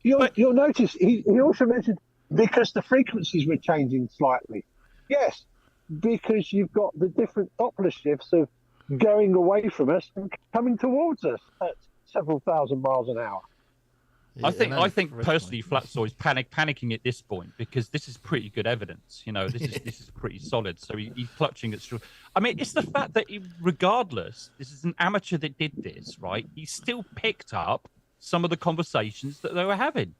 you'll notice he also mentioned because the frequencies were changing slightly. Yes. Because you've got the different Doppler shifts of going away from us and coming towards us at several thousand miles an hour.
Yeah, I think personally, Flatsoy is panicking at this point because this is pretty good evidence. You know, this is pretty solid. So he's clutching at straw. I mean, it's the fact that regardless, this is an amateur that did this, right? He still picked up some of the conversations that they were having.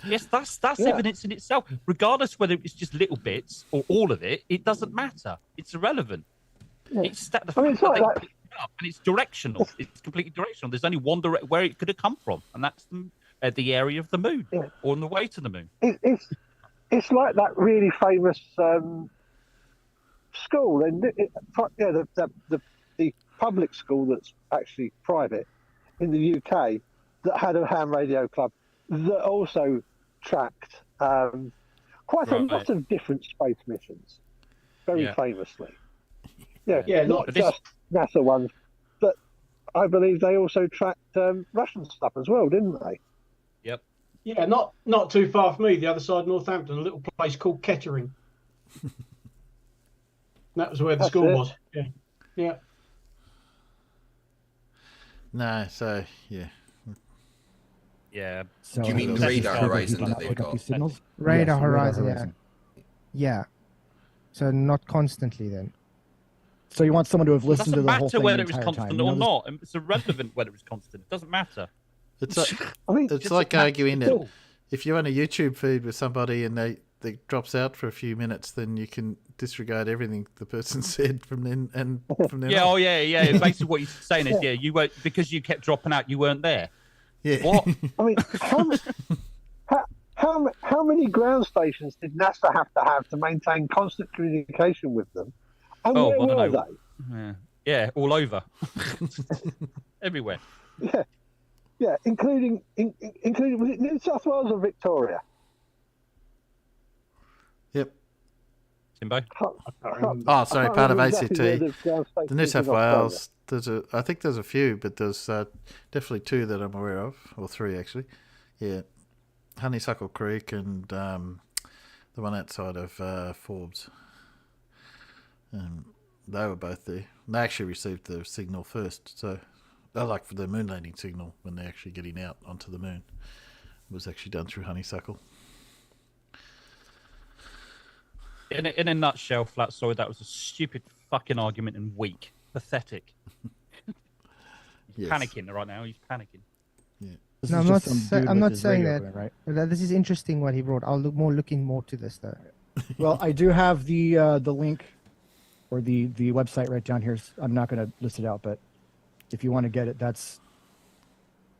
Yes, that's evidence in itself. Regardless whether it's just little bits or all of it, it doesn't matter. It's irrelevant. Yeah. It's the fact that they picked it up, and it's directional. It's completely directional. There's only one where it could have come from, and that's the area of the moon or on the way to the moon.
It's like that really famous school, and the public school that's actually private in the UK that had a ham radio club that also tracked quite a lot of different space missions, very famously. Not just NASA ones, but I believe they also tracked Russian stuff as well, didn't they?
Yep.
Yeah, not too far from me, the other side of Northampton, a little place called Kettering. That was where the school was. Yeah. Yeah.
No, so yeah.
Yeah.
Do you mean the radar horizon that they've got?
Signals?
Radar
Yes,
horizon, yeah. So not constantly then.
So you want someone to have
It
listened to
doesn't
the whole
matter
thing
whether
the
it was
entire
constant
time. You
or
know,
not. It's irrelevant whether it was constant. It doesn't matter.
It's like, it's
just
like
a match
arguing
at
that
all.
if you're on a YouTube feed with somebody and they drops out for a few minutes, then you can disregard everything the person said from then and from then
Yeah,
on.
yeah. Basically, what he's saying is, you weren't, because you kept dropping out. You weren't there.
Yeah.
What?
I mean, how many ground stations did NASA have to maintain constant communication with them? And
Oh,
where
I don't
were
know.
they?
Yeah, all over, everywhere.
Yeah, including was it New South Wales or Victoria?
Yep.
Timbo.
Oh, sorry,
can't
part of
remember
ACT.
exactly where the ground
The
station
New
is in
South
Australia.
Wales. I think there's a few, but there's definitely two that I'm aware of, or three actually. Yeah, Honeysuckle Creek and the one outside of Forbes. They were both there. They actually received the signal first, so they like for the moon landing signal when they're actually getting out onto the moon. It was actually done through Honeysuckle.
In a nutshell, Flat Sorry, that was a stupid fucking argument and weak, pathetic. He's panicking right now. He's panicking.
Yeah.
No, I'm not saying that. Right? This is interesting what he brought. I'll look looking more to this though.
Well, I do have the link or the website right down here. I'm not going to list it out, but if you want to get it, that's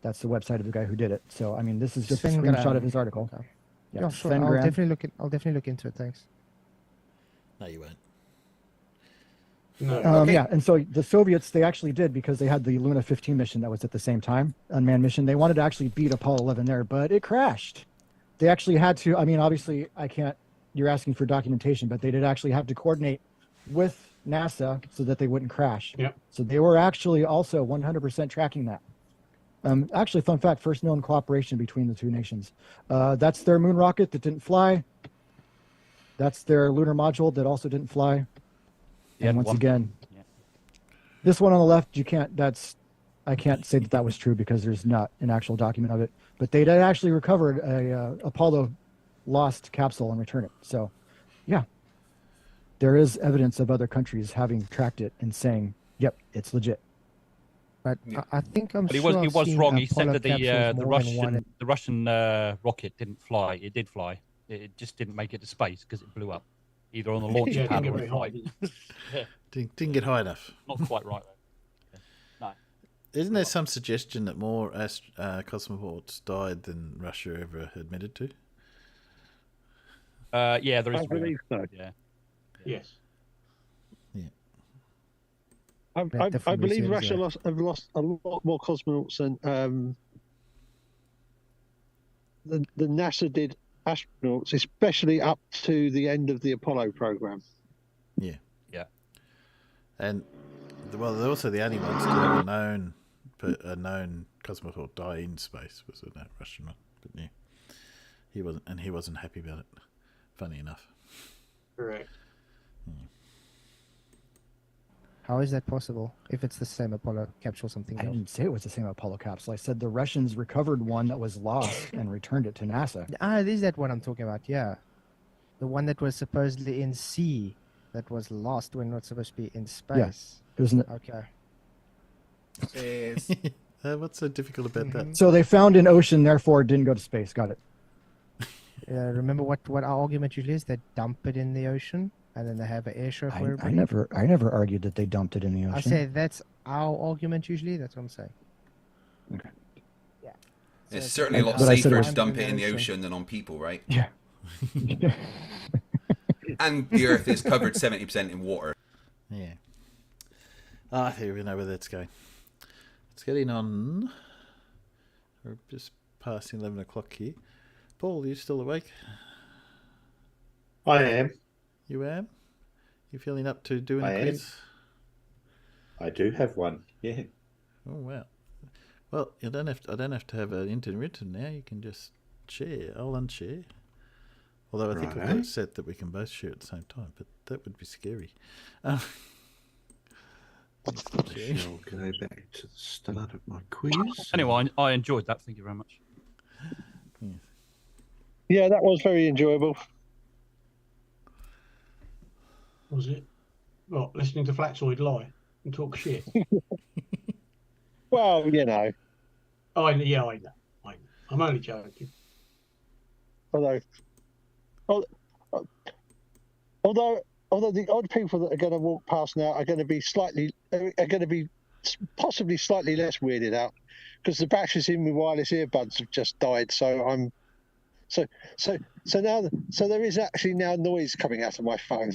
the website of the guy who did it. So I mean, this is just a screenshot of his article.
Okay.
Yeah,
Yeah, sure.
Sven
I'll
Graham.
definitely look into it. Thanks.
No, you won't.
Yeah, and so the Soviets, they actually did, because they had the Luna 15 mission that was at the same time, unmanned mission. They wanted to actually beat Apollo 11 there, but it crashed. They actually had to, I mean, obviously I can't, you're asking for documentation, but they did actually have to coordinate with NASA so that they wouldn't crash.
Yep.
So they were actually also 100% tracking that. Actually, fun fact, first known cooperation between the two nations. That's their moon rocket that didn't fly. That's their lunar module that also didn't fly. And once again, this one on the left, I can't say that was true because there's not an actual document of it. But they did actually recovered a Apollo lost capsule and return it. So, yeah, there is evidence of other countries having tracked it and saying, "Yep, it's legit."
But I think I'm
But he
sure
was
I've seen
wrong. He said
Apollo
that the
capsules more than one.
Russian rocket didn't fly. It did fly. It just didn't make it to space because it blew up, either on the launch
Yeah,
pad
didn't
or
get
in
very
flight.
high.
Yeah.
Didn't get high enough.
Not quite right though. No.
Isn't there some suggestion that more cosmonauts died than Russia ever admitted to?
Yeah, there is.
I believe so.
Yeah.
Yes.
I
definitely
believe
seems,
Russia have lost a lot more cosmonauts than NASA did astronauts, especially up to the end of the Apollo program.
Yeah.
Yeah.
And well, they're also the only ones to have a known cosmonaut die in space was a Russian one. But yeah, he wasn't happy about it. Funny enough.
Correct.
How is that possible? If it's the same Apollo capsule, something
I
else.
didn't say it was the same Apollo capsule. I said the Russians recovered one that was lost and returned it to NASA.
Is that what I'm talking about? Yeah, the one that was supposedly in sea, that was lost when not supposed to be in space.
It was
Okay.
What's so difficult about that?
So they found an ocean, therefore it didn't go to space. Got it.
Remember what our argument usually is? They dump it in the ocean, and then they have an air show for
I
everybody.
never argued that they dumped it in the ocean.
I say that's our argument usually. That's what I'm saying.
Okay.
Yeah.
It's
So
certainly a lot
But I said
safer
it
to
was-
dump it in the ocean than on people, right?
Yeah.
And the Earth is covered 70% in water.
Yeah. I think we know where that's going. It's getting on. We're just past 11 o'clock here. Paul, are you still awake?
I am.
You am? You feeling up to doing
I
a
am.
quiz?
I do have one. Yeah.
Oh wow. Well, I don't have to have an internet now. You can just share. I'll unshare. Although I think I've got it set that we can both share at the same time, but that would be scary.
I shall go back to the start of my quiz.
Anyway, I enjoyed that. Thank you very much.
Yeah, that was very enjoyable.
Was it? What, listening to Flatsoid lie and talk shit?
Well, you know.
I know. I'm only joking.
Although the odd people that are going to walk past now are going to be possibly slightly less weirded out because the batteries in my wireless earbuds have just died. So there is actually now noise coming out of my phone.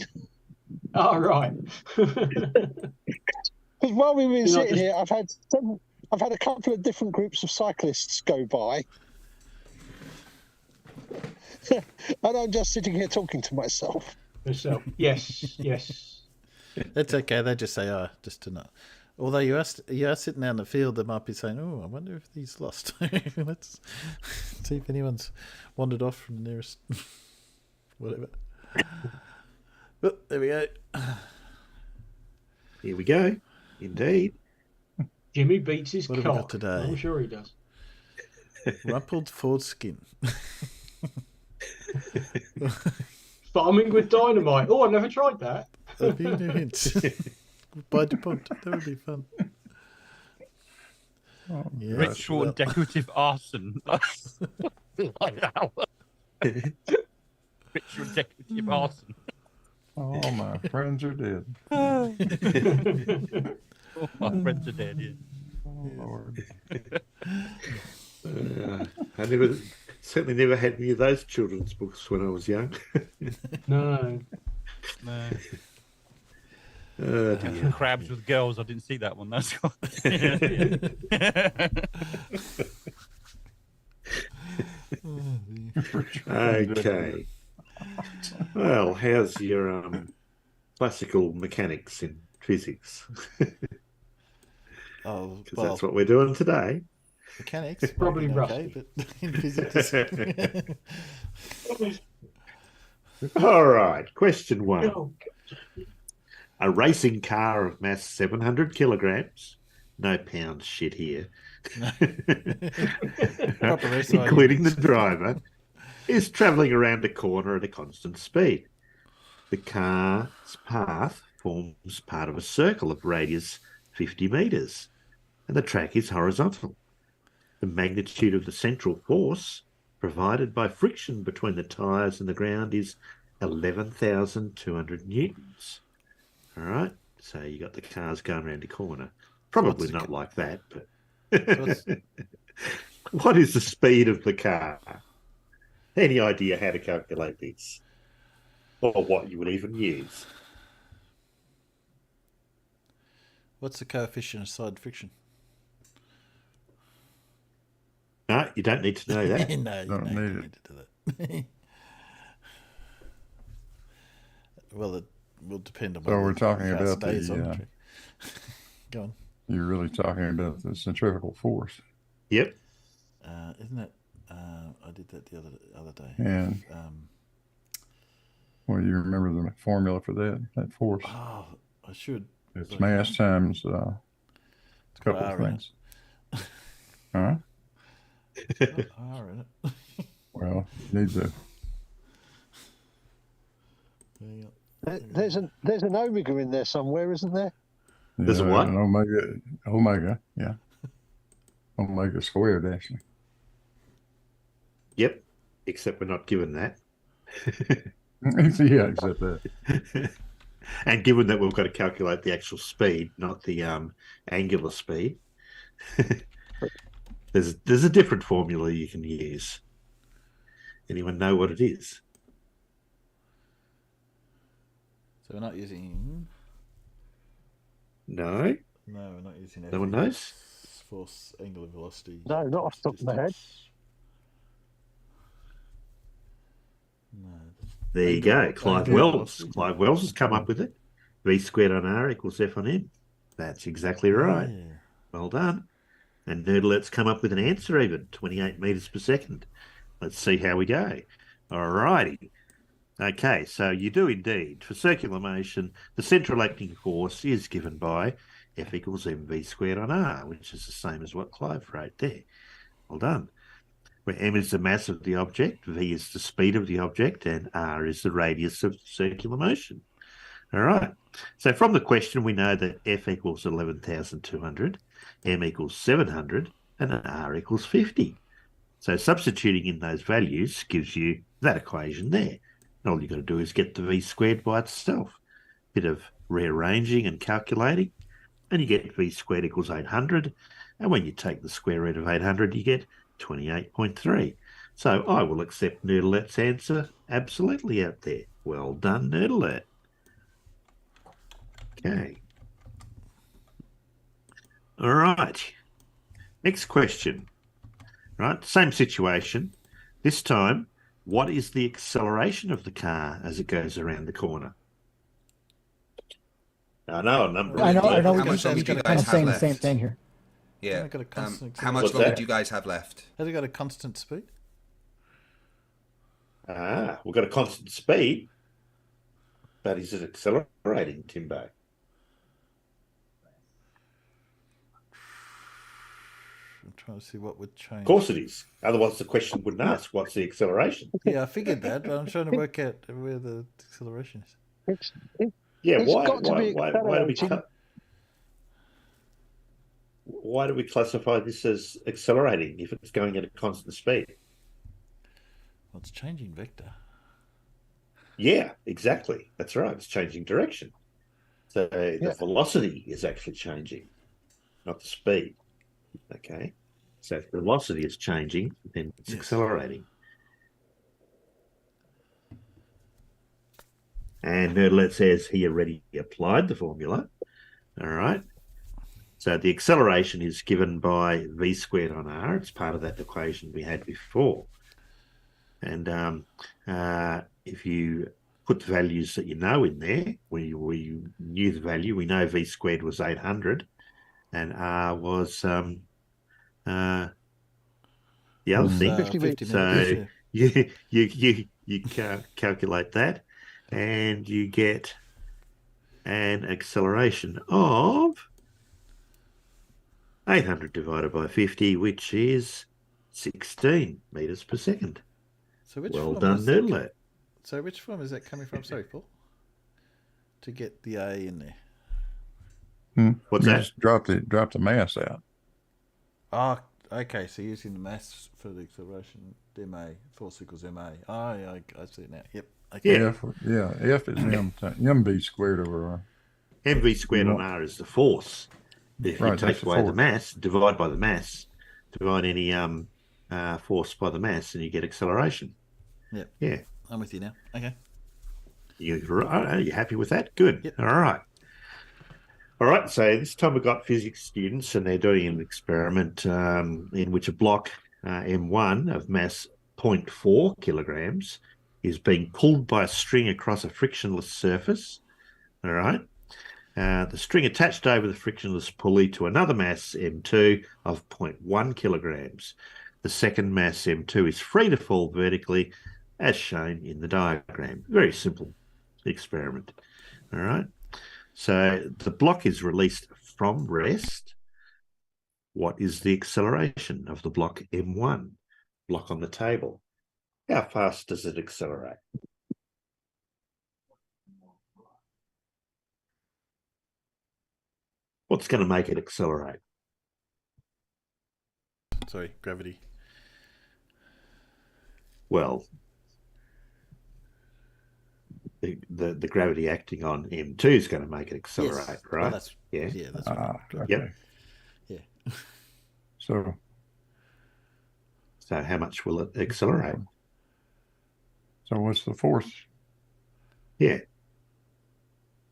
Oh, right.
Because while we've been sitting here, I've had a couple of different groups of cyclists go by. And I'm just sitting here talking to myself.
Yes.
That's okay. They just say, just to know. Although you are sitting out in the field, they might be saying, oh, I wonder if he's lost. Let's see if anyone's wandered off from the nearest whatever. Well, there we go.
Here we go. Indeed.
Jimmy beats his
What
cock.
have we got today?
I'm sure he does.
Rumpled foreskin.
Farming with dynamite. Oh, I never tried that.
A few new hints. By DuPont. That would be fun. Yes,
Ritual and decorative arson. Like that one. Ritual and decorative arson.
All my friends are dead.
All my friends are dead, yeah.
Oh, Lord.
I certainly never had any of those children's books when I was young.
No.
Oh, dear.
Crabs with girls. I didn't see that one. That's what...
Okay. Well, how's your classical mechanics in physics?
Oh,
because that's what we're doing today.
Mechanics
probably
okay, but in physics.
All right. Question 1. A racing car of mass 700 kilograms, no pounds shit here, including the driver, is travelling around a corner at a constant speed. The car's path forms part of a circle of radius 50 metres, and the track is horizontal. The magnitude of the central force provided by friction between the tyres and the ground is 11,200 newtons. All right, so you got the cars going around the corner. Probably not like that, but what is the speed of the car? Any idea how to calculate this? Or what you would even use?
What's the coefficient of side friction?
No, you don't need to know that.
No, you don't need to do that. Well, it will depend on
So we're talking about the...
Go on.
You're really talking about the centrifugal force.
Yep.
Isn't it? I did that the other day.
And well, you remember the formula for that force?
Oh, I should.
It's mass times a couple of things. Huh?
R in it.
Well, you need to.
There's an omega in there somewhere, isn't there?
There's a what?
An omega, yeah. Omega squared, actually.
Yep, except we're not given that.
Yeah, except that.
And given that we've got to calculate the actual speed, not the angular speed, there's a different formula you can use. Anyone know what it is?
So we're not using...
No?
No, we're not using...
No one knows?
Force, angular velocity...
No, not off the top of my head.
No.
There you go. Clive Wells has come up with it. V squared on R equals F on M. That's exactly right.
Yeah.
Well done. And Nerdlet's come up with an answer even, 28 metres per second. Let's see how we go. All righty. Okay, so you do indeed. For circular motion, the central acting force is given by F equals mv squared on r, which is the same as what Clive wrote there. Well done. Where m is the mass of the object, v is the speed of the object, and r is the radius of circular motion. All right. So from the question, we know that F equals 11,200, M equals 700, and R equals 50. So substituting in those values gives you that equation there. And all you've got to do is get the V squared by itself. Bit of rearranging and calculating, and you get V squared equals 800. And when you take the square root of 800, you get 28.3. So I will accept Nerdlet's answer absolutely out there. Well done, Nerdlet. Okay. All right. Next question. Right, same situation. This time, what is the acceleration of the car as it goes around the corner? I know a number.
I know.
How
We
much longer do you
kind
guys
of
have
saying the
left?
same thing here.
Yeah.
Got a constant
How much
What's
longer
that?
do you guys have left?
Has it got a constant speed?
We've got a constant speed, but is it accelerating, Timbo?
I'm trying to see what would change.
Of course it is. Otherwise, the question wouldn't ask, what's the acceleration?
Yeah, I figured that, but I'm trying to work out where the acceleration is.
Yeah,
It's
why
got to be
why do we classify this as accelerating if it's going at a constant speed?
Well, it's changing vector.
Yeah, exactly. That's right. It's changing direction. So the velocity is actually changing, not the speed. Okay. So if the velocity is changing, then it's accelerating. And Nerdlet says he already applied the formula. All right. So the acceleration is given by v squared on r. It's part of that equation we had before. And if you put the values that you know in there, we knew the value. We know v squared was 800, and r was the other thing.
50
so you calculate that, and you get an acceleration of 800 divided by 50, which is 16 meters per second.
So which
well
form
done,
is that
Nerdlet.
So which form is that coming from? Sorry, Paul. To get the A in there.
What's
You
that?
Just drop the mass out.
Oh, okay. So using the mass for the acceleration, ma, force equals ma. Oh, yeah, I see it now. Yep. Okay.
F is mv squared over r.
mv squared on r is the force. If you
Right,
take
that's the
away the
force.
mass, divide by the mass, divide any force by the mass, and you get acceleration.
Yep.
Yeah.
I'm with you now. Okay.
You're happy with that? Good.
Yep.
All right. All right. So this time we've got physics students, and they're doing an experiment in which a block M1 of mass 0.4 kilograms is being pulled by a string across a frictionless surface. All right. The string attached over the frictionless pulley to another mass M2 of 0.1 kilograms. The second mass M2 is free to fall vertically as shown in the diagram. Very simple experiment. All right. So the block is released from rest. What is the acceleration of the block M1? Block on the table. How fast does it accelerate? What's going to make it accelerate?
Sorry, gravity.
Well, the gravity acting on M2 is going to make it accelerate,
Yes.
right?
Well, that's, yeah, that's right.
Yep.
Yeah.
So
how much will it accelerate?
So what's the force?
Yeah.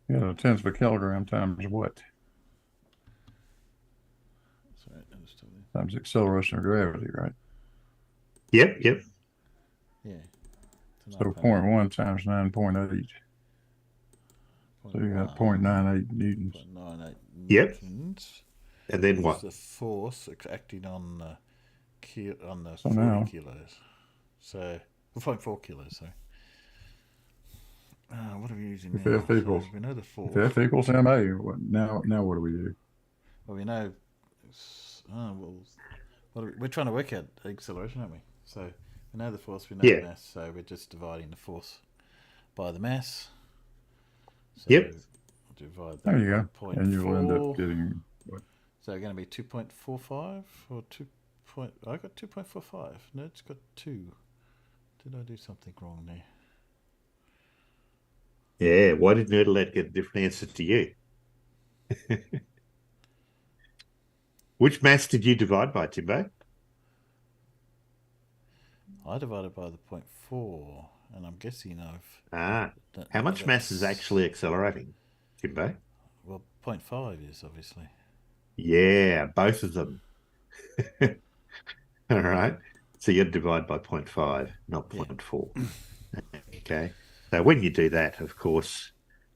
Yeah, a tenth of a kilogram times what?
Sorry,
Times acceleration of gravity, right?
Yep.
Yeah.
So 0.1 times 9.8. So you got 0.98 newtons.
0.98
Yep.
Newtons.
And then
Plus
what?
the force acting on the
So
40
now-
kilos. So 4 kilos. Sorry. What are we using
If
now?
F equals,
So we know the force.
if F equals ma, now what do we do?
Well, we know. We're trying to work out acceleration, aren't we? So we know the force, we know
Yeah.
the mass. So we're just dividing the force by the mass. So
Yep.
divide that
There you
by
go. And you'll end
0.4.
up getting what?
So going to be 2.45 or 2. I got 2.45. No, it's got 2. Did I do something wrong there?
Yeah. Why did Nerdlet get a different answer to you? Which mass did you divide by, Timbo?
I divided by the 0.4, and I'm guessing I've.
How much mass is actually accelerating, Timbo?
Well, 0.5 is obviously.
Yeah, both of them. All right. So you divide by 0.5, not 0.4. Okay. So when you do that, of course,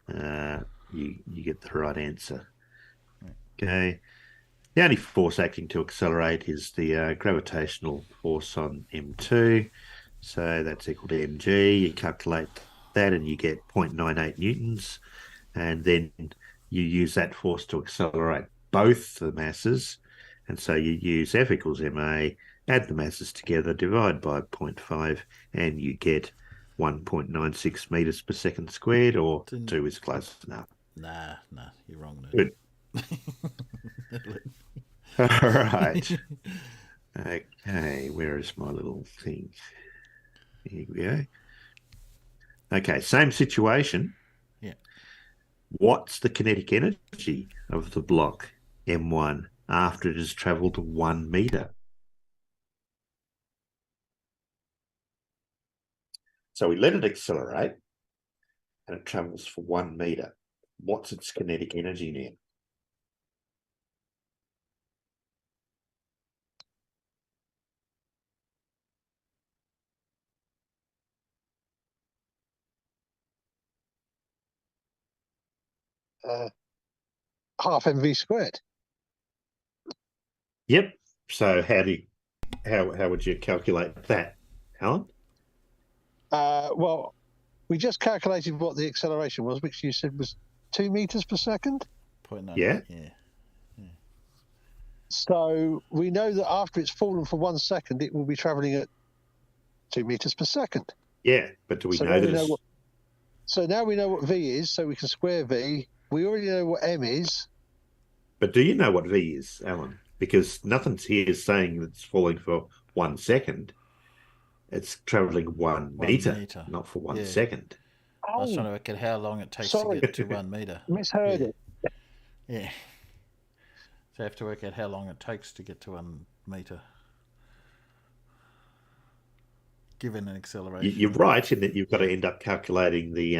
you get the right answer. Okay. The only force acting to accelerate is the gravitational force on M2. So that's equal to mg. You calculate that and you get 0.98 newtons. And then you use that force to accelerate both the masses. And so you use F equals ma, add the masses together, divide by 0.5, and you get 1.96 meters per second squared, or 2 is close enough.
Nah, you're wrong.
Good. All right. Okay, where is my little thing? Here we go. Okay, same situation.
Yeah.
What's the kinetic energy of the block M1 after it has travelled 1 meter? So we let it accelerate and it travels for 1 meter. What's its kinetic energy now?
Half mv squared.
Yep. So how would you calculate that, Alan?
Well, we just calculated what the acceleration was, which you said was 2 meters per second.
0.9.
Yeah.
So we know that after it's fallen for 1 second, it will be traveling at 2 meters per second.
Yeah, but do we
So
know
now
that
we know
it's...
what- So now we know what v is, so we can square v. We already know what m is.
But do you know what V is, Alan? Because nothing's here saying that it's falling for 1 second. It's travelling 1 meter, not for 1 second.
I was trying to work out how long it takes
Sorry.
to get to 1 meter.
Misheard it.
Yeah. So I have to work out how long it takes to get to 1 meter. Given an acceleration.
You're right in that you've got to end up calculating the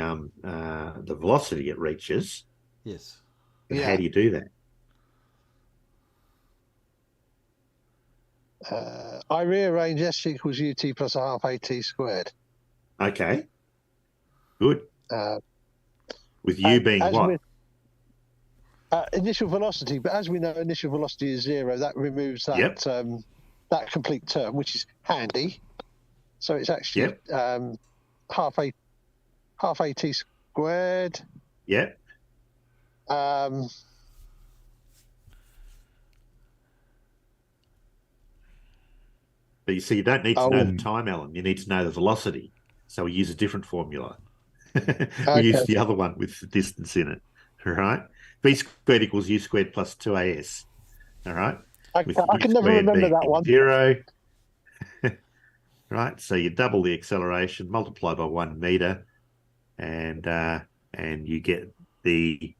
velocity it reaches.
Yes.
But how do you do that?
I rearrange s equals ut plus a half at squared.
Okay. Good. With u
and
being
as
what?
Initial velocity, but as we know, initial velocity is 0. That removes that that complete term, which is handy. So it's actually half at squared.
Yep. But you see, you don't need to know the time, Alan. You need to know the velocity. So we use a different formula. We use the other one with the distance in it. All right. V squared equals u squared plus 2as. All right.
I can never remember that one.
0. Right. So you double the acceleration, multiply by 1 meter, and you get the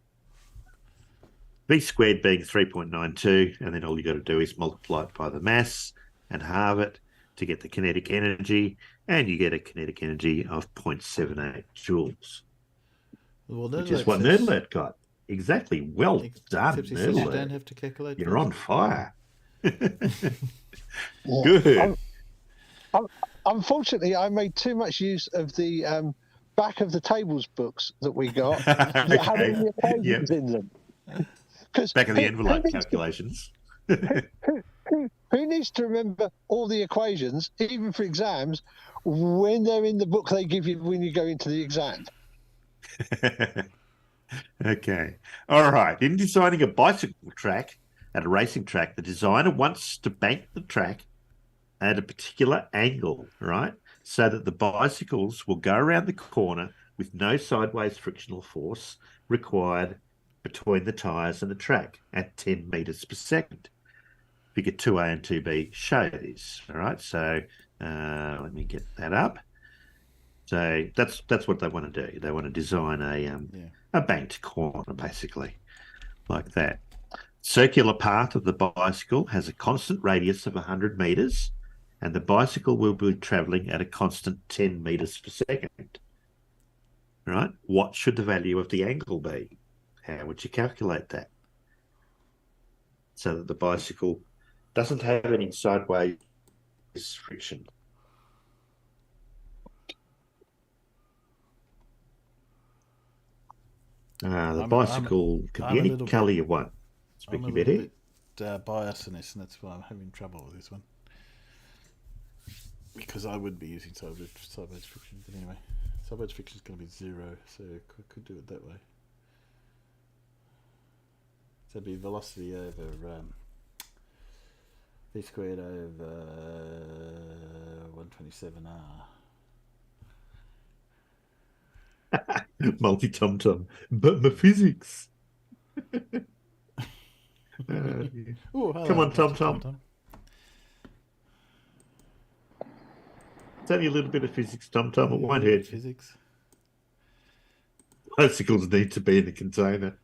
v squared being 3.92, and then all you got to do is multiply it by the mass and halve it to get the kinetic energy, and you get a kinetic energy of 0.78 joules, which is what Nerdlet got. Exactly. Well done, Nerdlet.
You don't have to calculate.
You're on fire. Good.
Unfortunately, I made too much use of the back of the tables books that we got that had all the equations in them.
back of the envelope calculations.
Who needs to remember all the equations, even for exams, when they're in the book they give you when you go into the exam?
Okay. All right. In designing a bicycle track at a racing track, the designer wants to bank the track at a particular angle, right? So that the bicycles will go around the corner with no sideways frictional force required between the tyres and the track at 10 metres per second. Figure 2A and 2B show this, all right? So let me get that up. So that's what they want to do. They want to design a banked corner, basically, like that. Circular path of the bicycle has a constant radius of 100 metres, and the bicycle will be travelling at a constant 10 metres per second. Right? What should the value of the angle be? How would you calculate that? So that the bicycle doesn't have any sideways friction. The bicycle can be any colour you want.
I'm a little bit biased in this, and that's why I'm having trouble with this one. Because I would be using sideways friction, but anyway, sideways friction is going to be 0, so I could do it that way. So it'd be velocity over v squared over 127r.
Multi-tom-tom, but my physics.
Ooh,
come on, Tom-Tom. It's only a little bit of physics, Tom-Tom. It won't hurt.
Physics.
Bicycles need to be in a container.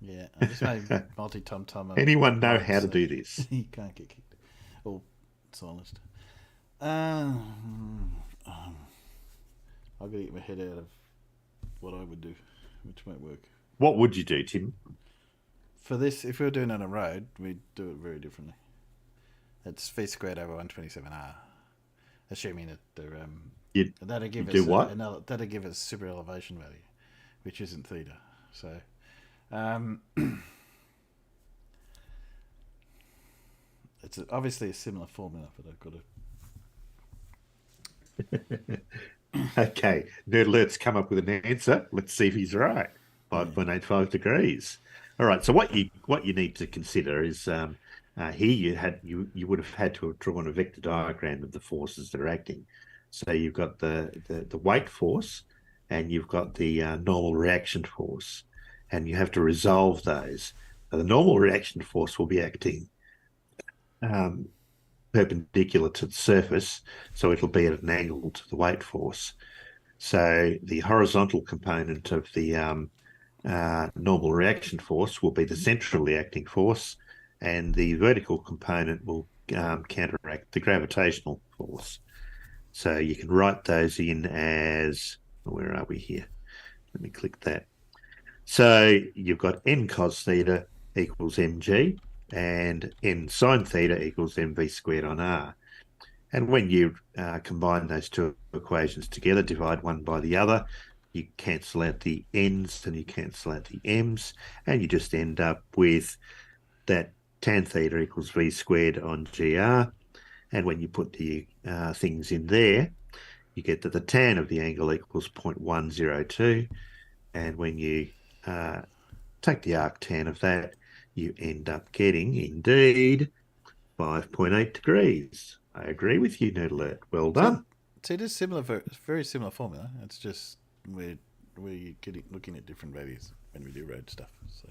Yeah, I just made multi-tom-tom.
Anyone know how to do this?
You can't get kicked or silenced. I've got to get my head out of what I would do, which won't work.
What would you do, Tim?
For this, if we were doing it on a road, we'd do it very differently. It's v squared over 127r, assuming that that'll give us that'll give us super elevation value, which isn't theta. So, it's obviously a similar formula, but I've got to.
Okay, Nerd Alert's come up with an answer. Let's see if he's right. 5.85 degrees. All right. So what you need to consider is here you would have had to have drawn a vector diagram of the forces that are acting. So you've got the weight force, and you've got the normal reaction force, and you have to resolve those. Now, the normal reaction force will be acting perpendicular to the surface, so it'll be at an angle to the weight force. So the horizontal component of the normal reaction force will be the centrally acting force, and the vertical component will counteract the gravitational force. So you can write those in as, where are we here? Let me click that. So you've got n cos theta equals mg, and n sine theta equals mv squared on r. And when you combine those two equations together, divide one by the other, you cancel out the n's and you cancel out the m's, and you just end up with that tan theta equals v squared on gr. And when you put the things in there, you get that the tan of the angle equals 0.102. And when you take the arctan of that, you end up getting, indeed, 5.8 degrees. I agree with you, Nerd Alert. Well done.
So it is similar, very similar formula. It's just we're looking at different values when we do road stuff. So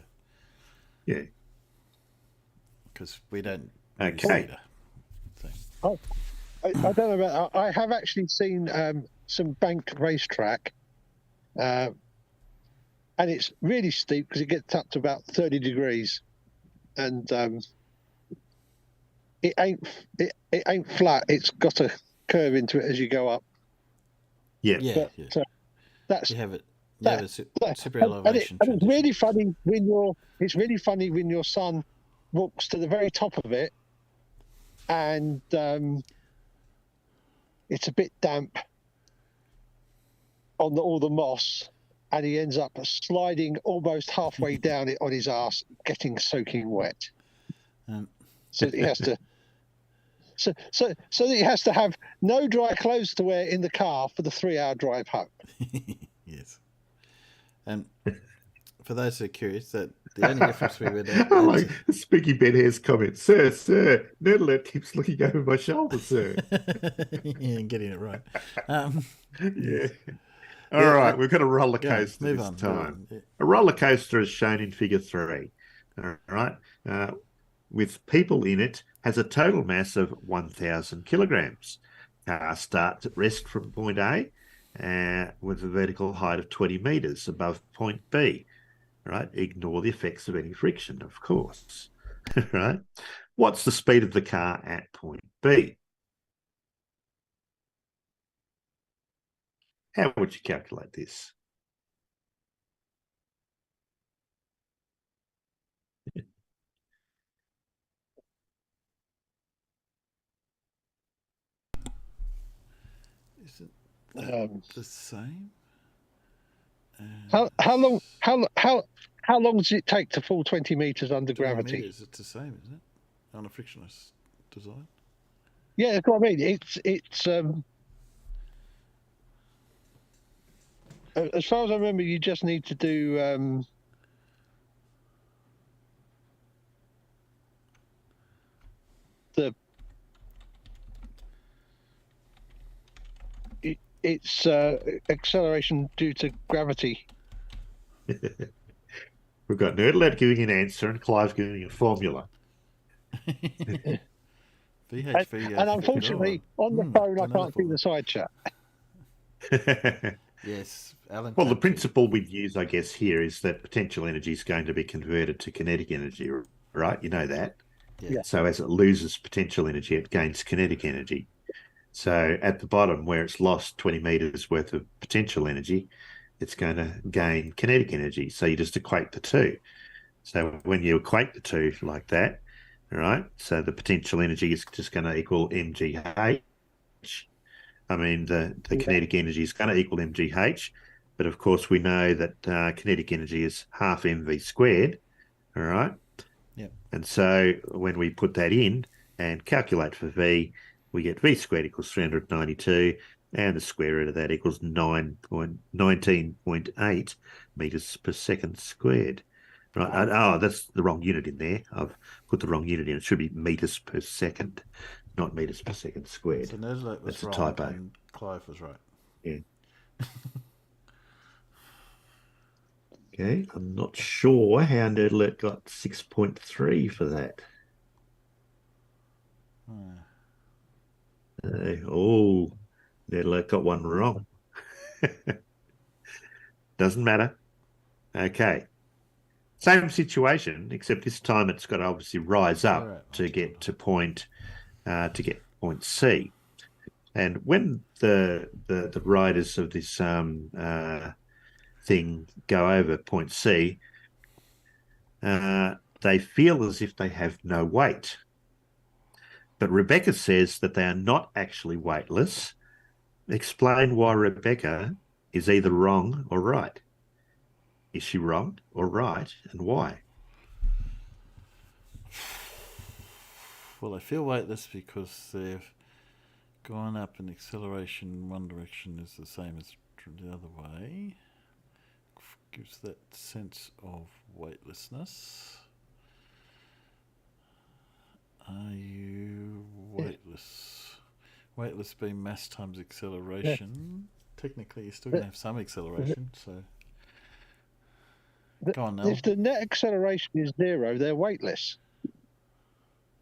yeah,
because we don't.
Okay.
Oh, I don't know about. I have actually seen some banked racetrack, and it's really steep because it gets up to about 30 degrees, and it ain't flat. It's got a curve into it as you go up.
Yeah,
yeah.
That's
you have it. You have a super elevation.
And it's really funny when your son walks to the very top of it, and it's a bit damp on all the moss, and he ends up sliding almost halfway down it on his ass, getting soaking wet. So that he has to. So that he has to have no dry clothes to wear in the car for the 3-hour drive home.
Yes. And for those who are curious, that the only difference we would
I like Spooky Ben Hare's comment. Sir, Nerdalert keeps looking over my shoulder, sir.
Yeah, getting it right.
Yeah. All right, we've got a roller coaster
move
this
on,
time.
Yeah.
A roller coaster is shown in figure 3. All right. With people in it, has a total mass of 1,000 kilograms. Car starts at rest from point A with a vertical height of 20 meters above point B. Right? Ignore the effects of any friction, of course. Right? What's the speed of the car at point B? How would you calculate this?
Is it the same?
How long does it take to fall 20 meters under
20
gravity?
meters, it's the same, isn't it? On a frictionless design.
Yeah, that's what I mean. It's as far as I remember, you just need to do it's acceleration due to gravity.
We've got Nerdalert giving an answer and Clive giving a formula.
VHV.
And unfortunately, on the phone, I can't see the side chat.
Yes, Alan.
Well, the principle we'd use, I guess, here is that potential energy is going to be converted to kinetic energy, right? You know that.
Yeah.
So as it loses potential energy, it gains kinetic energy. So at the bottom, where it's lost 20 meters worth of potential energy, it's going to gain kinetic energy. So you just equate the two. So when you equate the two like that, all right, so the potential energy is just going to equal mgh. I mean, the kinetic energy is going to equal mgh. But of course, we know that kinetic energy is half mv squared, all right?
Yep.
And so when we put that in and calculate for v, we get v squared equals 392, and the square root of that equals 19.8 meters per second squared. Right? Oh, that's the wrong unit in there. I've put the wrong unit in. It should be meters per second, not meters per second squared.
So Nerdalert was
that's a
wrong
typo.
and Clive was right.
Yeah. Okay, I'm not sure how Nerdalert got 6.3 for that. Nerdalert got one wrong. Doesn't matter. Okay. Same situation, except this time it's got to obviously rise up to get to point C. And when the riders of this thing go over point C, they feel as if they have no weight. But Rebecca says that they are not actually weightless. Explain why Rebecca is either wrong or right. Is she wrong or right, and why?
Well, I feel weightless because they've gone up in acceleration in one direction is the same as the other way. Gives that sense of weightlessness. Are you weightless? Weightless being mass times acceleration. Technically, you're still going to have some acceleration, so... Go on, Nell.
If the net acceleration is zero, they're weightless.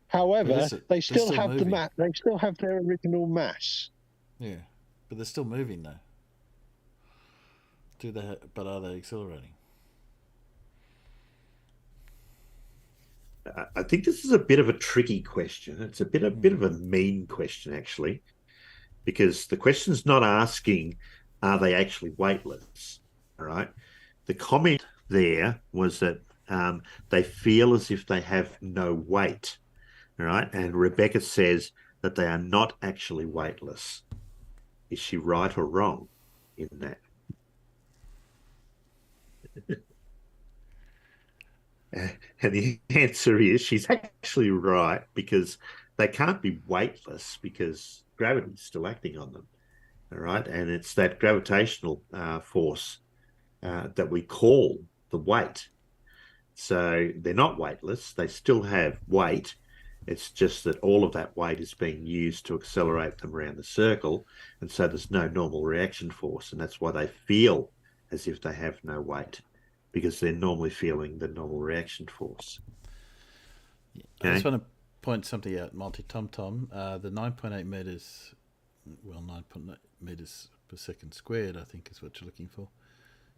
However, they still have
moving.
they still have their original mass.
Yeah, but they're still moving though. But are they accelerating?
I think this is a bit of a tricky question. It's a bit of a mean question, actually, because the question's not asking, are they actually weightless? All right. The comment there was that they feel as if they have no weight. All right. And Rebecca says that they are not actually weightless. Is she right or wrong in that? And the answer is she's actually right, because they can't be weightless because gravity's still acting on them. All right. And it's that gravitational force that we call the weight. So they're not weightless. They still have weight. It's just that all of that weight is being used to accelerate them around the circle. And so there's no normal reaction force. And that's why they feel as if they have no weight, because they're normally feeling the normal reaction force.
I just want to point something out, Monty Tom Tom. The 9.8 meters, 9.8 meters per second squared, I think is what you're looking for.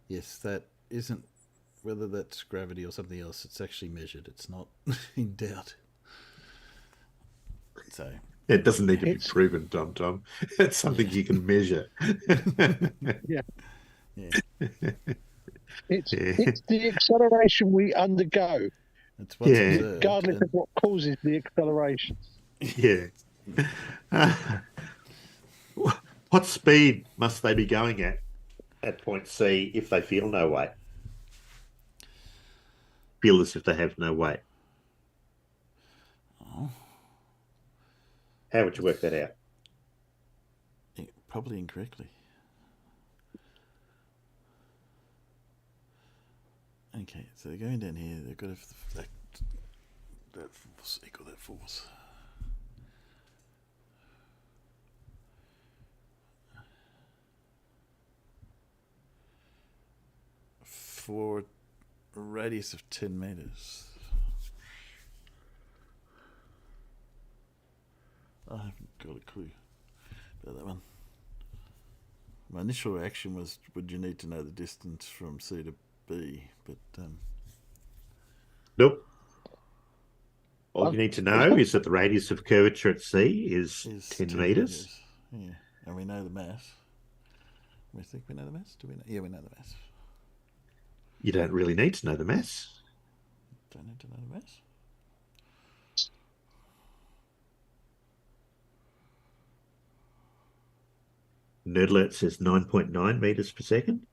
Yes, that isn't, whether that's gravity or something else, it's actually measured. It's not in doubt. So
it doesn't need to be proven, Tom. It's something you can measure.
Yeah. It's the acceleration we undergo.
That's what's observed,
regardless of what causes the acceleration.
Yeah. What speed must they be going at point C if they feel no weight? Feel as if they have no weight.
Oh.
How would you work that out?
Probably incorrectly. Okay, so they're going down here. They've got that force equal that force. For a radius of 10 meters. I haven't got a clue about that one. My initial reaction was, would you need to know the distance from C to B? But
nope. All you need to know is that the radius of curvature at C is 10 meters.
Yeah, and we know the mass. We think we know the mass? Do we know? Yeah, we know the mass.
You don't really need to know the mass.
Don't need to know the mass.
Nerd Alert says 9.9 meters per second.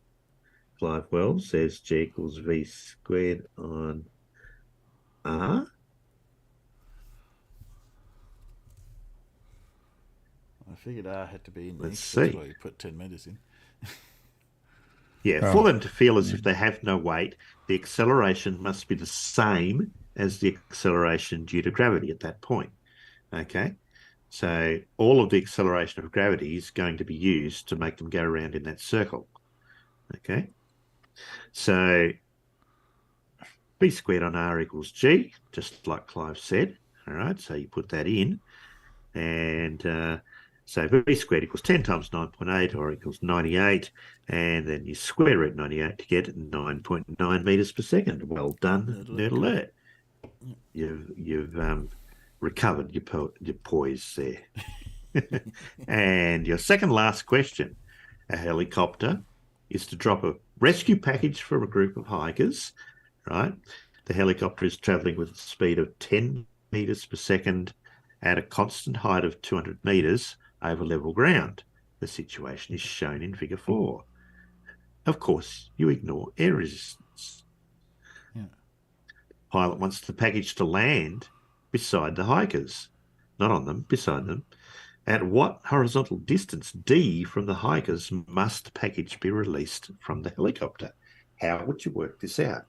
Clive Wells says G equals V squared on R.
I figured R had to be in.
Let's
That's
see.
why you put 10 meters in.
Yeah, for them to feel as if they have no weight, the acceleration must be the same as the acceleration due to gravity at that point. Okay, so all of the acceleration of gravity is going to be used to make them go around in that circle. Okay, so V squared on R equals G, just like Clive said. All right, so you put that in, and so V squared equals 10 times 9.8 or equals 98, and then you square root 98 to get 9.9 meters per second. Well done, Nerd Alert. You've recovered your poise there. And your second last question: a helicopter is to drop a rescue package for a group of hikers, right? The helicopter is traveling with a speed of 10 meters per second at a constant height of 200 meters over level ground. The situation is shown in figure 4. Of course, you ignore air resistance.
Yeah.
Pilot wants the package to land beside the hikers, not on them, beside them. At what horizontal distance D from the hikers must the package be released from the helicopter? How would you work this out?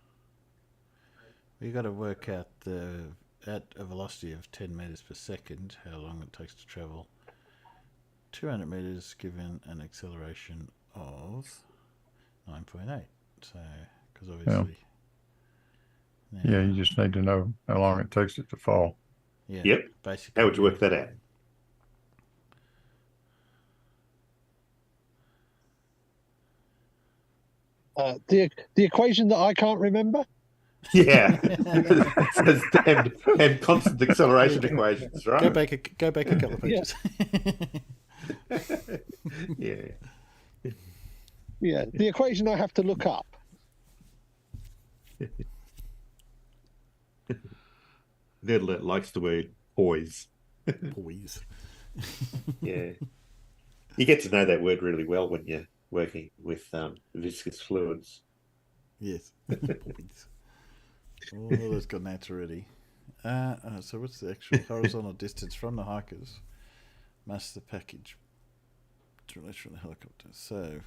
We've got to work out at a velocity of 10 meters per second, how long it takes to travel 200 meters given an acceleration of 9.8. So, because obviously...
Yeah, you just need to know how long it takes it to fall.
Yeah,
yep.
Basically.
How would you work that out?
The equation that I can't remember?
Yeah. and constant acceleration equations, right?
Go back a couple of pages.
Yeah.
Yeah, the equation I have to look up.
Nerd Alert likes the word poise.
Poise.
Yeah. You get to know that word really well when you're working with viscous fluids.
Yes. Points. Oh, that's got an answer already. So what's the actual horizontal distance from the hikers? Master package. Direct from the helicopter. So.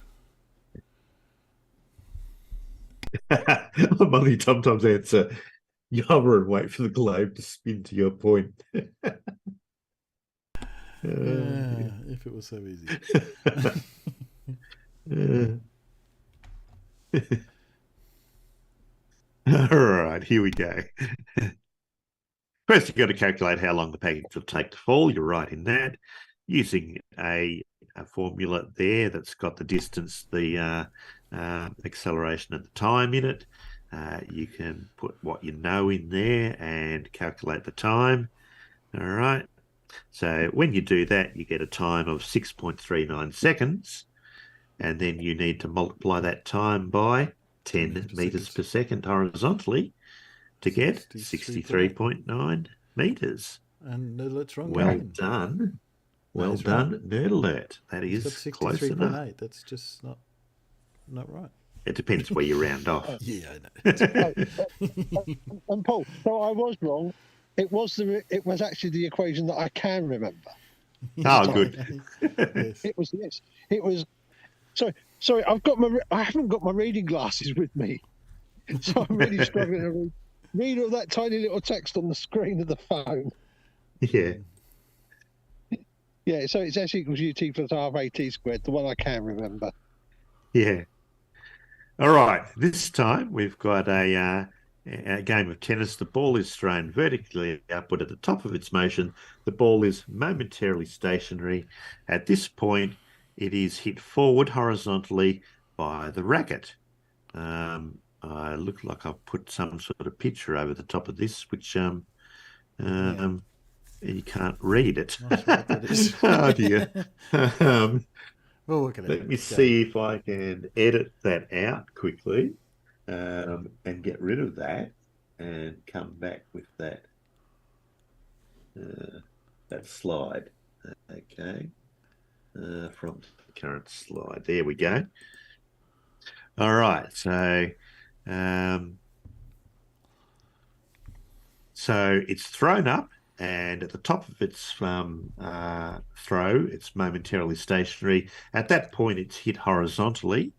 Money sometimes answer. You hover and wait for the globe to spin to your point.
If it was so easy.
All right, here we go. First, you've got to calculate how long the package will take to fall. You're right in that. Using a formula there that's got the distance, the acceleration and the time in it. You can put what you know in there and calculate the time. All right. So when you do that, you get a time of 6.39 seconds. And then you need to multiply that time by 10 meters per second horizontally to get 63.9 meters.
And Nerd Alert's wrong.
Well
again.
done. Well
he's
done,
right.
Nerd Alert. That
He's
is
got
close enough.
63.8. That's just not right.
It depends where you round off.
Yeah, I know.
And Paul, so I was wrong. It was actually the equation that I can remember.
Oh, good.
Yes.
It was this. It was. Sorry. I haven't got my reading glasses with me, so I'm really struggling to read all that tiny little text on the screen of the phone.
Yeah.
Yeah. So it's S equals UT plus half AT squared, the one I can remember.
Yeah. All right. This time we've got a game of tennis. The ball is thrown vertically upward at the top of its motion. The ball is momentarily stationary. At this point, it is hit forward horizontally by the racket. I look like I've put some sort of picture over the top of this, which you can't read it.
Not sure what that is.
Oh dear.
We'll work it out.
Let me see if I can edit that out quickly and get rid of that and come back with that that slide. Okay. From the current slide. There we go. All right. So it's thrown up, and at the top of its throw, it's momentarily stationary. At that point, it's hit horizontally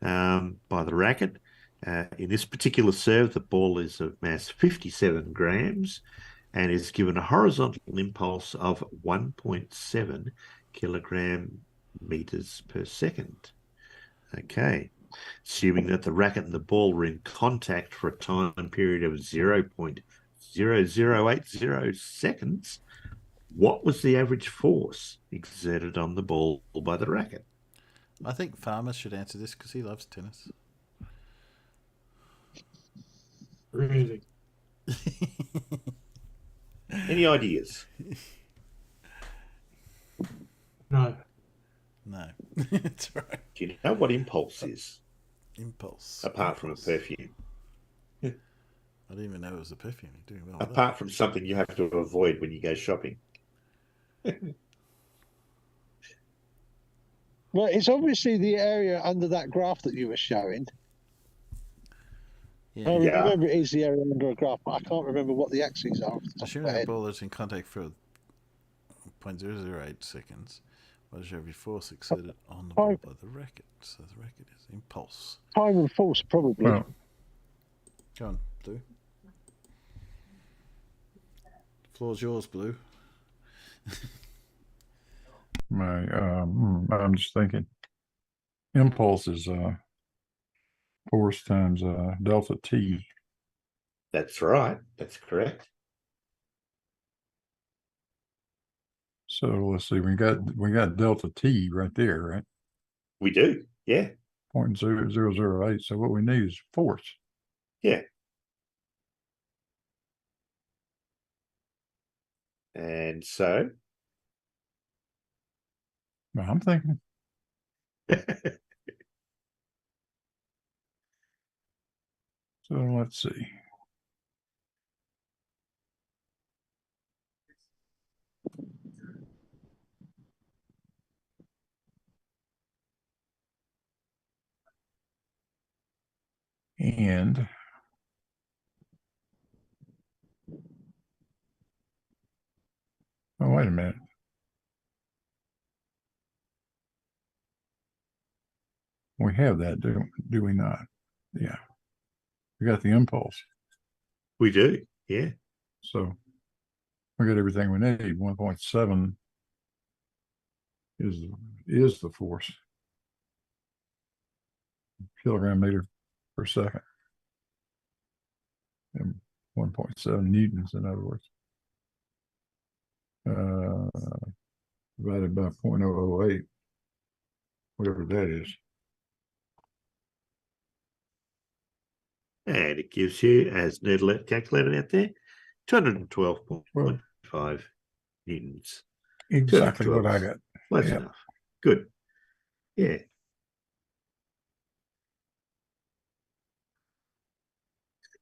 by the racket. In this particular serve, the ball is of mass 57 grams and is given a horizontal impulse of 1.7 kilogram meters per second. Okay. Assuming that the racket and the ball were in contact for a time period of 0.0080 seconds, what was the average force exerted on the ball by the racket?
I think Farmer should answer this because he loves tennis.
Really?
Any ideas?
No.
No. That's right.
Do you know what impulse is?
Impulse.
Apart from a perfume.
I didn't even know it was a perfume. You're doing well.
Apart from something you have to avoid when you go shopping.
Well, it's obviously the area under that graph that you were showing.
Yeah.
I remember it is the area under a graph, but I can't remember what the axes are.
Assuming the ball is in contact for 0.008 seconds, what is every force exerted on the ball by the racket? So the racket is impulse.
Time and force, probably.
Well,
Go on, Blue. The floor's yours, Blue.
I'm just thinking. Impulse is force times delta T.
That's right. That's correct.
So let's see. We got delta T right there, right?
We do. Yeah.
0.0008. So what we need is force.
Yeah. And so
Well, I'm thinking. So let's see. And oh, wait a minute. We have that, do we not? Yeah. We got the impulse.
We do, yeah.
So we got everything we need. 1.7 is the force. Kilogram meter per second. And 1.7 newtons, in other words. Divided by 0.008, whatever that is.
And it gives you, as Nerdlet calculated out there, 212.5 newtons.
Exactly what I got.
Close enough. Good. Yeah.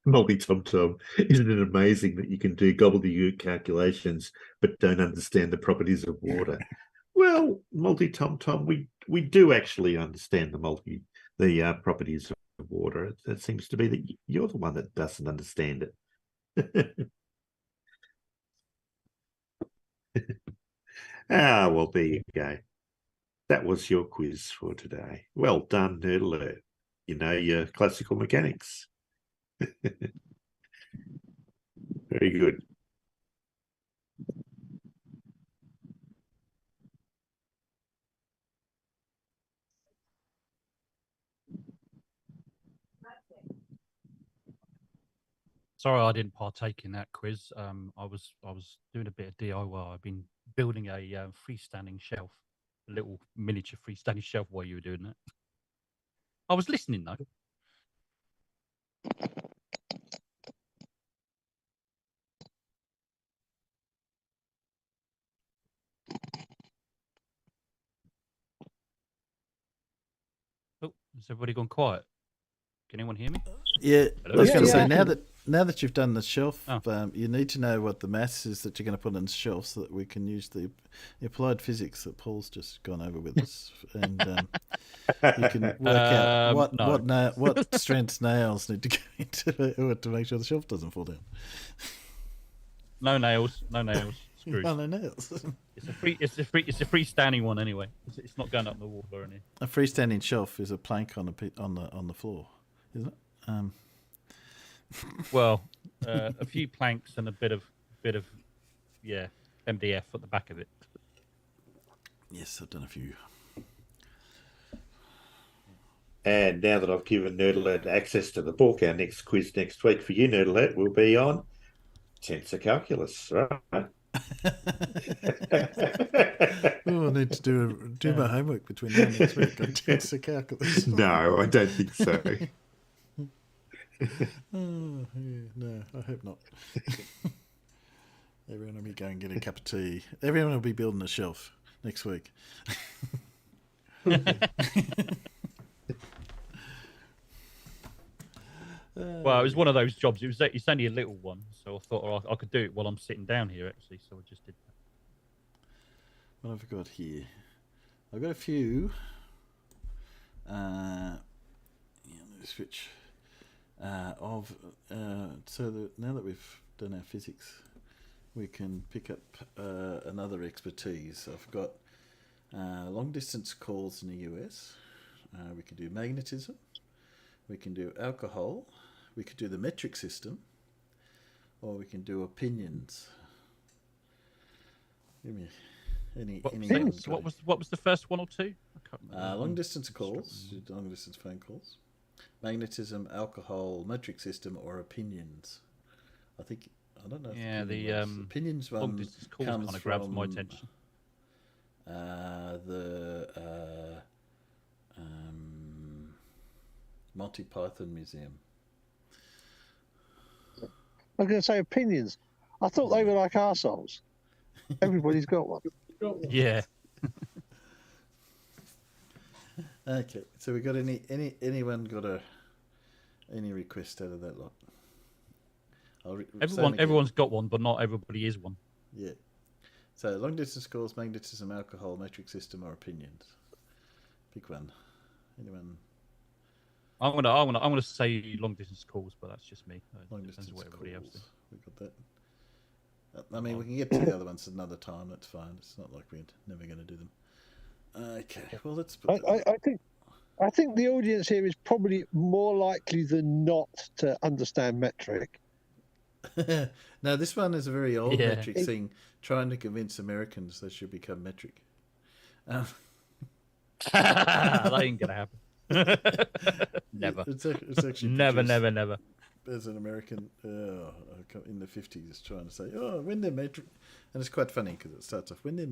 Multi-tom-tom. Isn't it amazing that you can do gobbledygook calculations but don't understand the properties of water? Well, multi-tom-tom, we do actually understand the properties of water. It seems to be that you're the one that doesn't understand it. Well, there you go. That was your quiz for today. Well done, Nerd Alert. You know your classical mechanics. Very good.
Sorry, I didn't partake in that quiz. I was doing a bit of DIY. I've been building a freestanding shelf, a little miniature freestanding shelf while you were doing that. I was listening though. Oh, has everybody gone quiet? Can anyone hear me?
Yeah,
Hello?
I was going to say
Yeah.
now that you've done the shelf, you need to know what the mass is that you're going to put on the shelf so that we can use the applied physics that Paul's just gone over with us, and you can work out what strength nails need to go into it to make sure the shelf doesn't fall down.
No nails. No nails. Screws.
No nails.
It's a freestanding one anyway. It's not going up the wall or anything.
A freestanding shelf is a plank on the floor, isn't it?
Well, a few planks and a bit of MDF at the back of it.
Yes, I've done a few.
And now that I've given Nerd Alert access to the book, our next quiz next week for you, Nerd Alert, will be on tensor calculus, right?
Oh, I need to do my homework between now and next week on tensor calculus.
No, I don't think so.
Oh, yeah, no, I hope not. Everyone will be going to get a cup of tea. Everyone will be building a shelf next week.
Well, it was one of those jobs. It's only a little one, so I thought I could do it while I'm sitting down here, actually. So I just did that.
What have I got here? I've got a few. Switch. So now that we've done our physics, we can pick up another expertise. I've got long distance calls in the US. We can do magnetism. We can do alcohol. We could do the metric system, or we can do opinions. Give me any.
What was the first one or two? I can't remember.
Long distance calls, long distance phone calls. Magnetism, alcohol, metric system, or opinions. I don't know. If
the
opinions
long
one
distance calls
comes
kind of grabs
from
my attention.
Monty Python Museum.
I was going to say opinions. I thought they were like arseholes. Everybody's got one.
Yeah.
Okay, so we got anyone got any request out of that lot?
Everyone's got one, but not everybody is one.
Yeah. So long distance calls, magnetism, alcohol, metric system, or opinions. Pick one. Anyone?
I'm gonna say long distance calls, but that's just me.
Long
Depends
distance
what everybody else
calls. We got that. I mean, we can get to the other ones another time. That's fine. It's not like we're never going to do them. Okay. Well, let's put.
I think the audience here is probably more likely than not to understand metric.
No, this one is a very old
Yeah.
metric thing, trying to convince Americans they should become metric.
That ain't gonna happen. Never.
It's actually
never,
produced
never, never.
As an American in the 50s, trying to say, when they're metric, and it's quite funny because it starts off when they're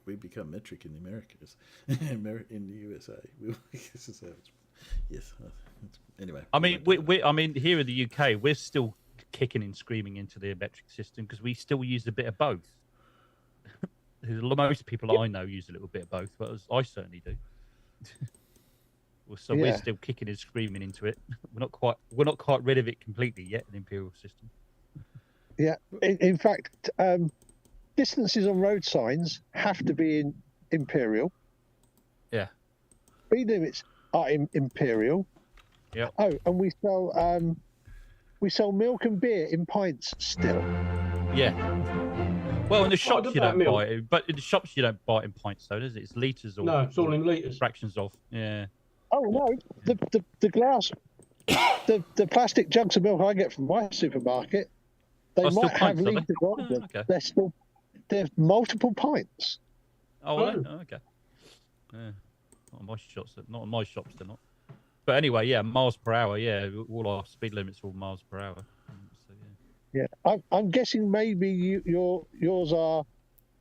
we become metric in the Americas, in the USA. This is how it's, yes. Anyway,
I mean, I mean, here in the UK, we're still kicking and screaming into the metric system because we still use a bit of both. Most people I know use a little bit of both, but I certainly do. So we're still kicking and screaming into it. We're not quite rid of it completely yet. An imperial system.
Yeah. In fact, distances on road signs have to be in imperial.
Yeah.
Speed limits are imperial.
Yeah.
Oh, and we sell milk and beer in pints still.
Yeah. Well, in the shops you don't
milk?
buy it, but in the shops you don't buy it in pints, though, does it? It's litres or
No, it's all in litres.
Fractions of. Yeah.
Oh no, the glass, the plastic jugs of milk I get from my supermarket, they
still
might have
pints, are they?
litres on them.
Okay.
They're multiple pints.
Oh, okay. Yeah. Not in my shops. Not in my shops. They're not. But anyway, yeah, miles per hour. Yeah, all our speed limits are all miles per hour. So,
yeah. I'm guessing maybe yours are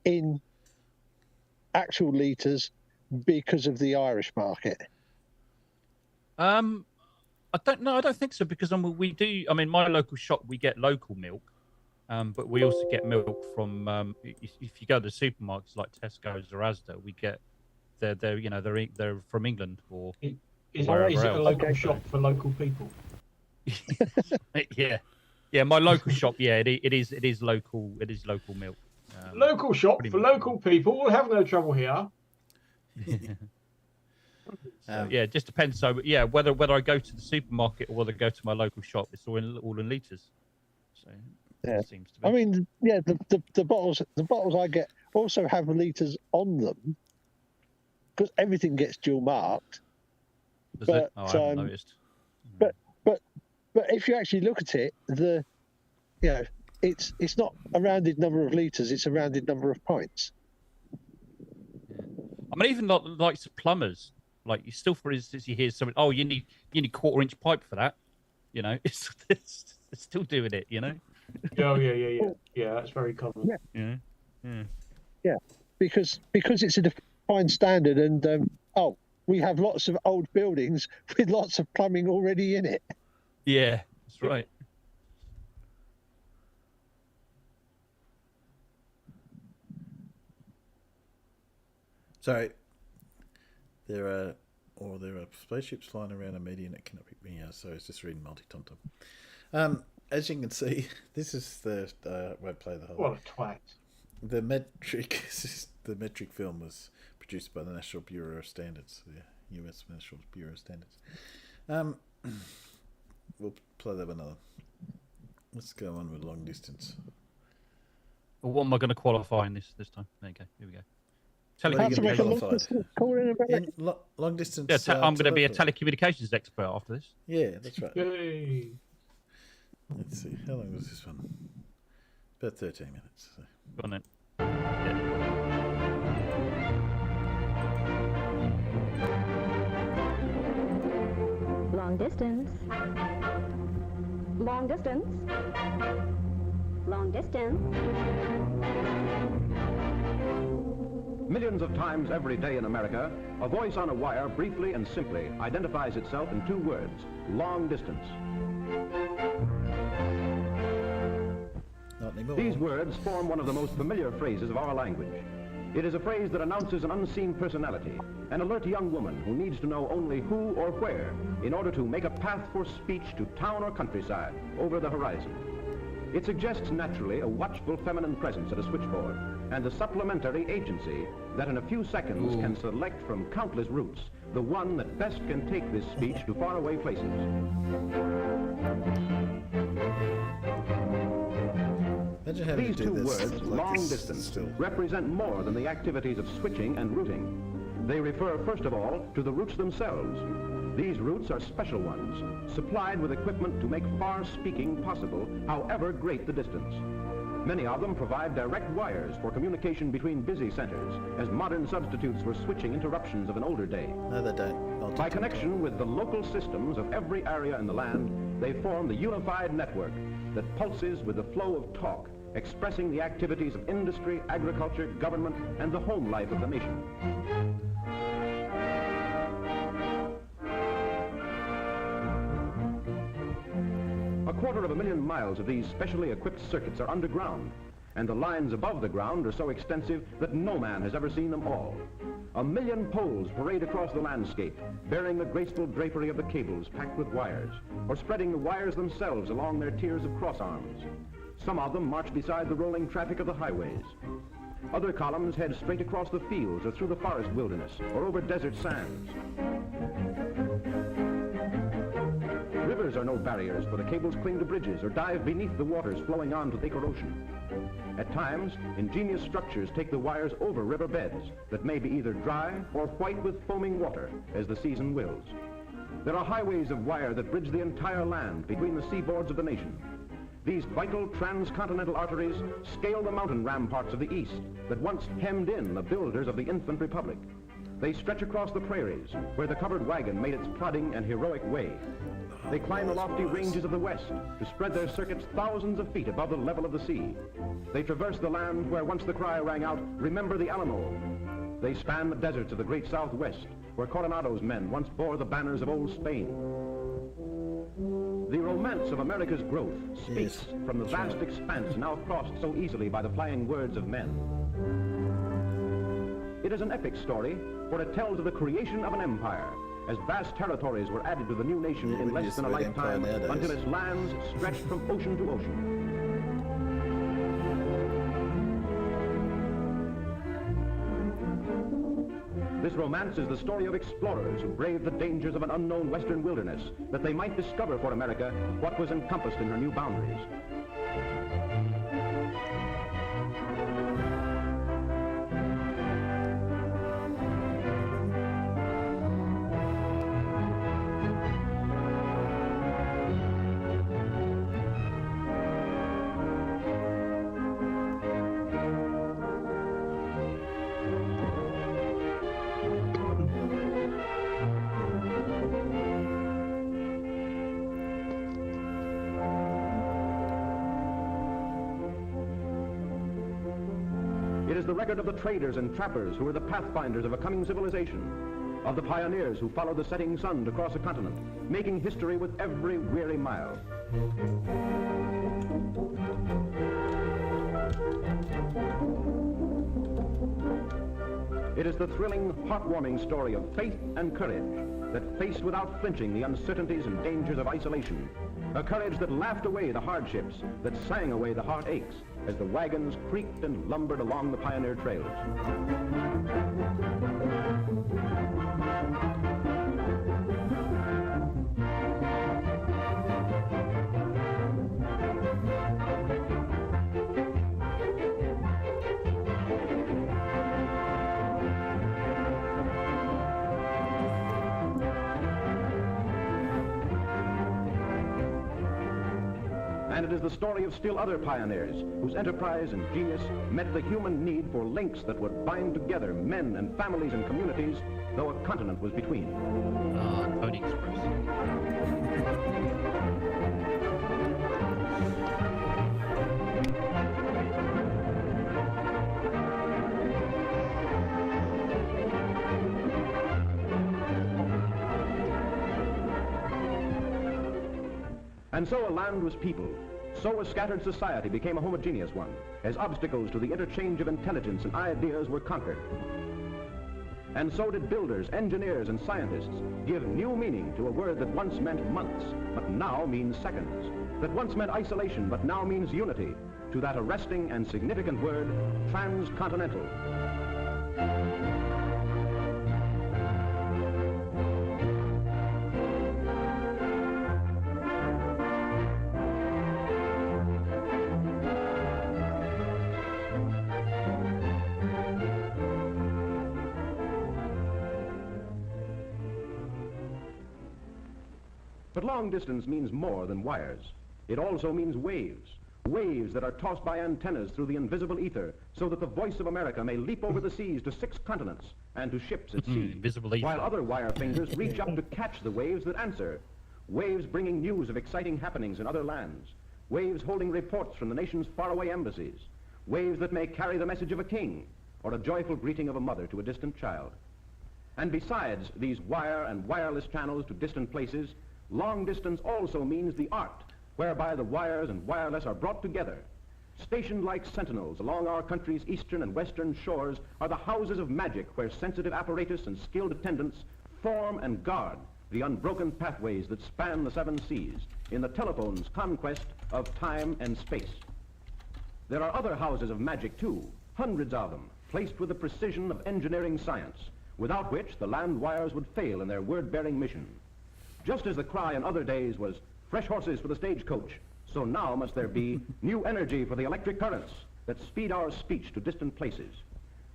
in actual litres because of the Irish market.
I don't know. I don't think so because we do. I mean, my local shop we get local milk, but we also get milk from. If you go to the supermarkets like Tesco's or Asda, we get they're from England or
Is
wherever
it a
else.
local shop for local people?
Yeah. My local shop. Yeah, it is local. It is local milk.
Local shop for local people. We'll have no trouble here.
So, yeah, it just depends. So yeah, whether I go to the supermarket or whether I go to my local shop, it's all in litres. So
yeah,
it seems to be.
I mean, yeah, the bottles I get also have litres on them because everything gets dual marked.
Does it? Oh, I haven't noticed.
But if you actually look at it, it's not a rounded number of litres; it's a rounded number of pints.
I mean, even like plumbers. Like you still, for instance, you hear something. Oh, you need 1/4-inch pipe for that. You know, it's still doing it. You know.
Oh yeah. That's very common.
Yeah. Because it's a defined standard, and we have lots of old buildings with lots of plumbing already in it.
Yeah, that's right.
Sorry. There are spaceships flying around a median that cannot be so it's just reading multi-tom. As you can see, this is the won't play the whole.
What a twat!
The metric film was produced by the National Bureau of Standards, the U.S. National Bureau of Standards. We'll play that another. Let's go on with long distance.
Well, what am I going to qualify in this time? There you go. Here we go.
Long distance.
Yeah, I'm going to be a telecommunications expert after this.
Yeah, that's right.
Yay.
Let's see. How long was this one? About 13 minutes. So.
Go on then.
Long distance. Long distance. Long distance.
Millions of times every day in America, a voice on a wire briefly and simply identifies itself in 2 words: long distance.
Not anymore.
These words form one of the most familiar phrases of our language. It is a phrase that announces an unseen personality, an alert young woman who needs to know only who or where in order to make a path for speech to town or countryside over the horizon. It suggests naturally a watchful feminine presence at a switchboard and a supplementary agency that in a few seconds can select from countless routes the one that best can take this speech to faraway places.
Imagine having
These
to
two
do this
words,
like
long
this
distance,
still.
represent more than the activities of switching and routing. They refer, first of all, to the routes themselves. These routes are special ones, supplied with equipment to make far speaking possible, however great the distance. Many of them provide direct wires for communication between busy centers, as modern substitutes for switching interruptions of an older day.
No, they don't.
By connection with the local systems of every area in the land, they form the unified network that pulses with the flow of talk, expressing the activities of industry, agriculture, government, and the home life of the nation. A 250,000 miles of these specially equipped circuits are underground, and the lines above the ground are so extensive that no man has ever seen them all. 1 million poles parade across the landscape, bearing the graceful drapery of the cables packed with wires, or spreading the wires themselves along their tiers of cross arms. Some of them march beside the rolling traffic of the highways. Other columns head straight across the fields or through the forest wilderness or over desert sands. Rivers are no barriers, for the cables cling to bridges or dive beneath the waters flowing on to the Acre Ocean. At times, ingenious structures take the wires over river beds that may be either dry or white with foaming water, as the season wills. There are highways of wire that bridge the entire land between the seaboards of the nation. These vital transcontinental arteries scale the mountain ramparts of the East that once hemmed in the builders of the infant republic. They stretch across the prairies, where the covered wagon made its plodding and heroic way. They climb the lofty ranges of the West to spread their circuits thousands of feet above the level of the sea. They traverse the land where once the cry rang out, "Remember the Alamo." They span the deserts of the great Southwest, where Coronado's men once bore the banners of old Spain. The romance of America's growth speaks from the vast expanse now crossed so easily by the flying words of men. It is an epic story, for it tells of the creation of an empire, as vast territories were added to the new nation in less than a lifetime, until its lands stretched from ocean to ocean. This romance is the story of explorers who braved the dangers of an unknown western wilderness, that they might discover for America what was encompassed in her new boundaries. It is the record of the traders and trappers who were the pathfinders of a coming civilization, of the pioneers who followed the setting sun to cross a continent, making history with every weary mile. It is the thrilling, heartwarming story of faith and courage that faced without flinching the uncertainties and dangers of isolation. A courage that laughed away the hardships, that sang away the heartaches, as the wagons creaked and lumbered along the pioneer trails. And it is the story of still other pioneers whose enterprise and genius met the human need for links that would bind together men and families and communities, though a continent was between.
Pony Express.
And so a land was peopled. So a scattered society became a homogeneous one, as obstacles to the interchange of intelligence and ideas were conquered. And so did builders, engineers, and scientists give new meaning to a word that once meant months, but now means seconds, that once meant isolation, but now means unity, to that arresting and significant word, transcontinental. But long distance means more than wires. It also means waves. Waves that are tossed by antennas through the invisible ether so that the voice of America may leap over the seas to 6 continents and to ships at sea.
Invisible ether.
While other wire fingers reach up to catch the waves that answer. Waves bringing news of exciting happenings in other lands. Waves holding reports from the nation's faraway embassies. Waves that may carry the message of a king or a joyful greeting of a mother to a distant child. And besides these wire and wireless channels to distant places, long distance also means the art whereby the wires and wireless are brought together. Stationed like sentinels along our country's eastern and western shores are the houses of magic where sensitive apparatus and skilled attendants form and guard the unbroken pathways that span the 7 seas in the telephone's conquest of time and space. There are other houses of magic too, hundreds of them, placed with the precision of engineering science, without which the land wires would fail in their word-bearing mission. Just as the cry in other days was, "Fresh horses for the stagecoach," so now must there be new energy for the electric currents that speed our speech to distant places.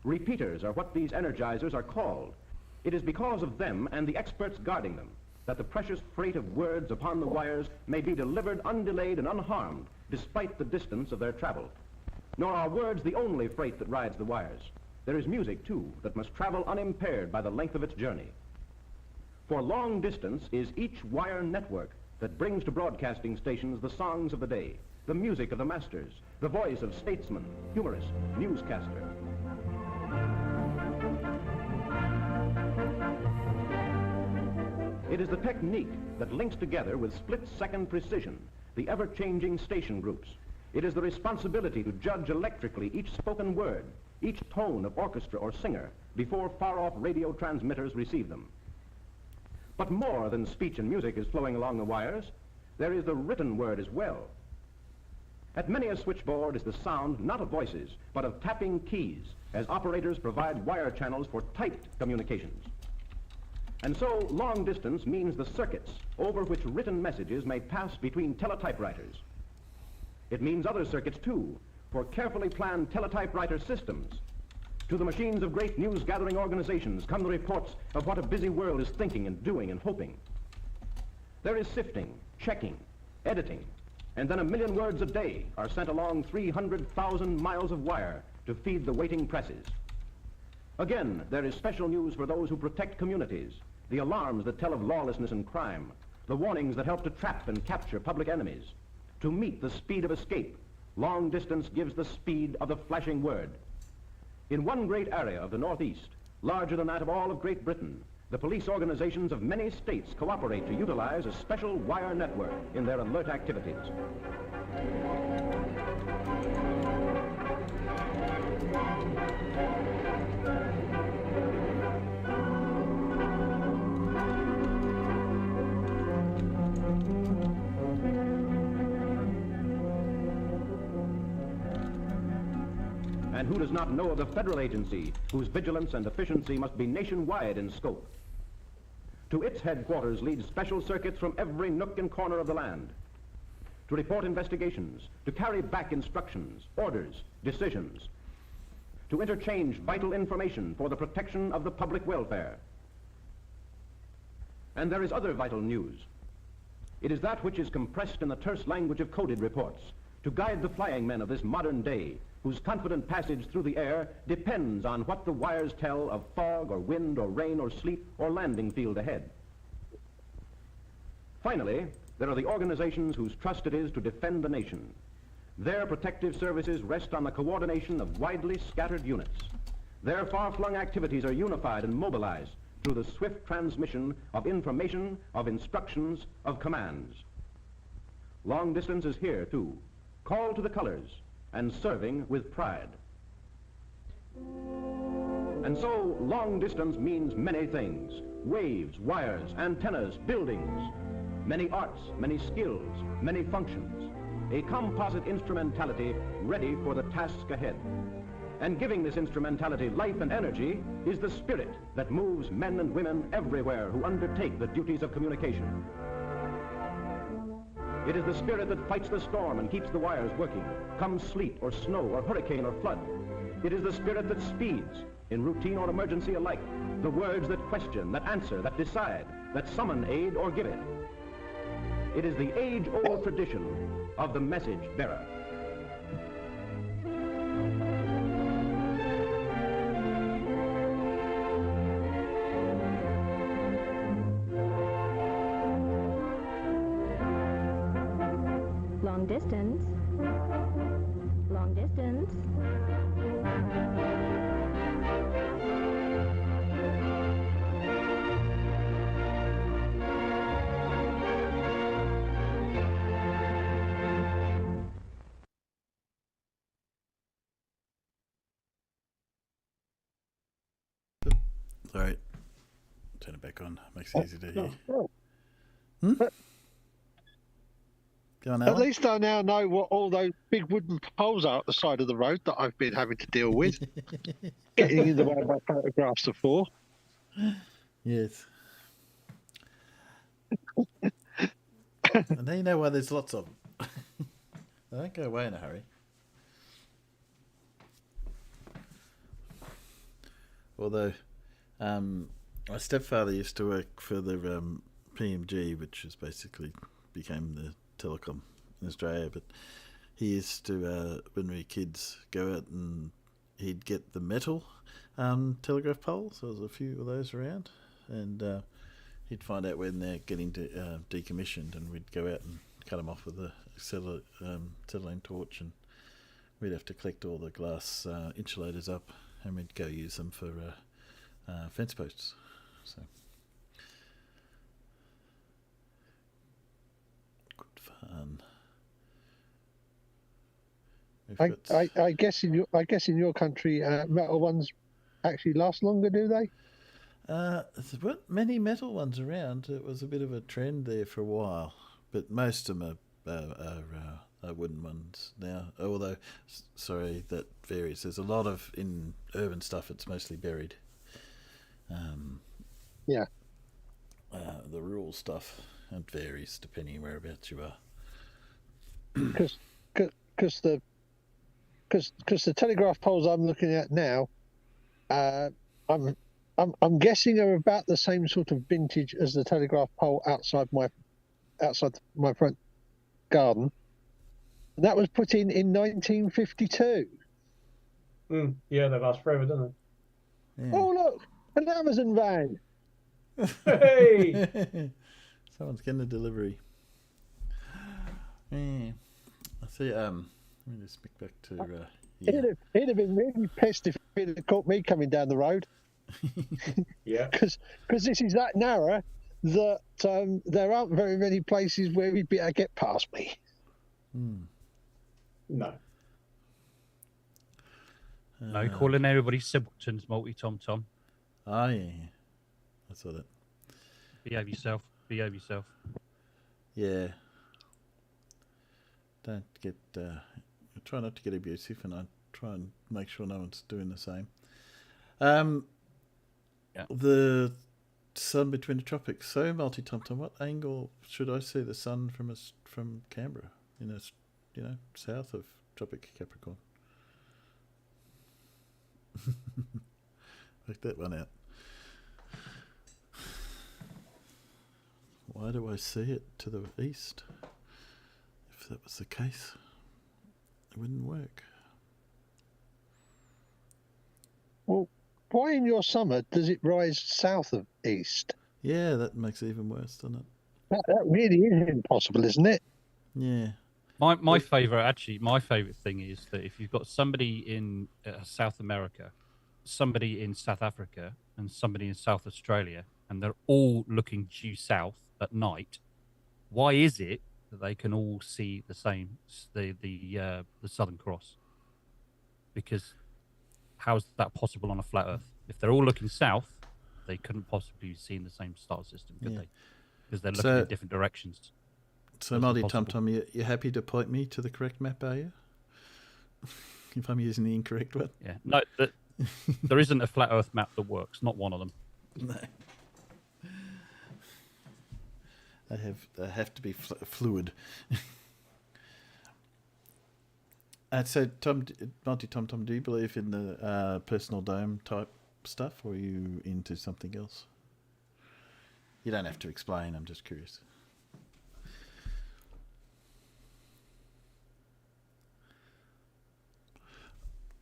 Repeaters are what these energizers are called. It is because of them and the experts guarding them that the precious freight of words upon the wires may be delivered undelayed and unharmed despite the distance of their travel. Nor are words the only freight that rides the wires. There is music, too, that must travel unimpaired by the length of its journey. For long distance is each wire network that brings to broadcasting stations the songs of the day, the music of the masters, the voice of statesman, humorist, newscaster. It is the technique that links together with split-second precision the ever-changing station groups. It is the responsibility to judge electrically each spoken word, each tone of orchestra or singer before far-off radio transmitters receive them. But more than speech and music is flowing along the wires, there is the written word as well. At many a switchboard is the sound not of voices, but of tapping keys, as operators provide wire channels for typed communications. And so long distance means the circuits over which written messages may pass between teletypewriters. It means other circuits too, for carefully planned teletypewriter systems. To the machines of great news-gathering organizations come the reports of what a busy world is thinking and doing and hoping. There is sifting, checking, editing, and then 1 million words a day are sent along 300,000 miles of wire to feed the waiting presses. Again, there is special news for those who protect communities, the alarms that tell of lawlessness and crime, the warnings that help to trap and capture public enemies. To meet the speed of escape, long distance gives the speed of the flashing word. In one great area of the Northeast, larger than that of all of Great Britain, the police organizations of many states cooperate to utilize a special wire network in their alert activities. And who does not know of the federal agency whose vigilance and efficiency must be nationwide in scope? To its headquarters lead special circuits from every nook and corner of the land to report investigations, to carry back instructions, orders, decisions, to interchange vital information for the protection of the public welfare. And there is other vital news. It is that which is compressed in the terse language of coded reports to guide the flying men of this modern day whose confident passage through the air depends on what the wires tell of fog or wind or rain or sleet or landing field ahead. Finally, there are the organizations whose trust it is to defend the nation. Their protective services rest on the coordination of widely scattered units. Their far-flung activities are unified and mobilized through the swift transmission of information, of instructions, of commands. Long distance is here, too, called to the colors and serving with pride. And so, long distance means many things. Waves, wires, antennas, buildings, many arts, many skills, many functions. A composite instrumentality ready for the task ahead. And giving this instrumentality life and energy is the spirit that moves men and women everywhere who undertake the duties of communication. It is the spirit that fights the storm and keeps the wires working, come sleet or snow or hurricane or flood. It is the spirit that speeds, in routine or emergency alike, the words that question, that answer, that decide, that summon aid or give it. It is the age-old tradition of the message bearer.
Long distance. Long distance.
Sorry. Turn it back on. Makes it easy to hear.
Oh.
Go on,
At
Alan.
least I now know what all those big wooden poles are at the side of the road that I've been having to deal with. Getting in the way of my photographs before.
Yes. And now you know why there's lots of them. They don't go away in a hurry. Although, my stepfather used to work for the PMG, which is basically became the telecom in Australia. But he used to, when we were kids, go out and he'd get the metal telegraph poles. There was a few of those around, and he'd find out when they're getting decommissioned, and we'd go out and cut them off with a acetylene torch, and we'd have to collect all the glass insulators up, and we'd go use them for fence posts. So good fun.
I guess in your country, metal ones actually last longer, do they?
There weren't many metal ones around. It was a bit of a trend there for a while, but most of them are wooden ones now. Although, sorry, that varies. There's a lot of in urban stuff. It's mostly buried.
Yeah.
The rural stuff, it varies depending whereabouts you are.
Because the telegraph poles I'm looking at now, I'm guessing are about the same sort of vintage as the telegraph pole outside my front garden. And that was put in 1952.
Yeah, they last forever, don't they?
Yeah.
Oh look, an Amazon van.
Hey!
Someone's getting a delivery. Yeah. I see. Let me just pick back to.
He'd have been really pissed if he'd have caught me coming down the road.
Yeah.
Because this is that narrow that there aren't very many places where he'd be able to get past me.
No.
No, calling everybody simpletons, multi-tom tom.
Oh, yeah. I saw that.
Behave yourself. Behave yourself.
Yeah. Don't get... try not to get abusive, and I try and make sure no one's doing the same. The sun between the tropics. So, multi-tom-tom, what angle should I see the sun from Canberra? South of Tropic Capricorn. Work that one out. Why do I see it to the east? If that was the case, it wouldn't work.
Well, why in your summer does it rise south of east?
Yeah, that makes it even worse, doesn't it?
That really is impossible, isn't it?
Yeah.
My favourite thing is that if you've got somebody in South America, somebody in South Africa, and somebody in South Australia, and they're all looking due south at night, why is it that they can all see the same, the Southern Cross? Because how is that possible on a flat Earth? If they're all looking south, they couldn't possibly be seeing the same star system, could they? Because they're looking in different directions.
So, multi-tom-tom, you're happy to point me to the correct map, are you? If I'm using the incorrect one?
Yeah. No, there isn't a flat Earth map that works. Not one of them.
No. They have to be fluid. So, multi-tom-tom, do you believe in the personal dome type stuff, or are you into something else? You don't have to explain. I'm just curious.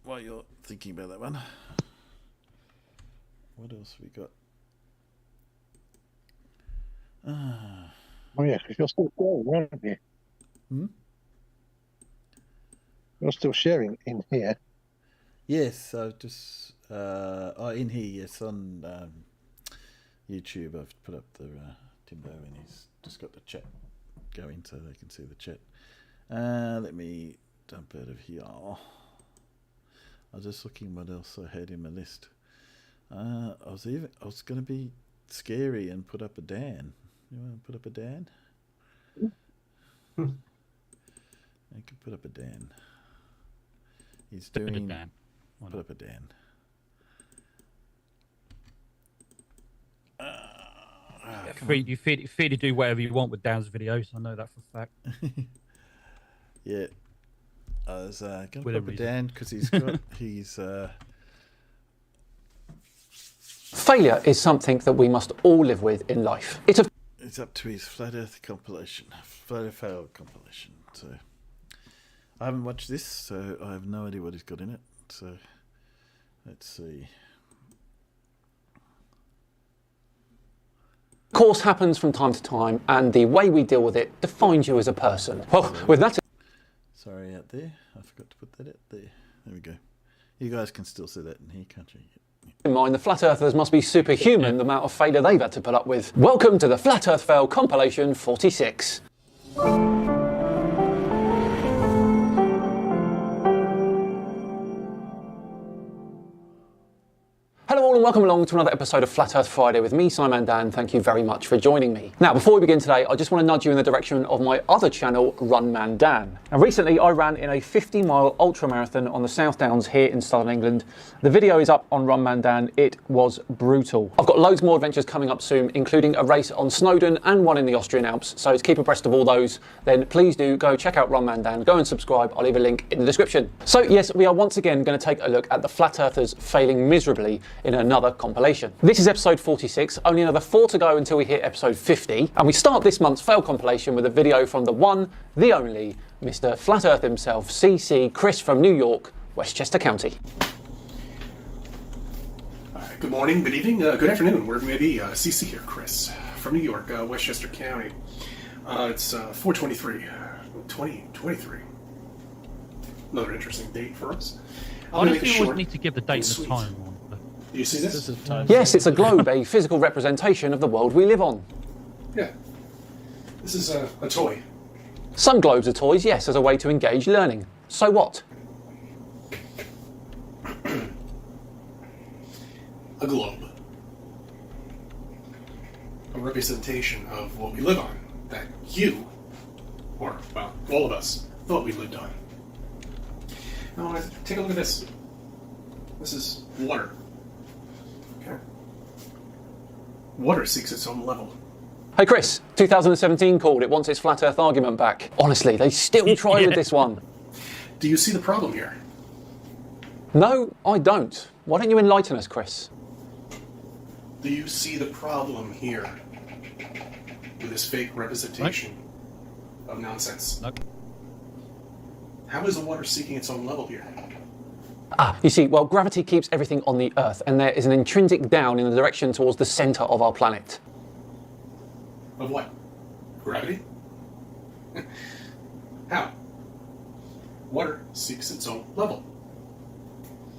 while you're thinking about that one, what else we got?
Oh yeah, because you're still sharing, aren't you?
Hmm?
You're still sharing in here.
Yes, I've just in here. Yes, on YouTube, I've put up the Timbo, and he's just got the chat going, so they can see the chat. Let me dump out of here. I was just looking what else I had in my list. I was going to be scary and put up a Dan. You want to put up a Dan? I could put up a Dan. He's doing.
Dan.
Put up a Dan.
You're free to do whatever you want with Dan's videos. I know that for a fact.
Yeah. I was going to put
Within
up a
reason.
Dan because he's got.
Failure is something that we must all live with in life.
It's up to his Flat Earth compilation. Flat Earth fail compilation. So I haven't watched this, so I have no idea what he's got in it. So let's see.
Of course, happens from time to time, and the way we deal with it defines you as a person. Well, with that.
Sorry out there. I forgot to put that out there. There we go. You guys can still see that in here, can't you?
In mind, the Flat Earthers must be superhuman the amount of failure they've had to put up with. Welcome to the Flat Earth Fail Compilation 46. Hello all and welcome along to another episode of Flat Earth Friday with me, Simon Dan. Thank you very much for joining me. Now, before we begin today, I just want to nudge you in the direction of my other channel, Run Man Dan. Now, recently I ran in a 50-mile ultra marathon on the South Downs here in southern England. The video is up on Run Man Dan. It was brutal. I've got loads more adventures coming up soon, including a race on Snowdon and one in the Austrian Alps. So to keep abreast of all those, then please do go check out Run Man Dan. Go and subscribe. I'll leave a link in the description. So yes, we are once again going to take a look at the Flat Earthers failing miserably in another compilation. This is episode 46, only another 4 to go until we hit episode 50, and we start this month's fail compilation with a video from the one, the only, Mr. Flat Earth himself, CC Chris from New York, Westchester County.
Good morning, good evening, good afternoon, wherever you may be. CC here, Chris, from New York, Westchester County. It's 4/23, 2023. Another interesting date for us.
Honestly, you always need to give the date and the time on.
Do you see this?
Yes, it's a globe, a physical representation of the world we live on.
Yeah. This is a toy.
Some globes are toys, yes, as a way to engage learning. So what?
A globe. A representation of what we live on, that you, or, well, all of us, thought we lived on. Now, take a look at this. This is water. Okay. Water seeks its own level.
Hey Chris, 2017 called. It wants its flat earth argument back. Honestly, they still try with this one.
Do you see the problem here?
No, I don't. Why don't you enlighten us, Chris?
Do you see the problem here with this fake representation of nonsense?
Nope.
How is the water seeking its own level here?
You see, well, gravity keeps everything on the Earth, and there is an intrinsic down in the direction towards the centre of our planet.
Of what? Gravity? How? Water seeks its own level.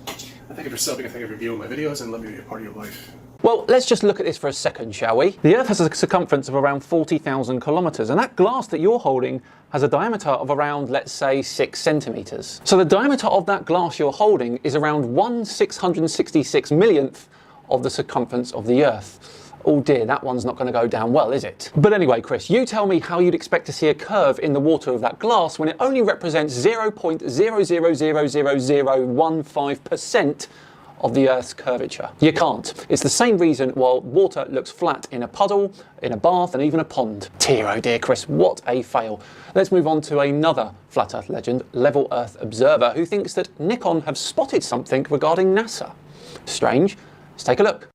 I think of yourself, I think of your view of my videos, and let me be a part of your life.
Well, let's just look at this for a second, shall we? The Earth has a circumference of around 40,000 kilometres, and that glass that you're holding has a diameter of around, let's say, 6 centimetres. So the diameter of that glass you're holding is around 1/666 millionth of the circumference of the Earth. Oh dear, that one's not going to go down well, is it? But anyway, Chris, you tell me how you'd expect to see a curve in the water of that glass when it only represents 0.0000015% of the Earth's curvature. You can't. It's the same reason why water looks flat in a puddle, in a bath, and even a pond. Dear, oh dear, Chris, what a fail. Let's move on to another Flat Earth legend, Level Earth Observer, who thinks that Nikon have spotted something regarding NASA. Strange. Let's take a look.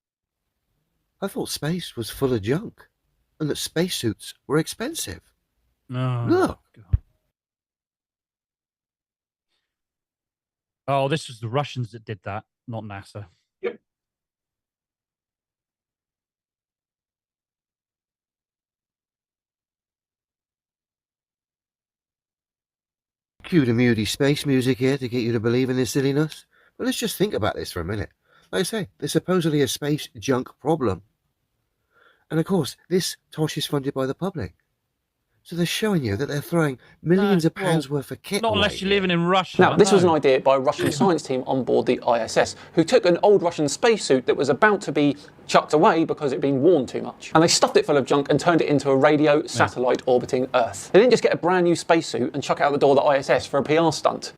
I thought space was full of junk, and that spacesuits were expensive.
No.
Look.
Oh, this was the Russians that did that, not NASA.
Yep.
Cue the moody space music here to get you to believe in this silliness. But let's just think about this for a minute. Like I say, there's supposedly a space junk problem. And of course, this tosh is funded by the public. So they're showing you that they're throwing millions of pounds worth of kit
Not
away
unless you're
here.
living in Russia.
Now, this was an
no.
idea by a Russian science team on board the ISS, who took an old Russian spacesuit that was about to be chucked away because it had been worn too much. And they stuffed it full of junk and turned it into a radio satellite orbiting Earth. They didn't just get a brand new spacesuit and chuck it out the door of the ISS for a PR stunt.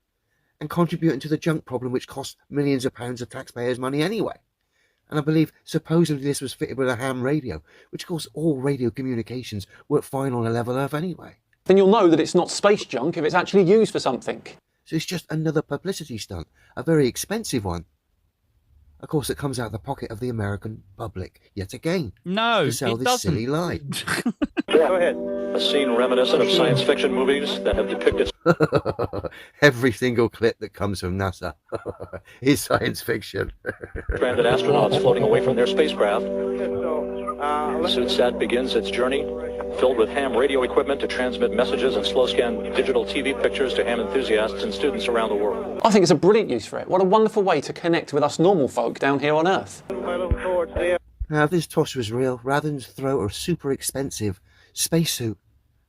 And contributing to the junk problem which costs millions of pounds of taxpayers' money anyway. And I believe supposedly this was fitted with a ham radio, which of course all radio communications work fine on a level Earth anyway.
Then you'll know that it's not space junk if it's actually used for something.
So it's just another publicity stunt, a very expensive one. Of course, it comes out of the pocket of the American public, yet again,
No,
to sell
it
this
doesn't.
silly lie.
Go ahead. A scene reminiscent of science fiction movies that have depicted...
Every single clip that comes from NASA is science fiction.
stranded astronauts floating away from their spacecraft. SuitSat begins its journey, filled with ham radio equipment to transmit messages and slow-scan digital TV pictures to ham enthusiasts and students around the world.
I think it's a brilliant use for it. What a wonderful way to connect with us normal folk down here on Earth.
Now, if this tosh was real, rather than throw a super expensive spacesuit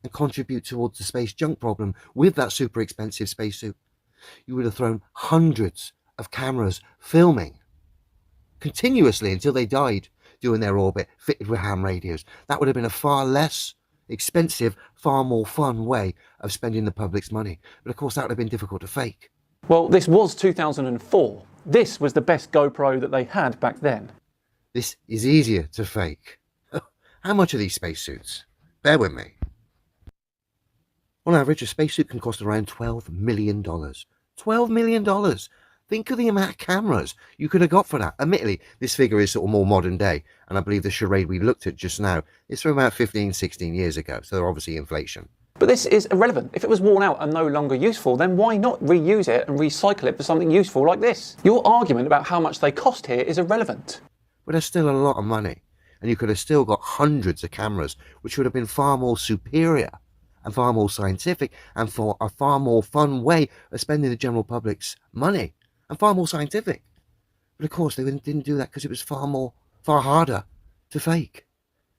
and contribute towards the space junk problem with that super expensive spacesuit, you would have thrown hundreds of cameras filming continuously until they died doing their orbit fitted with ham radios. That would have been a far less expensive, far more fun way of spending the public's money. But of course, that would have been difficult to fake.
Well, this was 2004. This was the best GoPro that they had back then.
This is easier to fake. How much are these spacesuits? Bear with me. On average, a spacesuit can cost around $12 million. $12 million! Think of the amount of cameras you could have got for that. Admittedly, this figure is sort of more modern day, and I believe the charade we looked at just now is from about 15, 16 years ago, so they're obviously inflation.
But this is irrelevant. If it was worn out and no longer useful, then why not reuse it and recycle it for something useful like this? Your argument about how much they cost here is irrelevant.
But there's still a lot of money, and you could have still got hundreds of cameras, which would have been far more superior and far more scientific and for a far more fun way of spending the general public's money and far more scientific. But of course, they didn't do that because it was far harder to fake.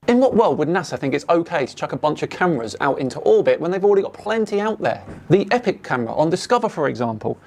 In what world would NASA think it's okay to chuck a bunch of cameras out into orbit when they've already got plenty out there? The Epic camera on Discover, for example.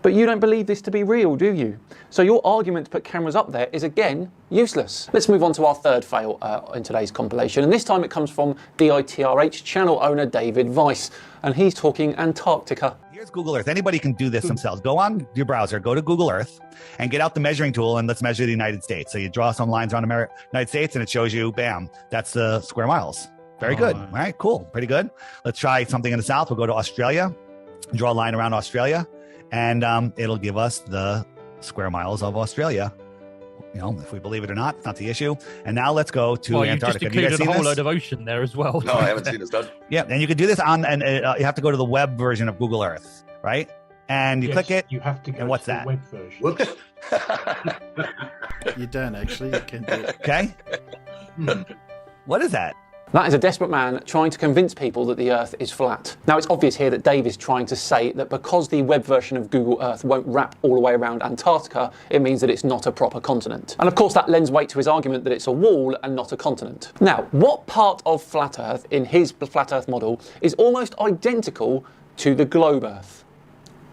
But you don't believe this to be real, do you? So your argument to put cameras up there is, again, useless. Let's move on to our third fail in today's compilation, and this time it comes from DITRH channel owner David Weiss, and he's talking Antarctica.
Here's Google Earth. Anybody can do this themselves. Go on your browser, go to Google Earth, and get out the measuring tool, and let's measure the United States. So you draw some lines around the United States, and it shows you, bam, that's the square miles. Very good. All right, cool. Pretty good. Let's try something in the south. We'll go to Australia, draw a line around Australia, and it'll give us the square miles of Australia. You know, if we believe it or not, it's not the issue. And now let's go to Antarctica.
You just included a whole load of ocean there as well.
No, I haven't seen this done.
Yeah, and you can do this on, and you have to go to the web version of Google Earth, right? And you click it.
You have to go
and what's
to the
that?
web version.
Whoops.
You don't actually. You can do it.
Okay. What is that?
That is a desperate man trying to convince people that the Earth is flat. Now, it's obvious here that Dave is trying to say that because the web version of Google Earth won't wrap all the way around Antarctica, it means that it's not a proper continent. And of course, that lends weight to his argument that it's a wall and not a continent. Now, what part of flat Earth in his flat Earth model is almost identical to the globe Earth?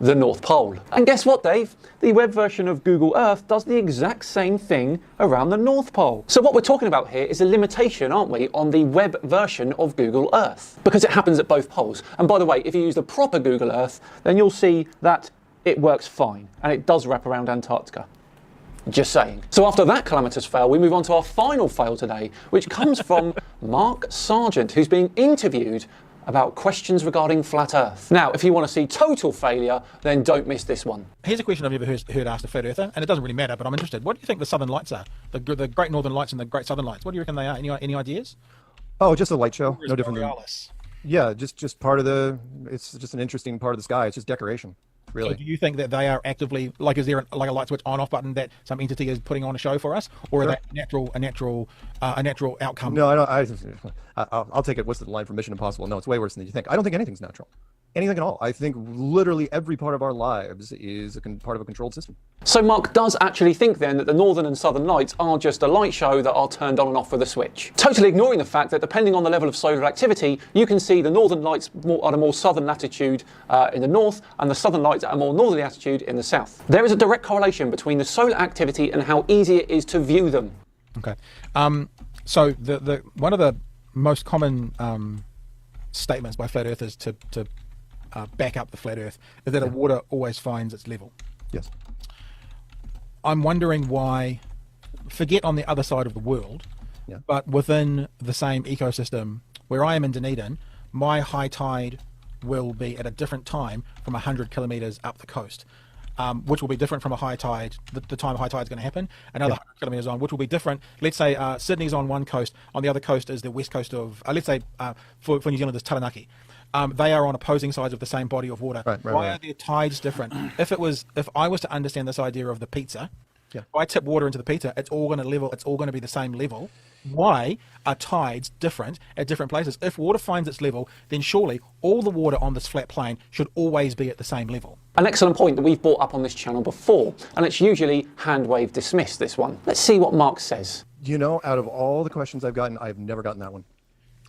The North Pole. And guess what, Dave? The web version of Google Earth does the exact same thing around the North Pole. So what we're talking about here is a limitation, aren't we, on the web version of Google Earth? Because it happens at both poles. And by the way, if you use the proper Google Earth, then you'll see that it works fine, and it does wrap around Antarctica. Just saying. So after that calamitous fail, we move on to our final fail today, which comes from Mark Sargent, who's being interviewed about questions regarding flat Earth. Now, if you want to see total failure, then don't miss this one.
Here's a question I've never heard asked a flat earther, and it doesn't really matter, but I'm interested. What do you think the Southern Lights are? The Great Northern Lights and the Great Southern Lights. What do you reckon they are? Any ideas?
Oh, just a light show. No different than...
Borealis?
Yeah, just part of the... It's just an interesting part of the sky. It's just decoration.
So do you think that they are actively, like, is there like a light switch on/off button that some entity is putting on a show for us, or are they a natural outcome?
No, I don't. I'll take it. What's the line from Mission Impossible? No, it's way worse than you think. I don't think anything's natural. Anything at all. I think literally every part of our lives is part of a controlled system.
So Mark does actually think then that the northern and southern lights are just a light show that are turned on and off with a switch. Totally ignoring the fact that depending on the level of solar activity, you can see the northern lights at a more southern latitude in the north and the southern lights at a more northerly latitude in the south. There is a direct correlation between the solar activity and how easy it is to view them.
Okay. So the one of the most common statements by flat earthers to back up the flat earth is that a water always finds its level.
Yes.
I'm wondering why, forget on the other side of the world, but within the same ecosystem where I am in Dunedin, my high tide will be at a different time from 100 kilometres up the coast, which will be different from a high tide, the time high tide is going to happen, another 100 kilometres on, which will be different. Let's say Sydney's on one coast, on the other coast is the west coast of, let's say for New Zealand is Taranaki. They are on opposing sides of the same body of water. Why are their tides different? If I was to understand this idea of the pizza, if I tip water into the pizza, it's all going to level. It's all going to be the same level. Why are tides different at different places? If water finds its level, then surely all the water on this flat plane should always be at the same level.
An excellent point that we've brought up on this channel before, and it's usually hand wave dismissed, this one. Let's see what Mark says.
You know, out of all the questions I've gotten, I've never gotten that one.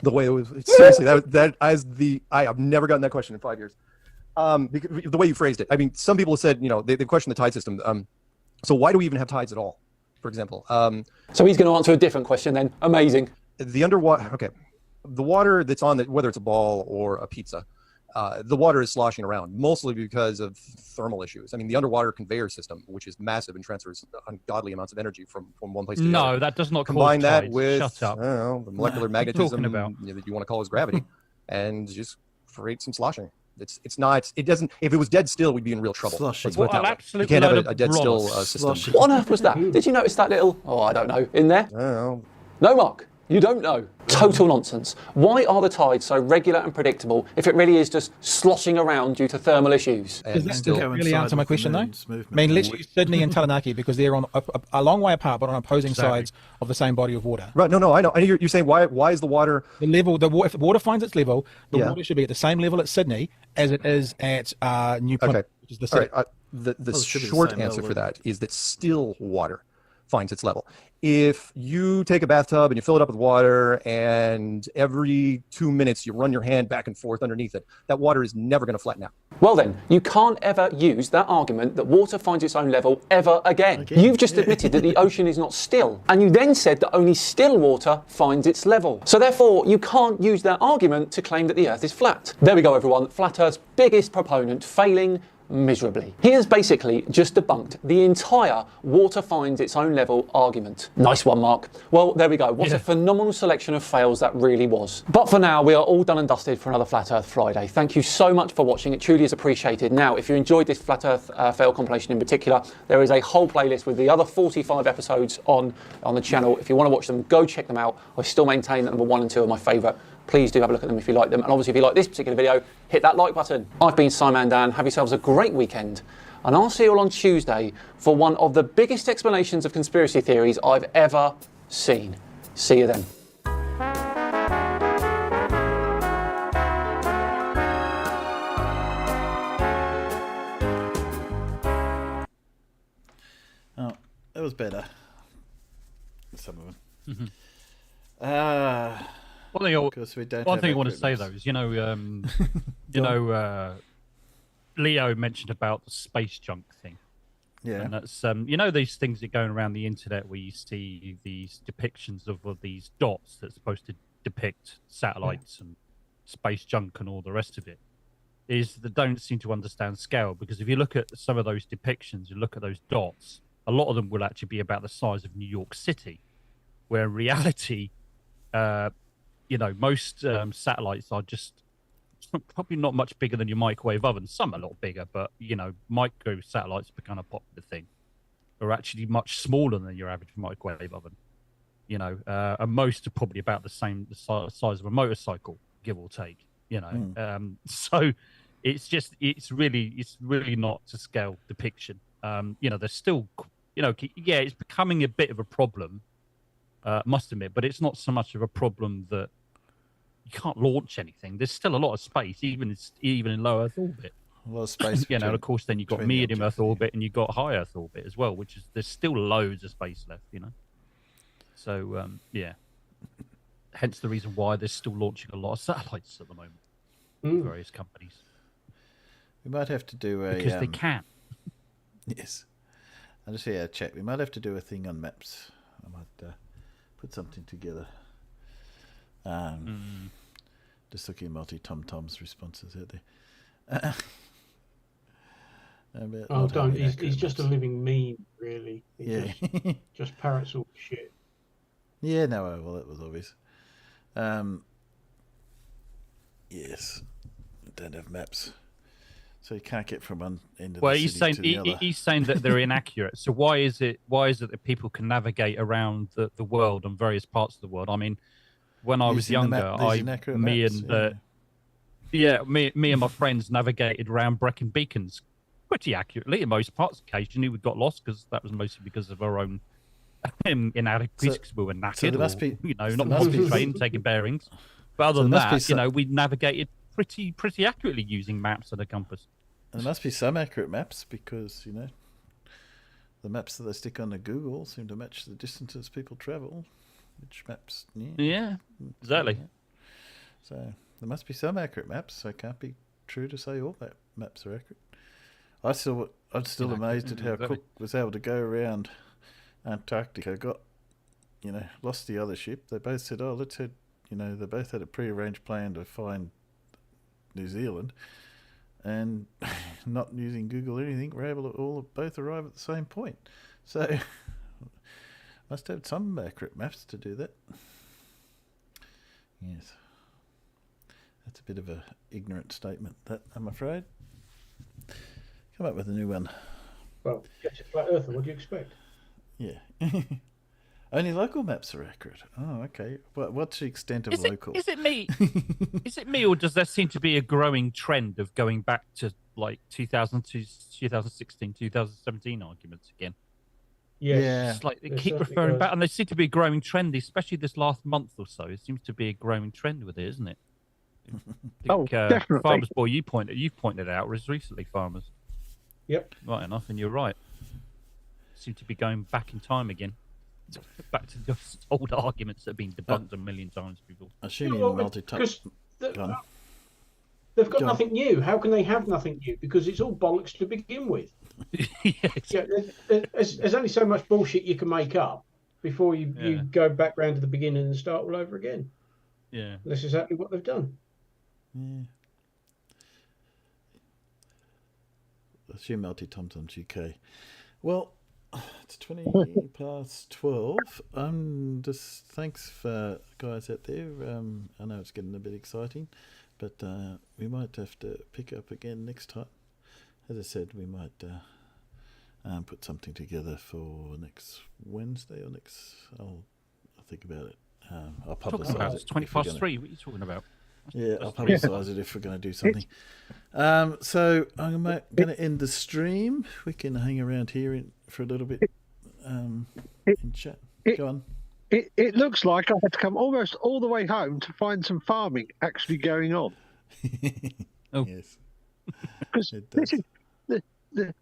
The way it was, seriously, I have never gotten that question in 5 years. Because, the way you phrased it, I mean, some people have said, you know, they've questioned the tide system. So why do we even have tides at all, for example?
So he's going to answer a different question then. Amazing.
The underwater, okay. The water that's on the, whether it's a ball or a pizza, the water is sloshing around, mostly because of thermal issues. I mean, the underwater conveyor system, which is massive and transfers ungodly amounts of energy from one place to the other.
No, that does not
combine
cause
that
tides.
with
Shut up.
I don't know, the molecular magnetism that you want to call as gravity, and just create some sloshing. It's not. It doesn't. If it was dead still, we'd be in real trouble. Let's put it that way. You can't have a dead still system.
What on earth was that? Did you notice that little? Oh, I don't know. In there?
I don't know.
No, Mark. You don't know. Total nonsense. Why are the tides so regular and predictable if it really is just sloshing around due to thermal issues?
Does that still really answer my question, though? I mean, let's use Sydney and Taranaki because they're on a long way apart, but on opposing sides of the same body of water.
Right? No, I know. And you're saying why is the water
the level? If the water finds its level, the water should be at the same level at Sydney as it is at New Plymouth, which is the city.
All right. The short answer for that is that still water finds its level. If you take a bathtub and you fill it up with water and every 2 minutes you run your hand back and forth underneath it, that water is never going to flatten out.
Well then, you can't ever use that argument that water finds its own level ever again. You've just admitted that the ocean is not still, and you then said that only still water finds its level. So therefore, you can't use that argument to claim that the Earth is flat. There we go, everyone. Flat Earth's biggest proponent failing miserably. He has basically just debunked the entire water finds its own level argument. Nice one, Mark. Well, there we go. What a phenomenal selection of fails that really was. But for now, we are all done and dusted for another Flat Earth Friday. Thank you so much for watching. It truly is appreciated. Now, if you enjoyed this Flat Earth fail compilation in particular, there is a whole playlist with the other 45 episodes on the channel. If you want to watch them, go check them out. I still maintain that number 1 and 2 are my favourite. Please do have a look at them if you like them. And obviously, if you like this particular video, hit that like button. I've been Simon Dan. Have yourselves a great weekend. And I'll see you all on Tuesday for one of the biggest explanations of conspiracy theories I've ever seen. See you then.
Oh, that was better. Some of them.
One thing I want to say though is, Leo mentioned about the space junk thing.
Yeah.
And that's these things that are going around the internet where you see these depictions of these dots that's supposed to depict satellites and space junk and all the rest of it. Is they don't seem to understand scale, because if you look at some of those depictions, you look at those dots, a lot of them will actually be about the size of New York City, where in reality, most satellites are just probably not much bigger than your microwave oven. Some a lot bigger, but micro satellites become a popular thing. Are actually much smaller than your average microwave oven. And most are probably about the size of a motorcycle, give or take. So it's really not to scale depiction. There's still, it's becoming a bit of a problem, must admit, but it's not so much of a problem that you can't launch anything. There's still a lot of space, even in low Earth orbit.
A lot of space.
And of course, then you've got medium Earth orbit and you've got high Earth orbit as well, which is there's still loads of space left. So hence the reason why they're still launching a lot of satellites at the moment. Various companies.
We might have to do a
because they can.
Yes, I just hear a chat. We might have to do a thing on maps. I might put something together. Just looking at multi-tom-tom's responses out there.
Don't. He's just a living meme, really.
Yeah.
Just parrots all shit.
Yeah, no, well, that was obvious. Yes, don't have maps, so you can't get from one end of the city to the other.
He's saying that they're inaccurate. So why is it that people can navigate around the world and various parts of the world? I mean, when I was younger, me and my friends navigated around Brecon Beacons pretty accurately in most parts. Occasionally we got lost because that was mostly because of our own inadequacies, because we were knackered.
So there must be,
not concentrating, taking bearings. But other than that, we navigated pretty accurately using maps and a compass.
And there must be some accurate maps because the maps that they stick on the Google seem to match the distances people travel. Which maps?
Yeah, exactly.
So there must be some accurate maps. So it can't be true to say all maps are accurate. I'm still amazed at how Cook was able to go around Antarctica. Got lost the other ship. They both said, "Oh, let's head." They both had a pre-arranged plan to find New Zealand, and not using Google or anything, we're able to both arrive at the same point. So must have some accurate maps to do that. Yes, that's a bit of a ignorant statement, that, I'm afraid. Come up with a new one.
Well, get a flat earther. What do you expect?
Yeah. Only local maps are accurate. Oh, okay. What's the extent of local?
Is it me? Is it me, or does there seem to be a growing trend of going back to like 2002, 2016, 2017 arguments again?
Yeah.
It's like they keep referring back, and there seems to be a growing trend, especially this last month or so. It seems to be a growing trend with it, isn't it?
Definitely.
Farmers Boy, you pointed out was recently Farmers.
Yep.
Right enough, and you're right. Seem to be going back in time again. Back to the old arguments that have been debunked a million times before.
Assuming
they've got nothing new. How can they have nothing new? Because it's all bollocks to begin with. There's only so much bullshit you can make up before you go back round to the beginning and start all over again.
Yeah.
That's exactly what they've done.
Yeah. Assume multi-tom-toms UK. Well, it's 20 past 12. Just thanks for guys out there. I know it's getting a bit exciting, but we might have to pick up again next time. As I said, we might put something together for next Wednesday or next. I'll think about it. I'll publicise it.
It's 20 past 3. What are you talking about?
Yeah, I'll publicise it if we're going to do something. So I'm going to end the stream. We can hang around here for a little bit in chat. Go on.
It looks like I had to come almost all the way home to find some farming actually going on.
Yes.
Because this is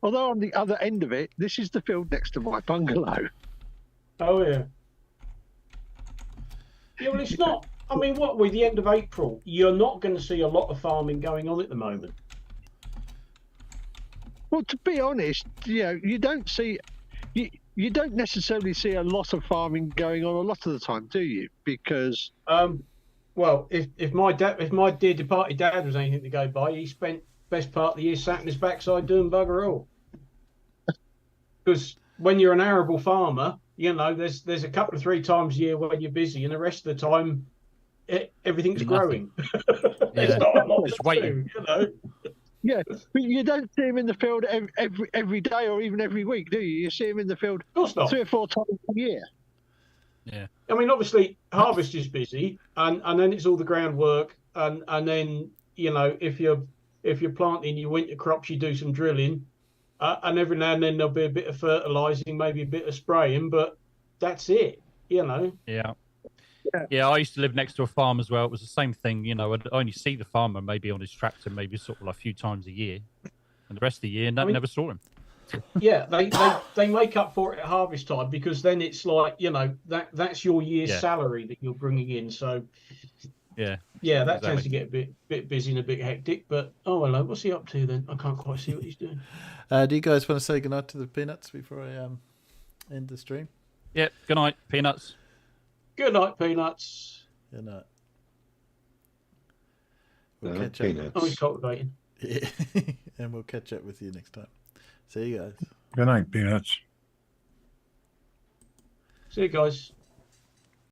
although on the other end of it, this is the field next to my bungalow.
Oh yeah. Yeah, well, it's not. I mean, with the end of April, you're not going to see a lot of farming going on at the moment.
Well, to be honest, you don't see, you don't necessarily see a lot of farming going on a lot of the time, do you? Because
well, if my dear departed dad was anything to go by, he spent best part of the year sat on his backside doing bugger all. Because when you're an arable farmer, there's a couple of 3 times a year when you're busy, and the rest of the time, everything's growing. There's not a lot to do,
Yeah, but you don't see him in the field every day or even every week, do you? You see him in the field 3 or 4 times a year.
Yeah.
I mean, obviously, harvest is busy, and then it's all the groundwork, and then if you're if you're planting your winter crops, you do some drilling, and every now and then there'll be a bit of fertilizing, maybe a bit of spraying, but that's it, you know.
Yeah. Yeah, I used to live next to a farm as well. It was the same thing, you know. I'd only see the farmer maybe on his tractor, maybe sort of like a few times a year, and the rest of the year, never saw him.
Yeah, they make up for it at harvest time, because then it's like, you know, that's your year's salary that you're bringing in. So
yeah,
that tends to get a bit busy and a bit hectic. But oh hello, what's he up to then? I can't quite see what he's doing.
Do you guys want to say goodnight to the peanuts before I end the stream?
Yep. Good night, peanuts.
Good night, peanuts.
Good night.
Good
We'll
night,
catch up.
peanuts.
Oh, he's cultivating.
Yeah. And we'll catch up with you next time. See you guys.
Good night, peanuts.
See you guys.